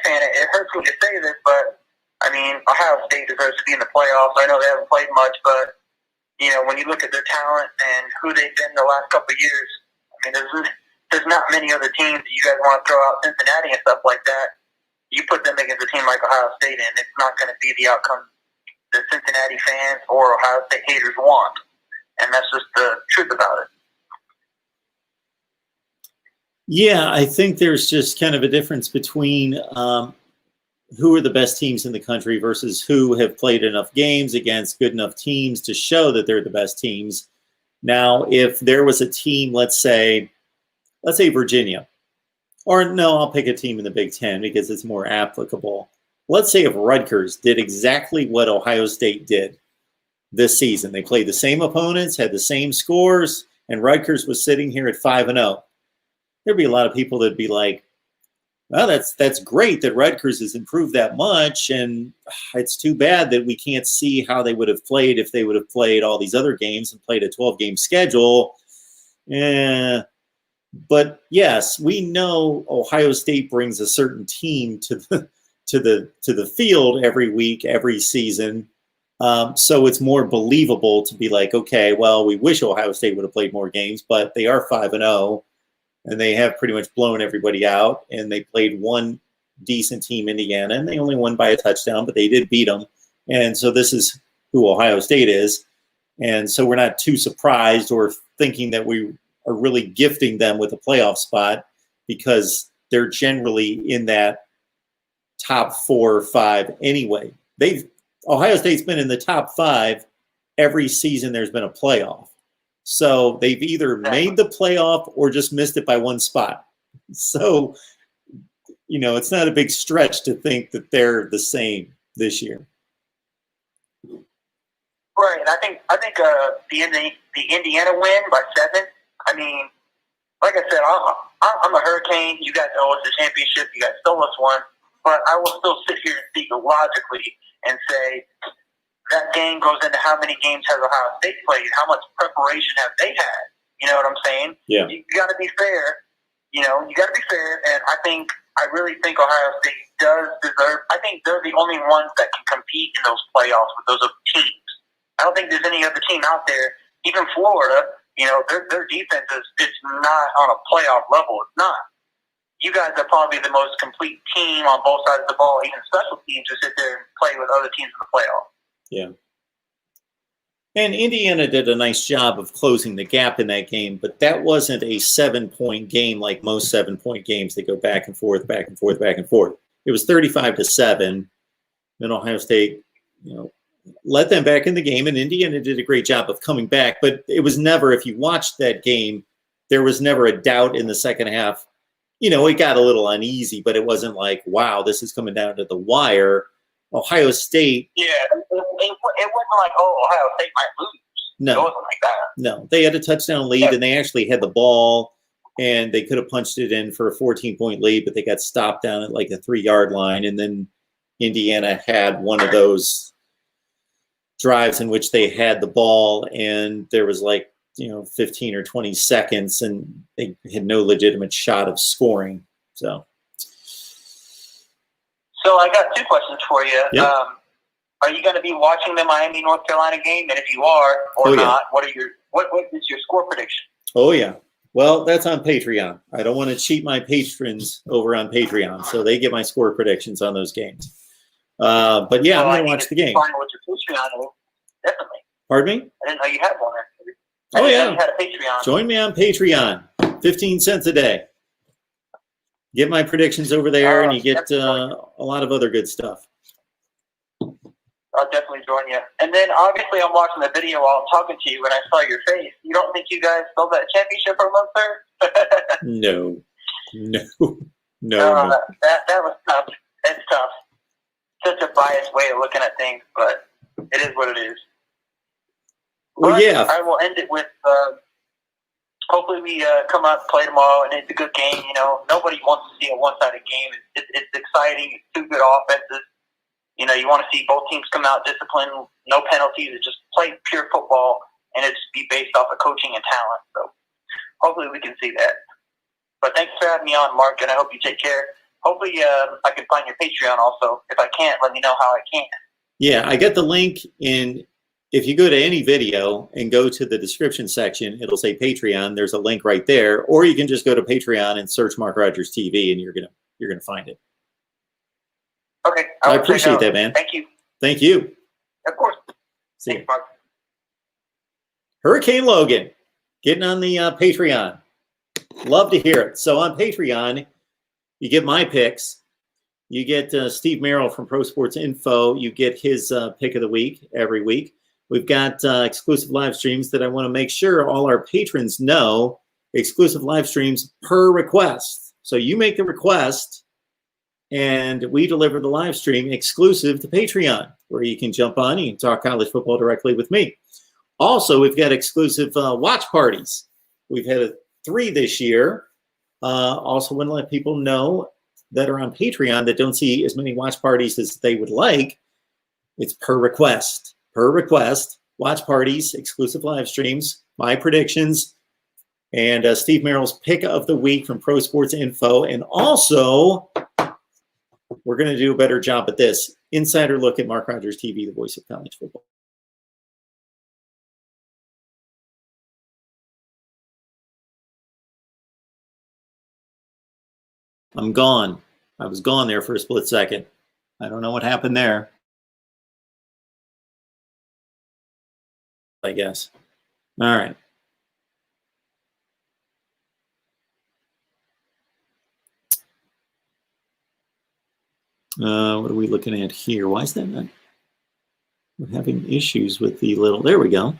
fan, it hurts me to say this, but I mean, Ohio State deserves to be in the playoffs. I know they haven't played much, but when you look at their talent and who they've been the last couple of years, I mean, there's not many other teams that you guys want to throw out, Cincinnati and stuff like that. You put them against a team like Ohio State, and it's not going to be the outcome that Cincinnati fans or Ohio State haters want. And that's just the truth about it. Yeah, I think there's just kind of a difference between who are the best teams in the country versus who have played enough games against good enough teams to show that they're the best teams. Now, if there was a team, let's say Virginia, or no, I'll pick a team in the Big Ten because it's more applicable. Let's say if Rutgers did exactly what Ohio State did this season. They played the same opponents, had the same scores, and Rutgers was sitting here at 5-0. There'd be a lot of people that'd be like, well, that's great that Rutgers has improved that much, and it's too bad that we can't see how they would have played if they would have played all these other games and played a 12-game schedule. But yes, we know Ohio State brings a certain team to the field every week, every season. So it's more believable to be like, okay, well, we wish Ohio State would have played more games, but they are 5-0. And they have pretty much blown everybody out. And they played one decent team, Indiana, and they only won by a touchdown, but they did beat them. And so this is who Ohio State is. And so we're not too surprised or thinking that we are really gifting them with a playoff spot, because they're generally in that top 4 or 5 anyway. Ohio State's been in the top 5 every season there's been a playoff. So they've either made the playoff or just missed it by 1 spot. So, it's not a big stretch to think that they're the same this year. Right. And I think the Indiana win by 7. I mean, like I said, I'm a Hurricane. You guys owe us the championship. You guys stole us one. But I will still sit here and speak logically and say, that game goes into how many games has Ohio State played, how much preparation have they had. You know what I'm saying? Yeah. You got to be fair. You know, you got to be fair. And I really think Ohio State does deserve. I think they're the only ones that can compete in those playoffs with those other teams. I don't think there's any other team out there. Even Florida, you know, their defense it's not on a playoff level. It's not. You guys are probably the most complete team on both sides of the ball, even special teams, to sit there and play with other teams in the playoff. Yeah. And Indiana did a nice job of closing the gap in that game, but that wasn't a 7-point game like most 7-point games that go back and forth, back and forth, back and forth. It was 35-7. Then Ohio State, you know, let them back in the game, and Indiana did a great job of coming back. But it was never, if you watched that game, there was never a doubt in the second half. You know, it got a little uneasy, but it wasn't like, wow, this is coming down to the wire. Ohio State. Yeah, it wasn't like, oh, Ohio State might lose. No. It wasn't like that. No, they had a touchdown lead, and they actually had the ball, and they could have punched it in for a 14-point lead, but they got stopped down at like the 3-yard line. And then Indiana had one of those drives in which they had the ball, and there was like, 15 or 20 seconds, and they had no legitimate shot of scoring. So I got 2 questions for you. Yep. Are you going to be watching the Miami North Carolina game? And if you are or not, what is your score prediction? Oh yeah. Well, that's on Patreon. I don't want to cheat my patrons over on Patreon, so they get my score predictions on those games. But yeah, I'm going to watch the game. Find what your Patreon is. Definitely. Pardon me? I didn't know you had one. Oh yeah. You had a Patreon. Join me on Patreon. 15 cents a day. Get my predictions over there, and you get a lot of other good stuff. I'll definitely join you. And then obviously I'm watching the video while I'm talking to you, and I saw your face. You don't think you guys stole that championship from us, sir? No. That was tough. It's tough. Such a biased way of looking at things, but it is what it is. Well, but yeah. I will end it with hopefully we come out and play tomorrow, and it's a good game. You know, nobody wants to see a one-sided game. It's exciting. It's 2 good offenses. You know, you want to see both teams come out disciplined, no penalties, and just play pure football, and it's be based off of coaching and talent. So hopefully we can see that. But thanks for having me on, Mark, and I hope you take care. Hopefully I can find your Patreon also. If I can't, let me know how I can. Yeah, I got the link in. If you go to any video and go to the description section, it'll say Patreon. There's a link right there, or you can just go to Patreon and search MarkRogersTV, and you're gonna find it. Okay, I appreciate that, man. Thank you. Thank you. Of course. See Thanks, you. Mark. Hurricane Logan, getting on the Patreon. Love to hear it. So on Patreon, you get my picks. You get Steve Merrill from Pro Sports Info. You get his pick of the week every week. We've got exclusive live streams that I want to make sure all our patrons know. Exclusive live streams per request. So you make the request, and we deliver the live stream exclusive to Patreon, where you can jump on, you can talk college football directly with me. Also, we've got exclusive watch parties. We've had 3 this year. Also want to let people know that are on Patreon that don't see as many watch parties as they would like. It's per request. Per request, watch parties, exclusive live streams, my predictions, and Steve Merrill's pick of the week from Pro Sports Info. And also, we're going to do a better job at this. Insider look at Mark Rogers TV, the voice of college football. I'm gone. I was gone there for a split second. I don't know what happened there. I guess. All right. What are we looking at here? Why is that not? We're having issues with the little. There we go.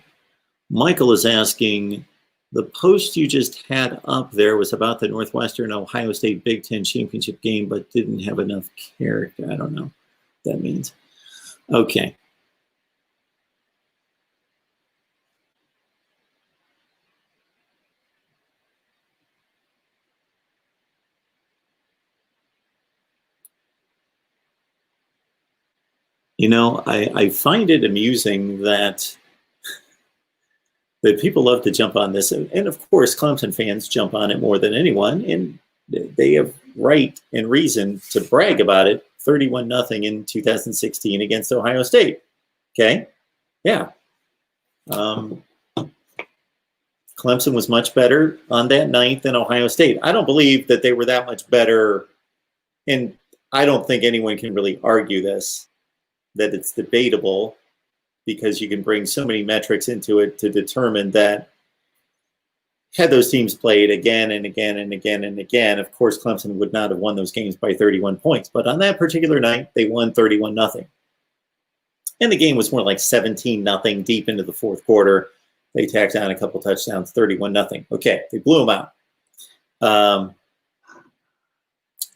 Michael is asking, the post you just had up there was about the Northwestern Ohio State Big Ten championship game, but didn't have enough character. I don't know what that means. Okay. You know, I find it amusing that that people love to jump on this. And of course, Clemson fans jump on it more than anyone. And they have right and reason to brag about it. 31-0 in 2016 against Ohio State. Okay? Yeah. Clemson was much better on that night than Ohio State. I don't believe that they were that much better, and I don't think anyone can really argue this, that it's debatable, because you can bring so many metrics into it to determine that had those teams played again and again and again and again, of course, Clemson would not have won those games by 31 points. But on that particular night, they won 31-0. And the game was more like 17-0 deep into the fourth quarter. They tacked on a couple touchdowns, 31-0. Okay, they blew them out.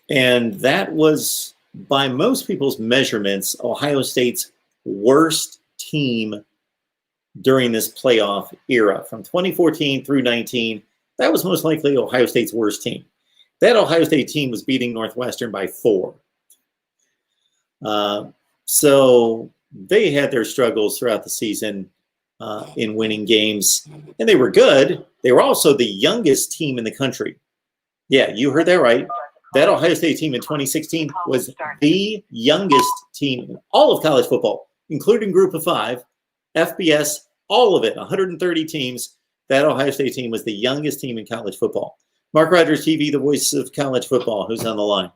And that was, by most people's measurements, Ohio State's worst team during this playoff era. From 2014 through 19, that was most likely Ohio State's worst team. That Ohio State team was beating Northwestern by 4. So they had their struggles throughout the season in winning games, and they were good. They were also the youngest team in the country. Yeah, you heard that right. That Ohio State team in 2016 was the youngest team in all of college football, including Group of 5, FBS, all of it, 130 teams. That Ohio State team was the youngest team in college football. MarkRogersTV, the voice of college football. Who's on the line?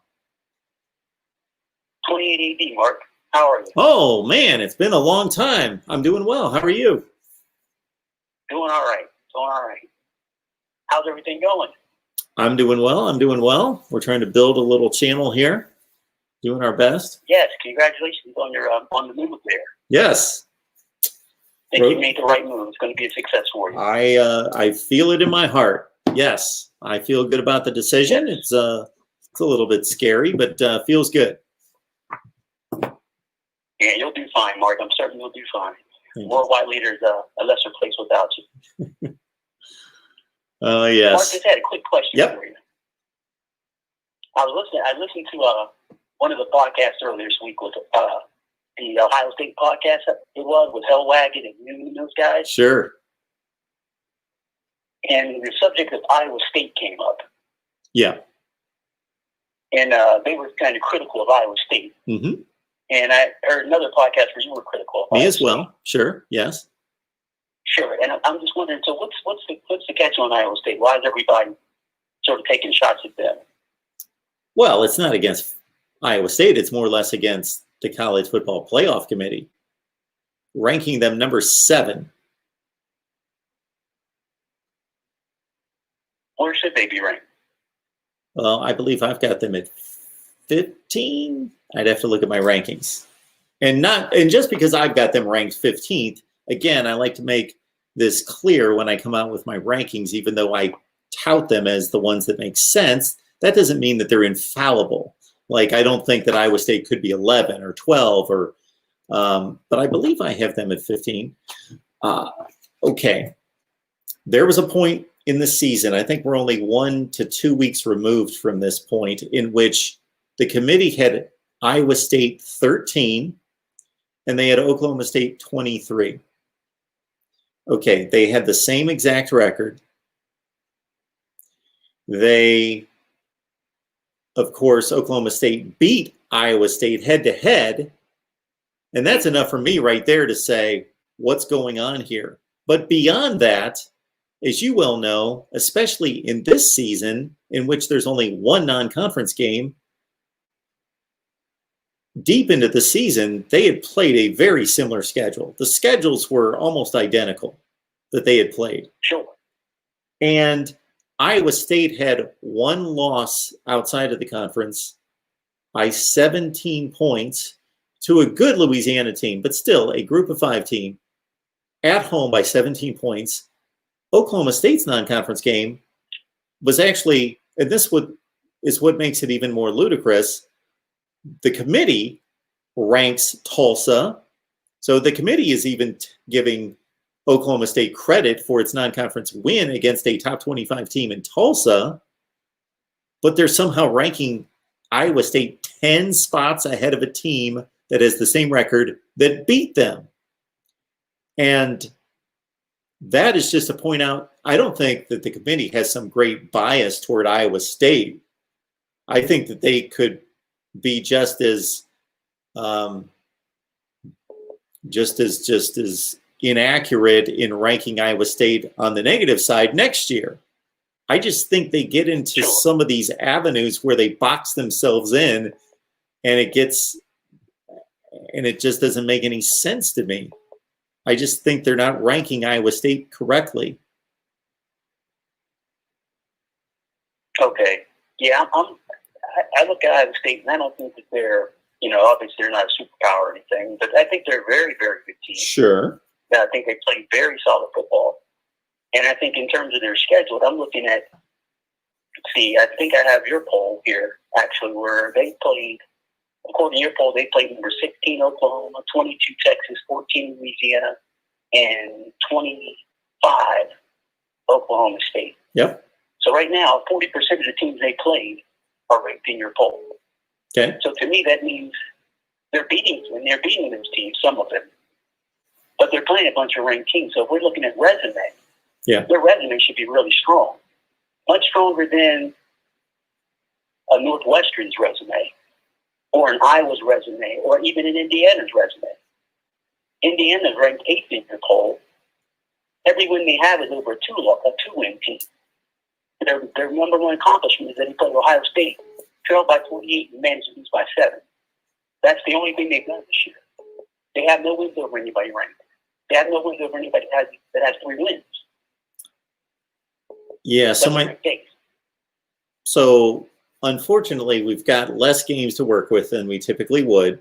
28 AD, Mark. How are you? Oh, man, it's been a long time. I'm doing well. How are you? Doing all right. Doing all right. How's everything going? I'm doing well. I'm doing well. We're trying to build a little channel here, doing our best. Yes, congratulations on your on the move there. Yes. I think you made the right move. It's going to be a success for you. I feel it in my heart. Yes, I feel good about the decision. It's a little bit scary, but feels good. Yeah, you'll do fine, Mark. I'm certain you'll do fine. Worldwide leader's a lesser place without you. Oh, yes. Mark, just had a quick question Yep. for you. I listened to one of the podcasts earlier this week with the Ohio State podcast. It was with Hellwagon and Noon and those guys. Sure. And the subject of Iowa State came up. Yeah. And they were kind of critical of Iowa State. Mm-hmm. And I heard another podcast where you were critical of Me Iowa as well. State. Sure. Yes. Sure. And I'm just wondering, so what's the catch on Iowa State? Why is everybody sort of taking shots at them? Well, it's not against Iowa State. It's more or less against the College Football Playoff Committee, ranking them number 7. Where should they be ranked? Well, I believe I've got them at 15. I'd have to look at my rankings. And just because I've got them ranked 15th, again, I like to make this clear when I come out with my rankings, even though I tout them as the ones that make sense, that doesn't mean that they're infallible. Like, I don't think that Iowa State could be 11 or 12 or, but I believe I have them at 15. Okay. There was a point in the season, I think we're only 1 to 2 weeks removed from this point, in which the committee had Iowa State 13 and they had Oklahoma State 23. Okay, they had the same exact record. They, of course, Oklahoma State beat Iowa State head-to-head, and that's enough for me right there to say, what's going on here? But beyond that, as you well know, especially in this season, in which there's only one non-conference game, deep into the season, they had played a very similar schedule. The schedules were almost identical that they had played. Sure. And Iowa State had one loss outside of the conference by 17 points to a good Louisiana team, but still a group of 5 team at home by 17 points. Oklahoma State's non-conference game was actually, and this is what makes it even more ludicrous, the committee ranks Tulsa. So the committee is even giving Oklahoma State credit for its non-conference win against a top 25 team in Tulsa, but they're somehow ranking Iowa State 10 spots ahead of a team that has the same record that beat them. And that is just to point out, I don't think that the committee has some great bias toward Iowa State. I think that they could be just as inaccurate in ranking Iowa State on the negative side next year. I just think they get into some of these avenues where they box themselves in, and it just doesn't make any sense to me. I just think they're not ranking Iowa State correctly. Okay. Yeah, I look at Iowa State, and I don't think that they're, obviously they're not a superpower or anything, but I think they're a very, very good team. Sure. I think they play very solid football. And I think in terms of their schedule, I'm looking at, I think I have your poll here, actually, where they played, according to your poll, they played number 16 Oklahoma, 22 Texas, 14 Louisiana, and 25 Oklahoma State. Yep. So right now, 40% of the teams they played are ranked in your poll. Okay. So to me, that means they're beating those teams, some of them. But they're playing a bunch of ranked teams. So if we're looking at resume, their resume should be really strong. Much stronger than a Northwestern's resume, or an Iowa's resume, or even an Indiana's resume. Indiana's ranked 8th in your poll. Every win they have is over a two-win team. Their number one accomplishment is that they played Ohio State, trailed by 48, and managed to lose by 7. That's the only thing they've done this year. They have no wins over anybody ranked. They have no wins over anybody that has 3 wins. Yeah, so unfortunately, we've got less games to work with than we typically would.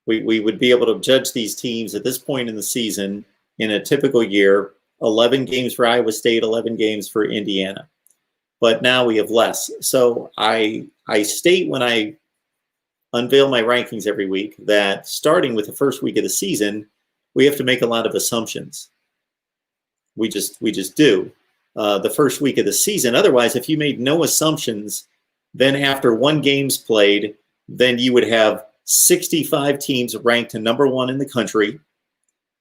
We would be able to judge these teams at this point in the season in a typical year, 11 games for Iowa State, 11 games for Indiana. But now we have less. So I state when I unveil my rankings every week that starting with the first week of the season, we have to make a lot of assumptions. We just do the first week of the season. Otherwise, if you made no assumptions, then after 1 game's played, then you would have 65 teams ranked number 1 in the country,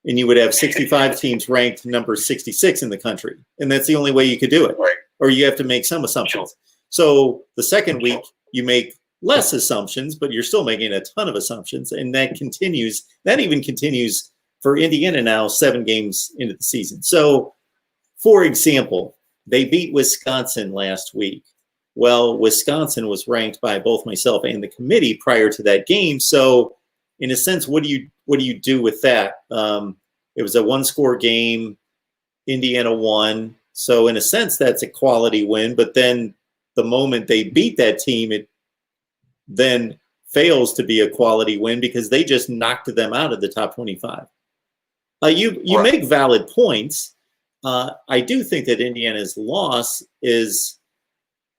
and you would have 65 teams ranked number 66 in the country. And that's the only way you could do it. Right. Or you have to make some assumptions. So the second week, you make less assumptions, but you're still making a ton of assumptions. And that continues. That even continues for Indiana now 7 games into the season. So, for example, they beat Wisconsin last week. Well, Wisconsin was ranked by both myself and the committee prior to that game. So, in a sense, what do you do with that? It was a 1-score game. Indiana won. So, in a sense, that's a quality win. But then the moment they beat that team, it then fails to be a quality win because they just knocked them out of the top 25. You make valid points. I do think that Indiana's loss is,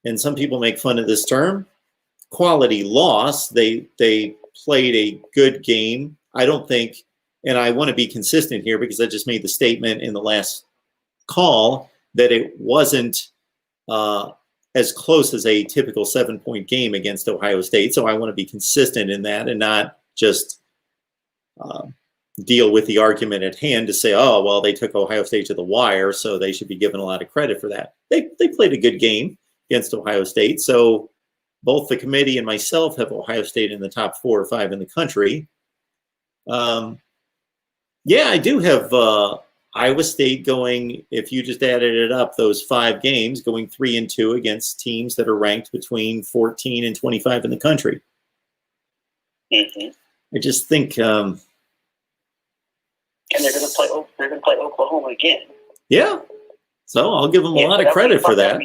and some people make fun of this term, quality loss. They played a good game. I don't think, and I want to be consistent here because I just made the statement in the last call that it wasn't as close as a typical 7-point game against Ohio State. So I want to be consistent in that and not just deal with the argument at hand to say, oh, well, they took Ohio State to the wire, so they should be given a lot of credit for that. They played a good game against Ohio State. So both the committee and myself have Ohio State in the top 4 or 5 in the country. Yeah, I do have Iowa State going, if you just added it up, those 5 games, going 3-2 against teams that are ranked between 14 and 25 in the country. Mm-hmm. I just think... and they're going to play Oklahoma again. Yeah. So I'll give them a lot of credit for that.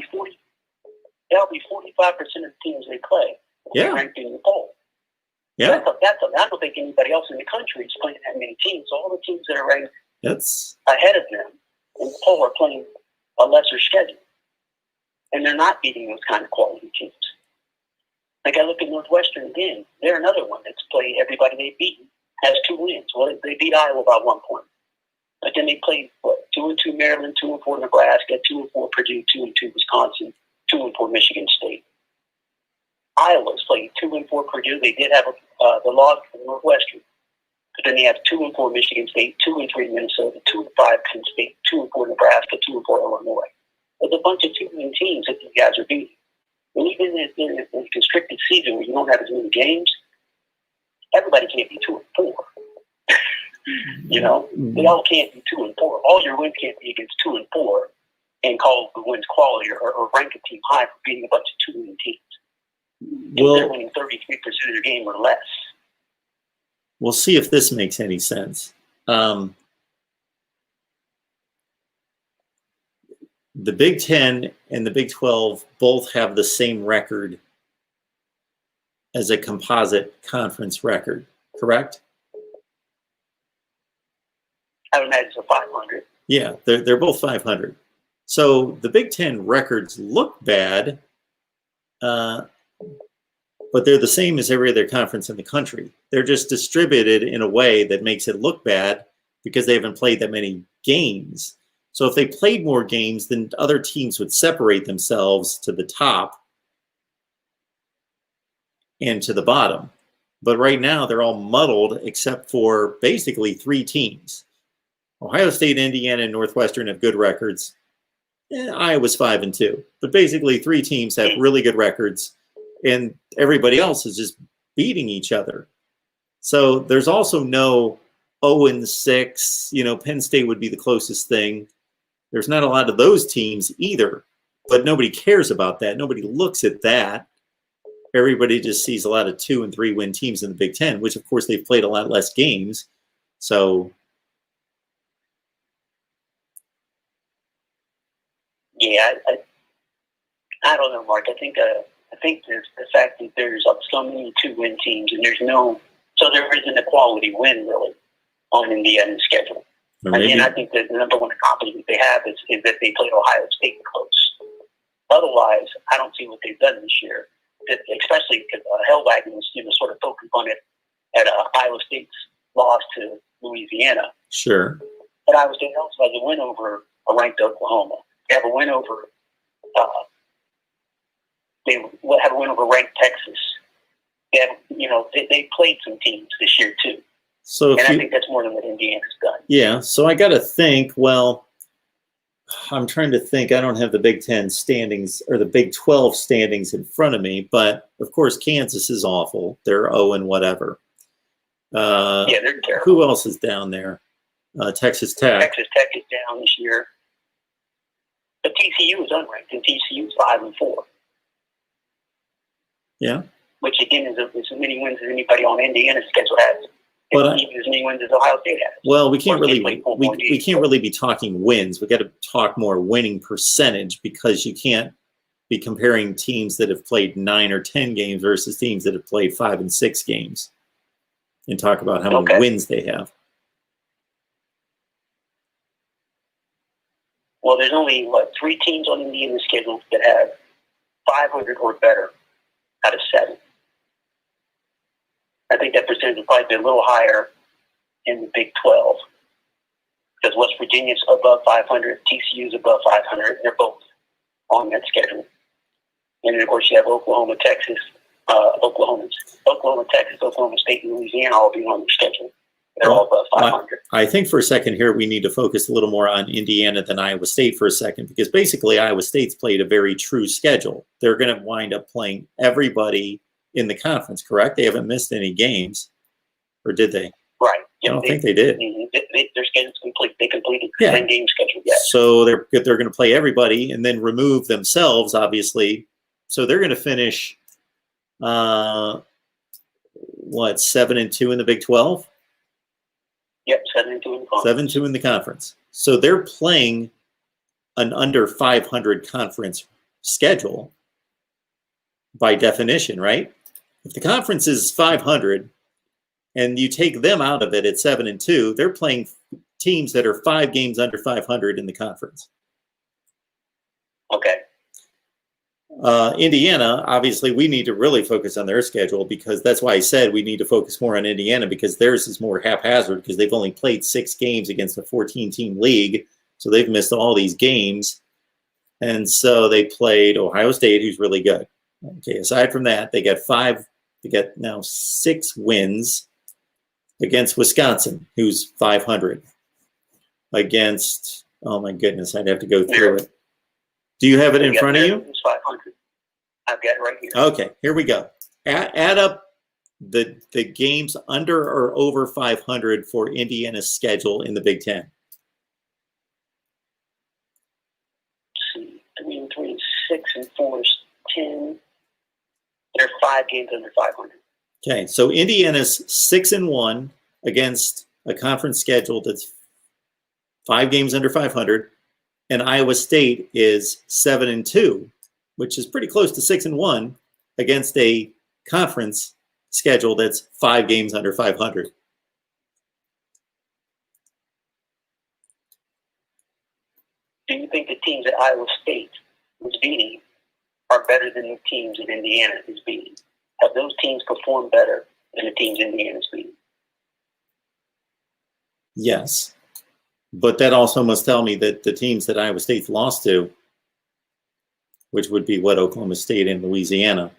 That'll be 45% of the teams they play. Yeah. Ranked in the poll. Yeah. I don't think anybody else in the country is playing that many teams. So all the teams that are ranked ahead of them in the poll are playing a lesser schedule. And they're not beating those kind of quality teams. Like I look at Northwestern again. They're another one that's played everybody they've beaten. Has 2 wins. Well, they beat Iowa by 1 point. But then they played, 2-2 Maryland, 2-4 Nebraska, 2-4 Purdue, 2-2 Wisconsin, 2-4 Michigan State. Iowa's played 2-4 Purdue. They did have the loss for Northwestern. The Then they have 2-4 Michigan State, 2-3 Minnesota, 2-5 Penn State, 2-4 Nebraska, 2-4 Illinois. There's a bunch of 2-win teams that these guys are beating. And even in a constricted season where you don't have as many games, everybody can't be 2-4. You know, they all can't be 2-4. All your wins can't be against 2-4 and call the wins quality or rank a team high for beating a bunch of 2-win teams. If they're winning 33% of their game or less. We'll see if this makes any sense. The Big Ten and the Big 12 both have the same record as a composite conference record, correct? I would imagine it's 500. Yeah, they're both 500. So the Big Ten records look bad, but they're the same as every other conference in the country. They're just distributed in a way that makes it look bad because they haven't played that many games. So if they played more games, then other teams would separate themselves to the top and to the bottom. But right now, they're all muddled except for basically 3 teams. Ohio State, Indiana, and Northwestern have good records. Iowa's 5-2. But basically, 3 teams have really good records, and everybody else is just beating each other. So there's also no 0-6. You know, Penn State would be the closest thing. There's not a lot of those teams either, but nobody cares about that. Nobody looks at that. Everybody just sees a lot of 2- and 3-win teams in the Big Ten, which, of course, they've played a lot less games. So, yeah, I don't know, Mark. I think there's the fact that there's so many 2-win teams, and there isn't a quality win really on Indiana's schedule. And I think that the number one accomplishment they have is that they played Ohio State close. Otherwise, I don't see what they've done this year, especially because Hellwagon was sort of focused on it at Iowa State's loss to Louisiana. sure. But Iowa State also has a win over a ranked Oklahoma. They have a win over ranked Texas. They have, they played some teams this year too. So I think that's more than what Indiana's done. Yeah, so I got to think, well, I'm trying to think. I don't have the Big 10 standings or the Big 12 standings in front of me, but of course, Kansas is awful. They're 0 and whatever. Yeah, they're terrible. Who else is down there? Texas Tech. Texas Tech is down this year. But TCU is unranked, and TCU is 5-4. Yeah. Which, again, is as many wins as anybody on Indiana's schedule has. But even as many wins as Ohio State has. Well, we can't really be talking wins. We got to talk more winning percentage, because you can't be comparing teams that have played 9 or 10 games versus teams that have played 5 and 6 games, and talk about how many wins they have. Well, there's only 3 teams on Indiana's schedule that have 500 or better out of 7. I think that percentage will probably be a little higher in the Big 12, because West Virginia's above 500, TCU's above 500. They're both on that schedule. And then, of course, you have Oklahoma, Texas, Oklahoma, Texas, Oklahoma State, and Louisiana all being on the schedule. They're all above 500. I think for a second here, we need to focus a little more on Indiana than Iowa State for a second, because basically Iowa State's played a very true schedule. They're going to wind up playing everybody in the conference, correct? They haven't missed any games, or did they? Right. I don't think they did. Their schedule's complete. They completed the 10-game schedule. Yes. So they're going to play everybody and then remove themselves, obviously. So they're going to finish, 7-2 in the Big 12? Yep, 7-2 in the conference. 7-2 in the conference. So they're playing an under 500 conference schedule by definition, right? If the conference is 500 and you take them out of it at 7-2, they're playing teams that are 5 games under 500 in the conference. Okay. Indiana, obviously, we need to really focus on their schedule, because that's why I said we need to focus more on Indiana, because theirs is more haphazard, because they've only played 6 games against a 14-team league. So they've missed all these games. And so they played Ohio State, who's really good. Okay, aside from that, they got now 6 wins. against Wisconsin, who's 500. Against, oh my goodness, I'd have to go through it. Do you have it in front of you? It's 500. I've got it right here. Okay, here we go. Add up the games under or over 500 for Indiana's schedule in the Big Ten. Let's see, 3 and 3 is 6 and 4 is 10. There are 5 games under 500. Okay, so Indiana's 6-1 against a conference schedule that's 5 games under 500, and Iowa State is 7-2, which is pretty close to 6-1 against a conference schedule that's 5 games under 500. Do you think the teams that Iowa State is beating are better than the teams that Indiana is beating? Have those teams performed better than the teams Indiana is beating? Yes, but that also must tell me that the teams that Iowa State's lost to, which would be what, Oklahoma State and Louisiana.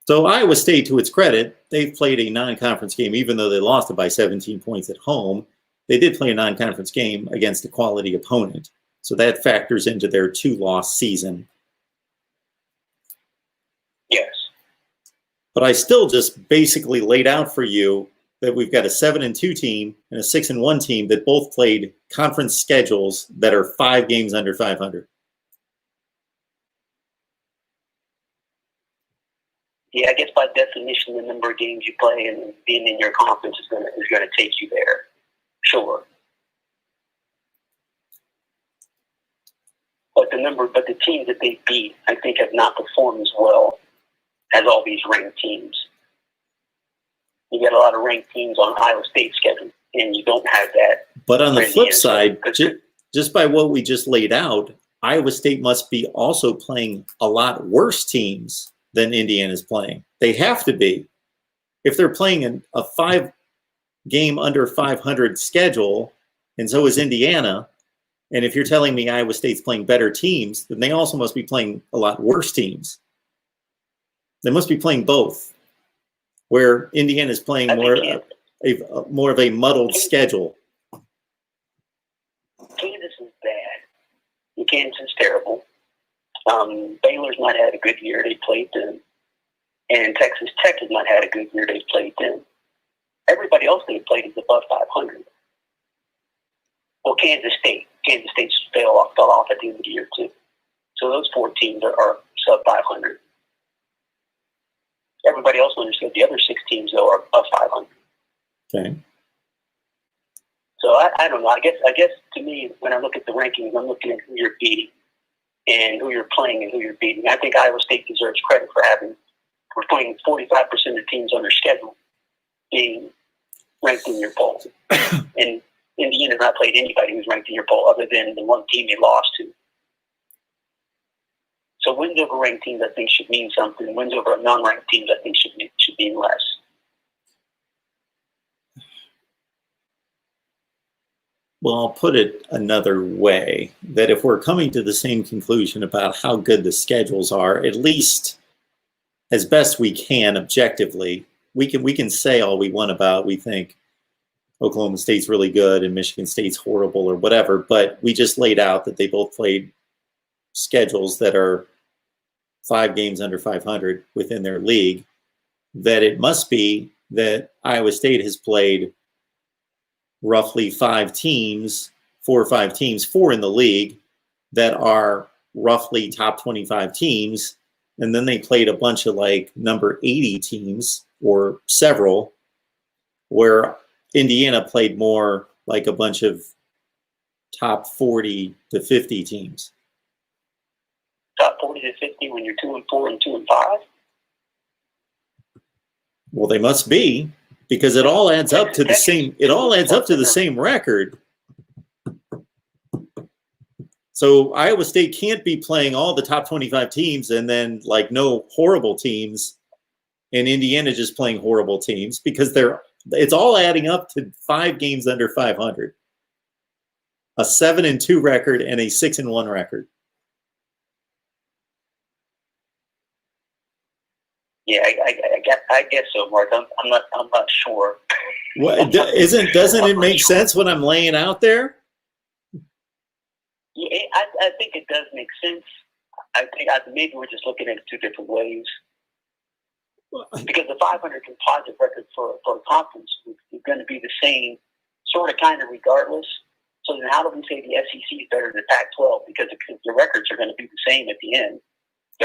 So Iowa State, to its credit, they've played a non-conference game, even though they lost it by 17 points at home. They did play a non-conference game against a quality opponent. So that factors into their 2-loss season. Yes. But I still just basically laid out for you that we've got a 7-2 team and a 6-1 team that both played conference schedules that are 5 games under 500. Yeah, I guess by definition, the number of games you play and being in your conference is going to take you there. Sure. But the teams that they beat, I think, have not performed as well as all these ranked teams. You get a lot of ranked teams on Iowa State's schedule, and you don't have that. But on the flip side, just by what we just laid out, Iowa State must be also playing a lot worse teams than Indiana's playing. They have to be. If they're playing a 5-game under 500 schedule, and so is Indiana, and if you're telling me Iowa State's playing better teams, then they also must be playing a lot worse teams. They must be playing both, where Indiana's playing more of a muddled schedule. Kansas is bad. Kansas is terrible. Baylor's not had a good year. They played them. And Texas Tech has not had a good year. They played them. Everybody else they played is above 500. Well, Kansas State fell off at the end of the year, too. So those 4 teams are sub 500. Everybody else understood the other 6 teams, though, are above 500. Okay. So I don't know. I guess to me, when I look at the rankings, I'm looking at who you're beating and who you're playing and who you're beating. I think Iowa State deserves credit for playing 45% of teams on their schedule being ranked in your poll. And Indiana's not played anybody who's ranked in your poll other than the one team they lost to. So wins over ranked teams, I think, should mean something. Wins over non-ranked teams, I think, should mean less. Well, I'll put it another way, that if we're coming to the same conclusion about how good the schedules are, at least as best we can objectively, we can say all we want about we think Oklahoma State's really good and Michigan State's horrible or whatever, but we just laid out that they both played schedules that are 5 games under 500 within their league, that it must be that Iowa State has played roughly 4 or 5 teams, 4 in the league that are roughly top 25 teams. And then they played a bunch of like number 80 teams or several, where Indiana played more like a bunch of top 40 to 50 teams. Top 40 to 50 when you're 2-4 and 2-5? Well, they must be, because it all adds up to the same. It all adds up to the same record. So Iowa State can't be playing all the top 25 teams and then like no horrible teams, and Indiana just playing horrible teams, because it's all adding up to 5 games under 500, a 7-2 record and a 6-1 record. Yeah, I guess so, Mark. I'm not sure. What, doesn't it make sense what I'm laying out there? Yeah, I think it does make sense. I think maybe we're just looking at it two different ways. Because the 500 composite record for a conference is going to be the same, sort of, kind of, regardless. So then how do we say the SEC is better than the Pac-12? Because the records are going to be the same at the end.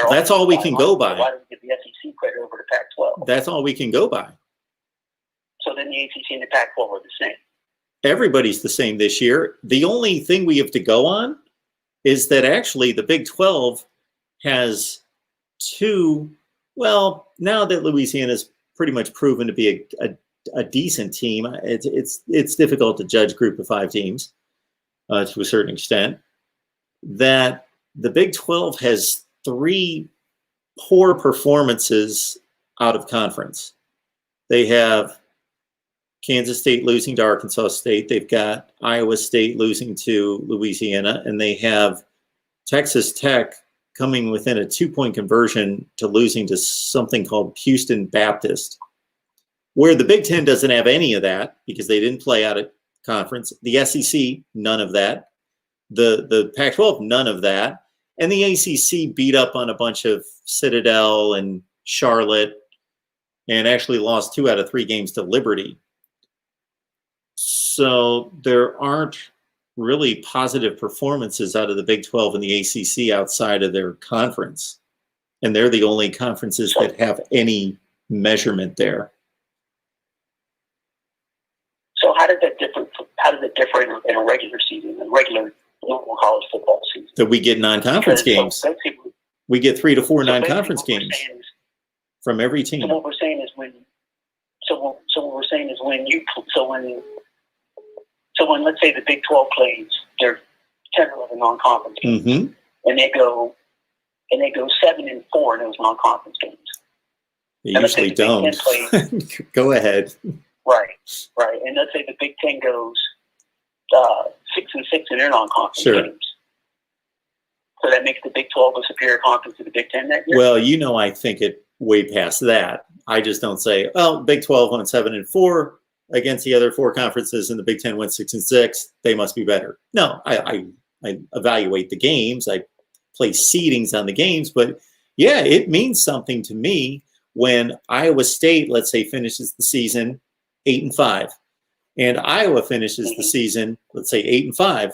That's all we can go by. Why do we give the SEC credit over the Pac-12? That's all we can go by. So then the ACC and the Pac-12 are the same. Everybody's the same this year. The only thing we have to go on is that actually the Big 12 has two. Well, now that Louisiana's pretty much proven to be a decent team, it's difficult to judge Group of 5 teams to a certain extent. That the Big 12 has 3 poor performances out of conference. They have Kansas State losing to Arkansas State. They've got Iowa State losing to Louisiana, and they have Texas Tech coming within a 2-point conversion to losing to something called Houston Baptist, where the Big Ten doesn't have any of that because they didn't play out of conference. The SEC, none of that. The Pac-12, none of that. And the ACC beat up on a bunch of Citadel and Charlotte and actually lost 2 out of 3 games to Liberty. So there aren't really positive performances out of the Big 12 and the ACC outside of their conference. And they're the only conferences that have any measurement there. So how does that differ in a regular season, a regular local college football season? That we get non-conference games. So we get 3 to 4 non-conference games from every team. So what we're saying is when let's say the Big 12 plays their 10 or 11 non-conference games, Mm-hmm. and they go 7-4 in those non-conference games. They usually don't. Go ahead. Right. And let's say the Big 10 goes 6-6 in their non-conference games. So that makes the Big 12 a superior conference to the Big 10 that year? Well, I think it way past that. I just don't say, well, Big 12 went 7-4 against the other 4 conferences, and the Big 10 went 6-6. They must be better. No, I evaluate the games. I place seedings on the games. But yeah, it means something to me when Iowa State, let's say, finishes the season 8-5, and Iowa finishes the season, let's say, 8-5,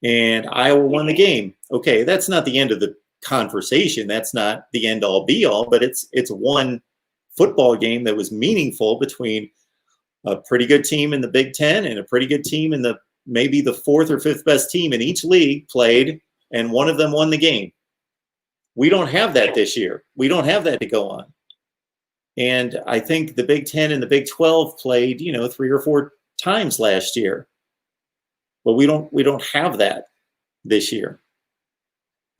and Iowa won the game. Okay, that's not the end of the conversation. That's not the end all be all, but it's one football game that was meaningful between a pretty good team in the Big 10 and a pretty good team in maybe the 4th or 5th best team in each league played, and one of them won the game. We don't have that this year. We don't have that to go on. And I think the Big 10 and the Big 12 played, 3 or 4 times last year. But we don't have that this year.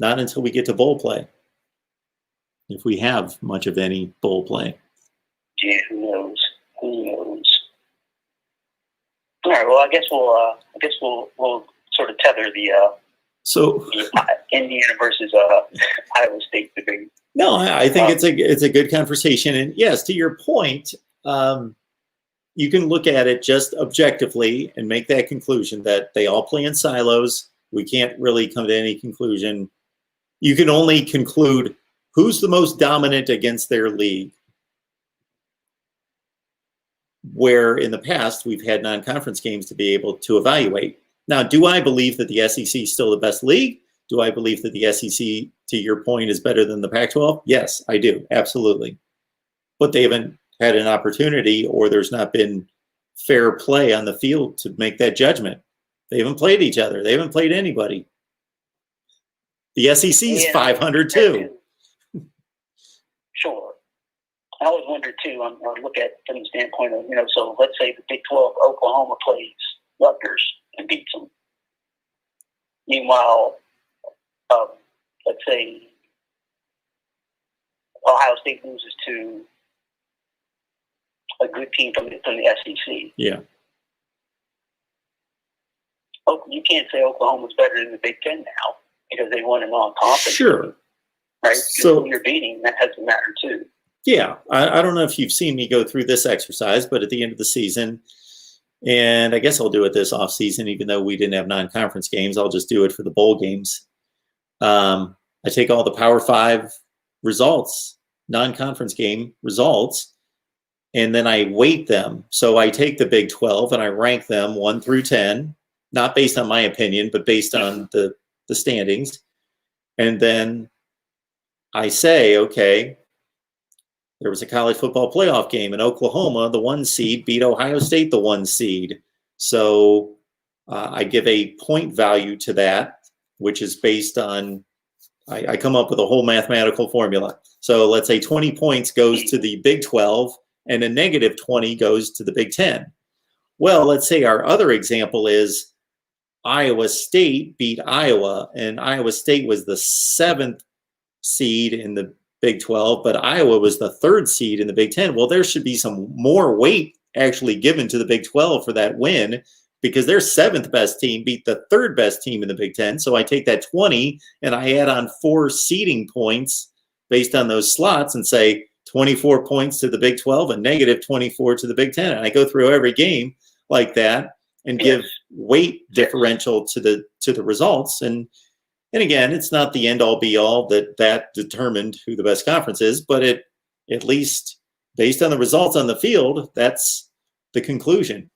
Not until we get to bowl play. If we have much of any bowl play. Yeah, who knows? All right. Well, I guess we'll sort of tether the Indiana versus Iowa State debate. No, I think it's a good conversation, and yes, to your point, you can look at it just objectively and make that conclusion that they all play in silos. We can't really come to any conclusion. You can only conclude who's the most dominant against their league. Where in the past we've had non-conference games to be able to evaluate. Now, do I believe that the SEC is still the best league? Do I believe that the SEC, to your point, is better than the Pac-12? Yes, I do. Absolutely. But they haven't had an opportunity, or there's not been fair play on the field to make that judgment. They haven't played each other. They haven't played anybody. The SEC is 500 too. Sure. I always wonder too, I look at it from the standpoint of, so let's say the Big 12, Oklahoma plays Rutgers and beats them. Meanwhile, let's say Ohio State loses to a good team from the SEC. Yeah. Oh, you can't say Oklahoma's better than the Big 10 now because they won a non-conference. Sure. Right? So who you're beating, that has to matter too. Yeah, I don't know if you've seen me go through this exercise, but at the end of the season, and I guess I'll do it this off season, even though we didn't have non-conference games, I'll just do it for the bowl games. I take all the Power 5 results, non-conference game results, and then I weight them. So I take the Big 12 and I rank them 1 through 10, not based on my opinion, but based on the standings. And then I say, okay, there was a college football playoff game in Oklahoma. The 1 seed beat Ohio State, the 1 seed. So I give a point value to that, which is based on, I come up with a whole mathematical formula. So let's say 20 points goes to the Big 12 and a negative 20 goes to the Big 10. Well, let's say our other example is Iowa State beat Iowa, and Iowa State was the 7th seed in the Big 12, but Iowa was the 3rd seed in the Big 10. Well, there should be some more weight actually given to the Big 12 for that win, because their 7th best team beat the 3rd best team in the Big 10. So I take that 20 and I add on 4 seeding points based on those slots and say 24 points to the Big 12 and negative 24 to the Big 10. And I go through every game like that and give weight differential to the results. And again, it's not the end all be all that determined who the best conference is, but it, at least based on the results on the field, that's the conclusion.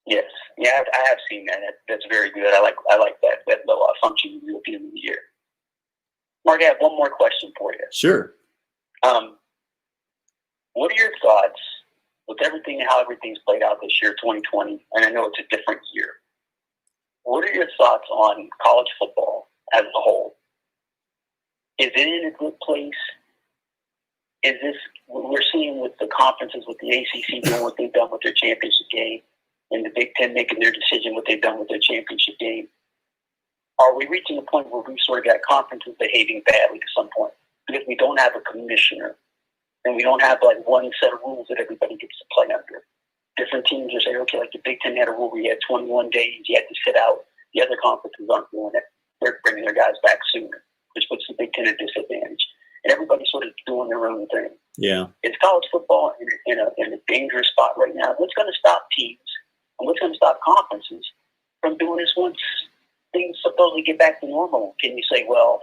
Yes, yeah, I have seen that. That's very good. I like that little function at the end of the year. Mark, I have one more question for you. Sure. What are your thoughts with how everything's played out this year, 2020? And I know it's a different year. What are your thoughts on college football as a whole? Is it in a good place? Is this what we're seeing with the conferences, with the ACC doing what they've done with their championship game, and the Big Ten making their decision what they've done with their championship game? Are we reaching a point where we've sort of got conferences behaving badly to some point because we don't have a commissioner and we don't have like one set of rules that everybody gets to play under? Different teams are saying, okay, like the Big Ten had a rule where you had 21 days, you had to sit out. The other conferences aren't doing it. They're bringing their guys back sooner, which puts the Big Ten at a disadvantage. And everybody's sort of doing their own thing. Yeah. It's college football in a dangerous spot right now. What's going to stop teams and what's going to stop conferences from doing this once things supposedly get back to normal? Can you say, well,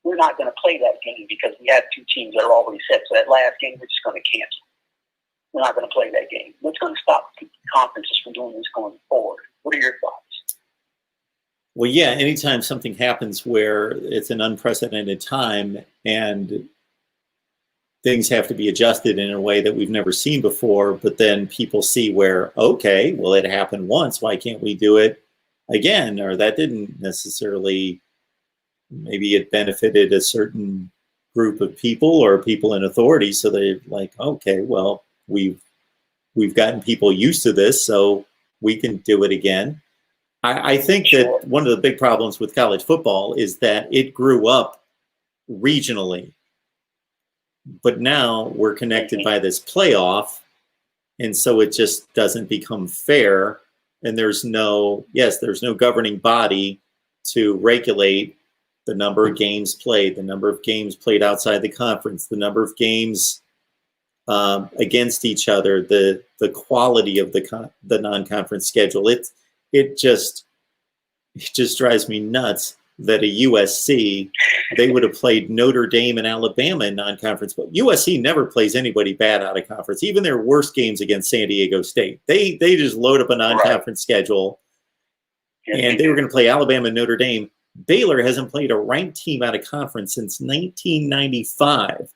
we're not going to play that game because we have 2 teams that are already set, so that last game we're just going to cancel. We're not going to play that game. What's going to stop conferences from doing this going forward? What are your thoughts? Well, yeah, anytime something happens where it's an unprecedented time and things have to be adjusted in a way that we've never seen before, but then people see where, okay, well, it happened once, why can't we do it again? Or that didn't necessarily, maybe it benefited a certain group of people or people in authority, so they're like, okay, well, we've gotten people used to this, so we can do it again. I think that one of the big problems with college football is that it grew up regionally, but now we're connected by this playoff, and so it just doesn't become fair. And there's no governing body to regulate the number of games played, the number of games played outside the conference, the number of games against each other, the quality of the non-conference schedule. It just drives me nuts that a USC, they would have played Notre Dame and Alabama in non-conference, but USC never plays anybody bad out of conference. Even their worst games against San Diego State, they just load up a non-conference schedule, and they were going to play Alabama and Notre Dame. Baylor hasn't played a ranked team out of conference since 1995.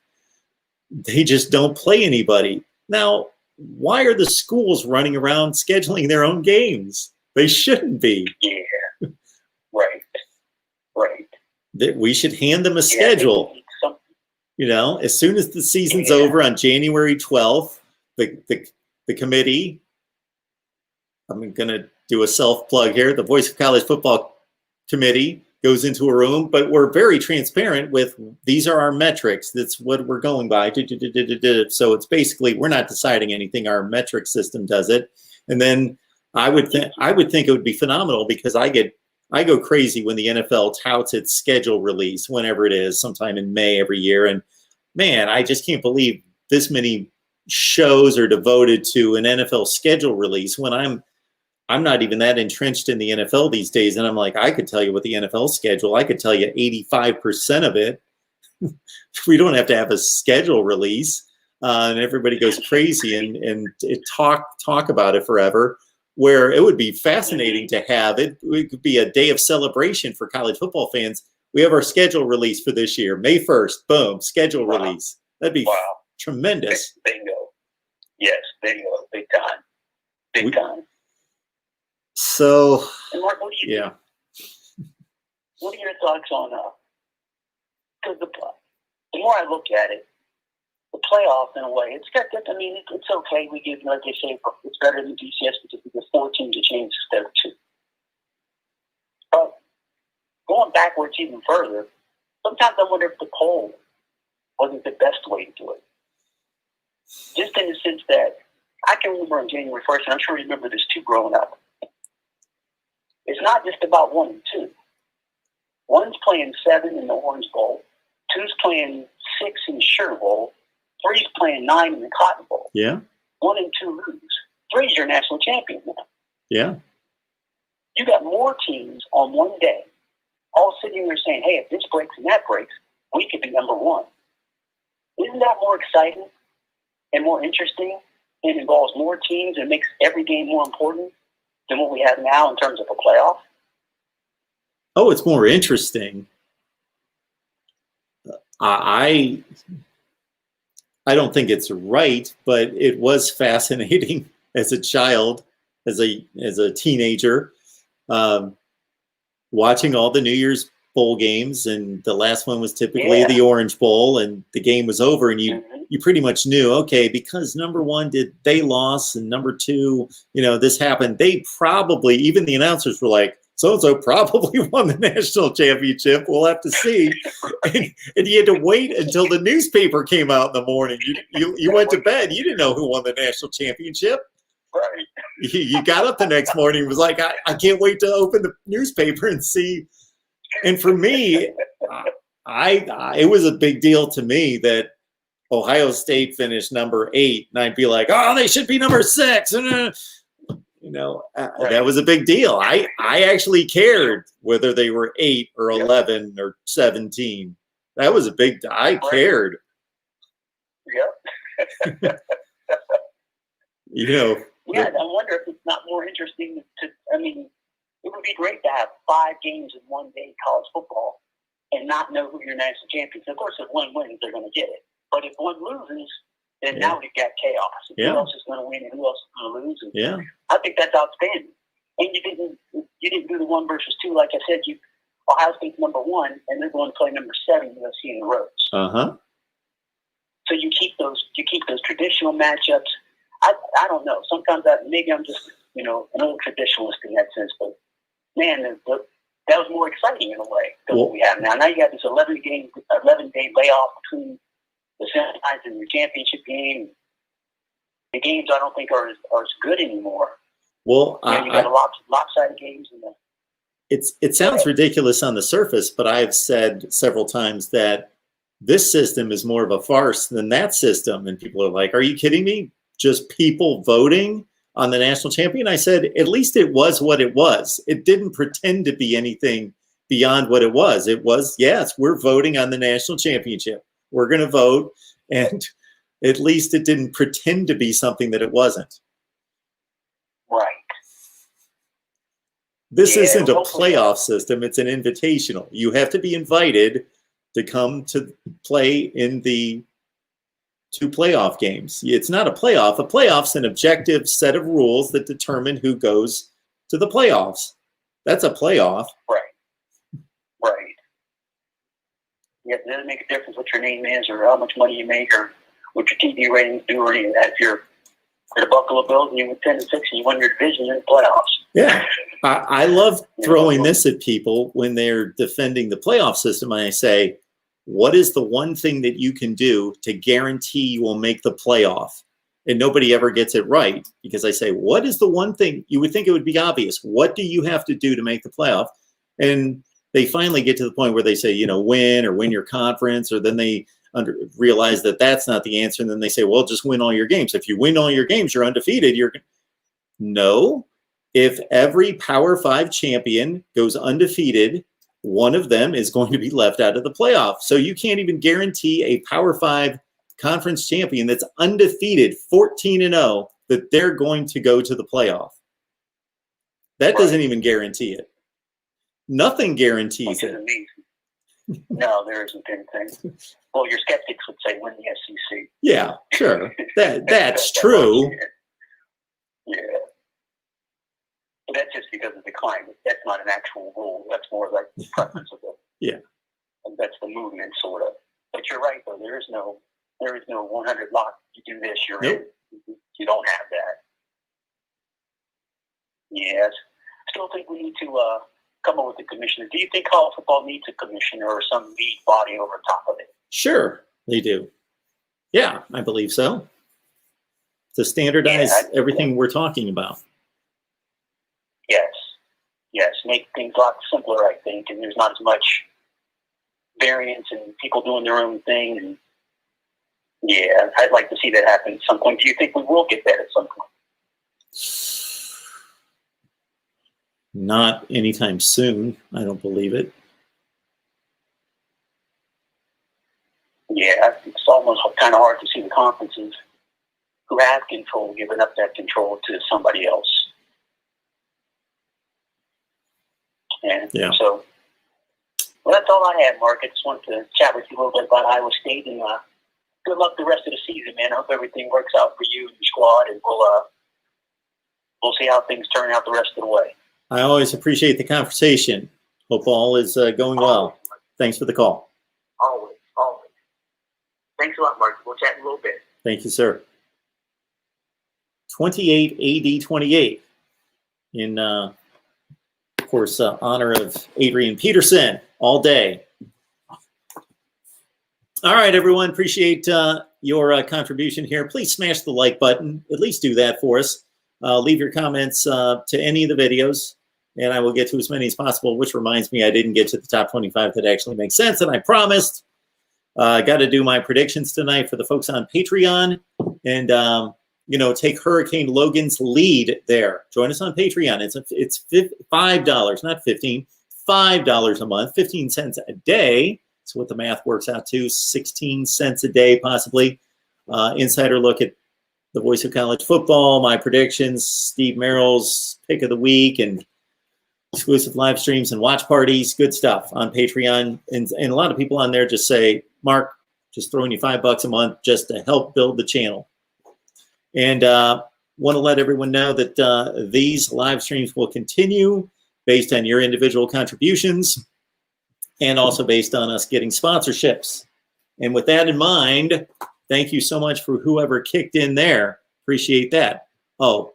They just don't play anybody. Now, why are the schools running around scheduling their own games? They shouldn't be. Yeah. Right. That we should hand them a schedule. You know, as soon as the season's over on January 12th, the committee, I'm going to do a self-plug here, the Voice of College Football Committee goes into a room, but we're very transparent with, these are our metrics. That's what we're going by. So it's basically, we're not deciding anything. Our metric system does it. And then I would think it would be phenomenal, because I go crazy when the NFL touts its schedule release, whenever it is, sometime in May every year. And man, I just can't believe this many shows are devoted to an NFL schedule release when I'm not even that entrenched in the NFL these days. And I'm like, I could tell you what the NFL schedule, I could tell you 85% of it. We don't have to have a schedule release. And everybody goes crazy and talk about it forever, where it would be fascinating to have it. It could be a day of celebration for college football fans. We have our schedule release for this year, May 1st, boom, schedule release. That'd be tremendous. Bingo. Yes, bingo. Big time. Big time. So, and Mark, what do you think? What are your thoughts on because the more I look at it, the playoff in a way, it's got that. I mean, it's okay. We give, like they say, it's better than DCS because we get 4 teams to change instead of 2. But going backwards even further, sometimes I wonder if the poll wasn't the best way to do it. Just in the sense that I can remember on January 1st, and I'm sure you remember this too growing up. It's not just about 1 and 2. 1's playing 7 in the Orange Bowl. 2's playing 6 in the Sugar Bowl. 3's playing 9 in the Cotton Bowl. Yeah. 1 and 2 lose. 3's your national champion now. Yeah. You got more teams on one day, all sitting there saying, hey, if this breaks and that breaks, we could be number 1. Isn't that more exciting and more interesting and involves more teams and makes every game more important than what we have now in terms of a playoff? Oh, it's more interesting. I don't think it's right, but it was fascinating as a child, as a teenager, watching all the New Year's Bowl games, and the last one was typically the Orange Bowl, and the game was over, and you pretty much knew, okay, because number 1 they lost, and number 2, this happened. They probably, even the announcers were like, so-and-so probably won the national championship. We'll have to see. And you had to wait until the newspaper came out in the morning. You went to bed. You didn't know who won the national championship. Right. You got up the next morning and was like, I can't wait to open the newspaper and see. And for me, it was a big deal to me that Ohio State finished number 8. And I'd be like, oh, they should be number 6. That was a big deal. I actually cared whether they were 8 or 11 or 17. That was a big. I cared. Yep. Yeah, I wonder if it's not more interesting it would be great to have 5 games in one day college football and not know who your national champions. Of course, if 1 wins, they're going to get it. But if 1 loses, then now we've got chaos. Who else is going to win and who else is going to lose? And I think that's outstanding. And you didn't do the 1 versus 2. Like I said, Ohio State's number 1, and they're going to play number 7 USC in the roads. So you keep those traditional matchups. I don't know. Sometimes maybe I'm just an old traditionalist in that sense, but man, that was more exciting in a way than what we have now. Now you got this 11-day layoff between the semis and your championship game. The games I don't think are as good anymore. Well, you got a lot of lopsided games. It sounds ridiculous on the surface, but I've said several times that this system is more of a farce than that system. And people are like, are you kidding me? Just people voting on the national champion? I said, at least it was what it was. It didn't pretend to be anything beyond what it was. It was, yes, we're voting on the national championship. We're going to vote. And at least it didn't pretend to be something that it wasn't. Right. This isn't a playoff system. It's an invitational. You have to be invited to come to play in the 2 playoff games. It's not a playoff. A playoff's an objective set of rules that determine who goes to the playoffs. That's a playoff. Right. Yeah, it doesn't make a difference what your name is or how much money you make or what your TV ratings do or any of that. If you're the Buffalo Bills and you win 10-6 and you win your division in the playoffs. Yeah. I love throwing this at people when they're defending the playoff system. And I say, what is the one thing that you can do to guarantee you will make the playoff? And nobody ever gets it right, because I say, what is the one thing? You would think it would be obvious. What do you have to do to make the playoff? And they finally get to the point where they say, win or win your conference, or then realize that that's not the answer. And then they say, well, just win all your games. If you win all your games, you're undefeated. No. If every Power 5 champion goes undefeated, one of them is going to be left out of the playoff. So you can't even guarantee a Power 5 conference champion that's undefeated, 14-0, that they're going to go to the playoff. That doesn't even guarantee it. Nothing guarantees it. No, there isn't anything. Well, your skeptics would say win the SEC. Yeah, sure. That's true. Yeah. But that's just because of the climate. That's not an actual rule. That's more like the preference of the. Yeah. And that's the movement, sort of. But you're right, though. There is no 100 lock. You do this, you're in. You don't have that. Yes. Still think we need to come up with a commissioner. Do you think college football needs a commissioner or some lead body over top of it? Sure, they do. Yeah, I believe so. To standardize everything we're talking about. Yes, make things a lot simpler, I think, and there's not as much variance and people doing their own thing. And yeah, I'd like to see that happen at some point. Do you think we will get that at some point? Not anytime soon. I don't believe it. Yeah, it's almost kind of hard to see the conferences who have control giving up that control to somebody else. And so, well, that's all I had, Mark. I just wanted to chat with you a little bit about Iowa State, and good luck the rest of the season, man. I hope everything works out for you and your squad, and we'll see how things turn out the rest of the way. I always appreciate the conversation. Hope all is going well. Thanks for the call. Always. Thanks a lot, Mark. We'll chat in a little bit. Thank you, sir. 28 AD 28 in, of course, honor of Adrian Peterson all day. All right, everyone. Appreciate your contribution here. Please smash the like button. At least do that for us. Leave your comments to any of the videos, and I will get to as many as possible, which reminds me I didn't get to the top 25 that actually makes sense, and I promised. Got to do my predictions tonight for the folks on Patreon, and take Hurricane Logan's lead there. Join us on Patreon. It's $5, not 15, $5 a month, 15 cents a day. That's what the math works out to, 16 cents a day possibly. Insider look at the voice of college football, my predictions, Steve Merrill's pick of the week, and exclusive live streams and watch parties. Good stuff on Patreon. And a lot of people on there just say, Mark, just throwing you $5 a month just to help build the channel. And want to let everyone know that these live streams will continue based on your individual contributions and also based on us getting sponsorships. And with that in mind, thank you so much for whoever kicked in there. Appreciate that. Oh,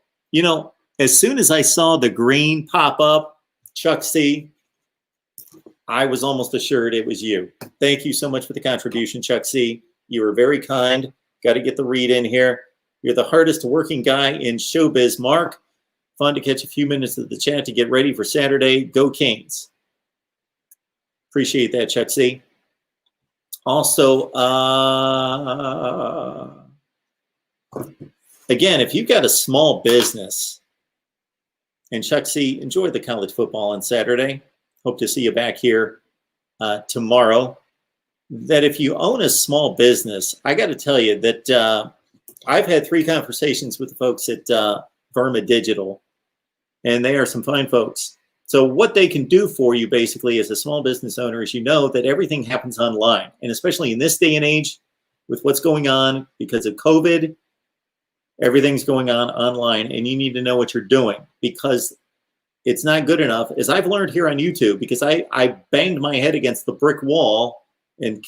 as soon as I saw the green pop up, Chuck C., I was almost assured it was you. Thank you so much for the contribution, Chuck C. You were very kind. Got to get the read in here. You're the hardest working guy in showbiz, Mark. Fun to catch a few minutes of the chat to get ready for Saturday. Go Canes. Appreciate that, Chuck C. Also, again, if you've got a small business, and Chuck C., enjoy the college football on Saturday. Hope to see you back here tomorrow. That if you own a small business, I got to tell you that I've had 3 conversations with the folks at Verma Digital, and they are some fine folks. So what they can do for you basically as a small business owner is that everything happens online. And especially in this day and age with what's going on because of COVID, everything's going on online, and you need to know what you're doing because it's not good enough, as I've learned here on YouTube, because I banged my head against the brick wall and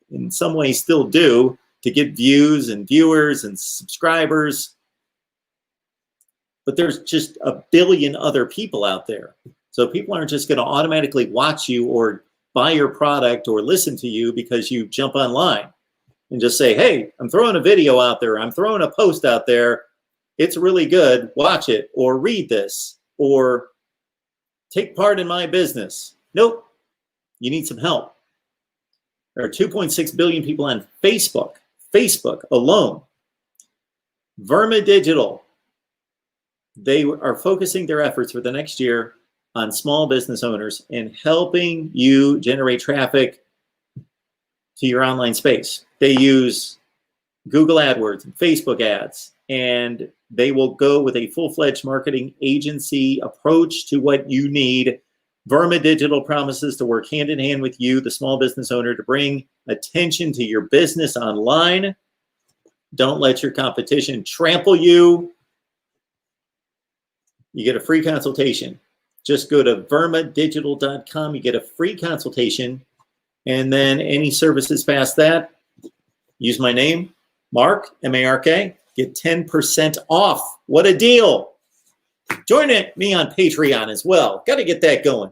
in some ways still do to get views and viewers and subscribers. But there's just a billion other people out there. So people aren't just going to automatically watch you or buy your product or listen to you because you jump online and just say, hey, I'm throwing a video out there. I'm throwing a post out there. It's really good. Watch it or read this or take part in my business. Nope. You need some help. There are 2.6 billion people on Facebook. Facebook alone. Verma Digital, they are focusing their efforts for the next year on small business owners and helping you generate traffic to your online space. They use Google AdWords and Facebook ads, and they will go with a full-fledged marketing agency approach to what you need. Verma Digital promises to work hand in hand with you, the small business owner, to bring attention to your business online. Don't let your competition trample you. You get a free consultation. Just go to vermadigital.com. You get a free consultation. And then any services past that, use my name, Mark, M-A-R-K, get 10% off. What a deal. Join me on Patreon as well. Got to get that going.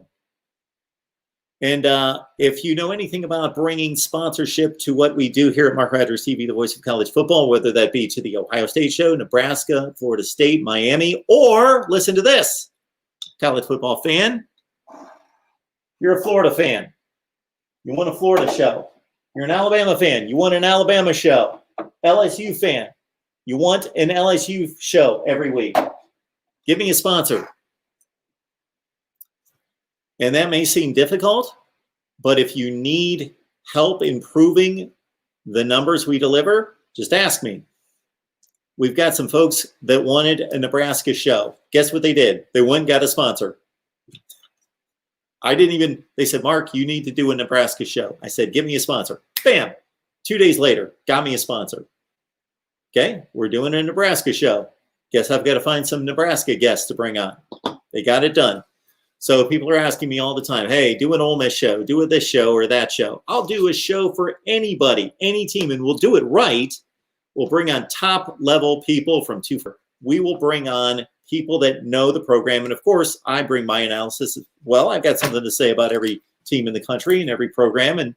And if you know anything about bringing sponsorship to what we do here at Mark Rogers TV, the voice of college football, whether that be to the Ohio State show, Nebraska, Florida State, Miami, or listen to this, college football fan, you're a Florida fan. You want a Florida show. You're an Alabama fan. You want an Alabama show. LSU fan. You want an LSU show every week. Give me a sponsor. And that may seem difficult, but if you need help improving the numbers we deliver, just ask me. We've got some folks that wanted a Nebraska show. Guess what they did? They went and got a sponsor. They said, Mark, you need to do a Nebraska show. I said, give me a sponsor. Bam. 2 days later, got me a sponsor. Okay, we're doing a Nebraska show. Guess I've got to find some Nebraska guests to bring on. They got it done. So people are asking me all the time, hey, do an Ole Miss show, do this show or that show. I'll do a show for anybody, any team, and we'll do it right. We'll bring on top level people from we will bring on people that know the program. And of course, I bring my analysis as well. I've got something to say about every team in the country and every program. And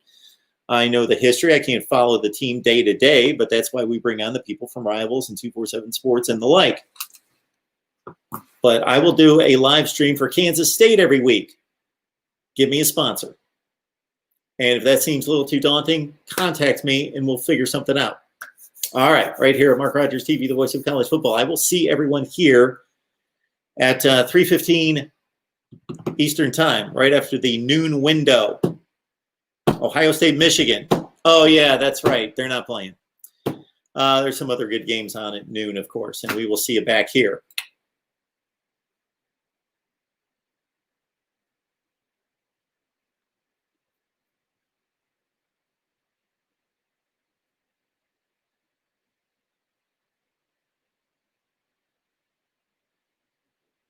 I know the history. I can't follow the team day to day, but that's why we bring on the people from Rivals and 247 Sports and the like. But I will do a live stream for Kansas State every week. Give me a sponsor. And if that seems a little too daunting, contact me and we'll figure something out. All right, right here at Mark Rogers TV, the voice of college football. I will see everyone here at 3:15 Eastern time, right after the noon window. Ohio State, Michigan. Oh, yeah, that's right. They're not playing. There's some other good games on at noon, of course, and we will see you back here.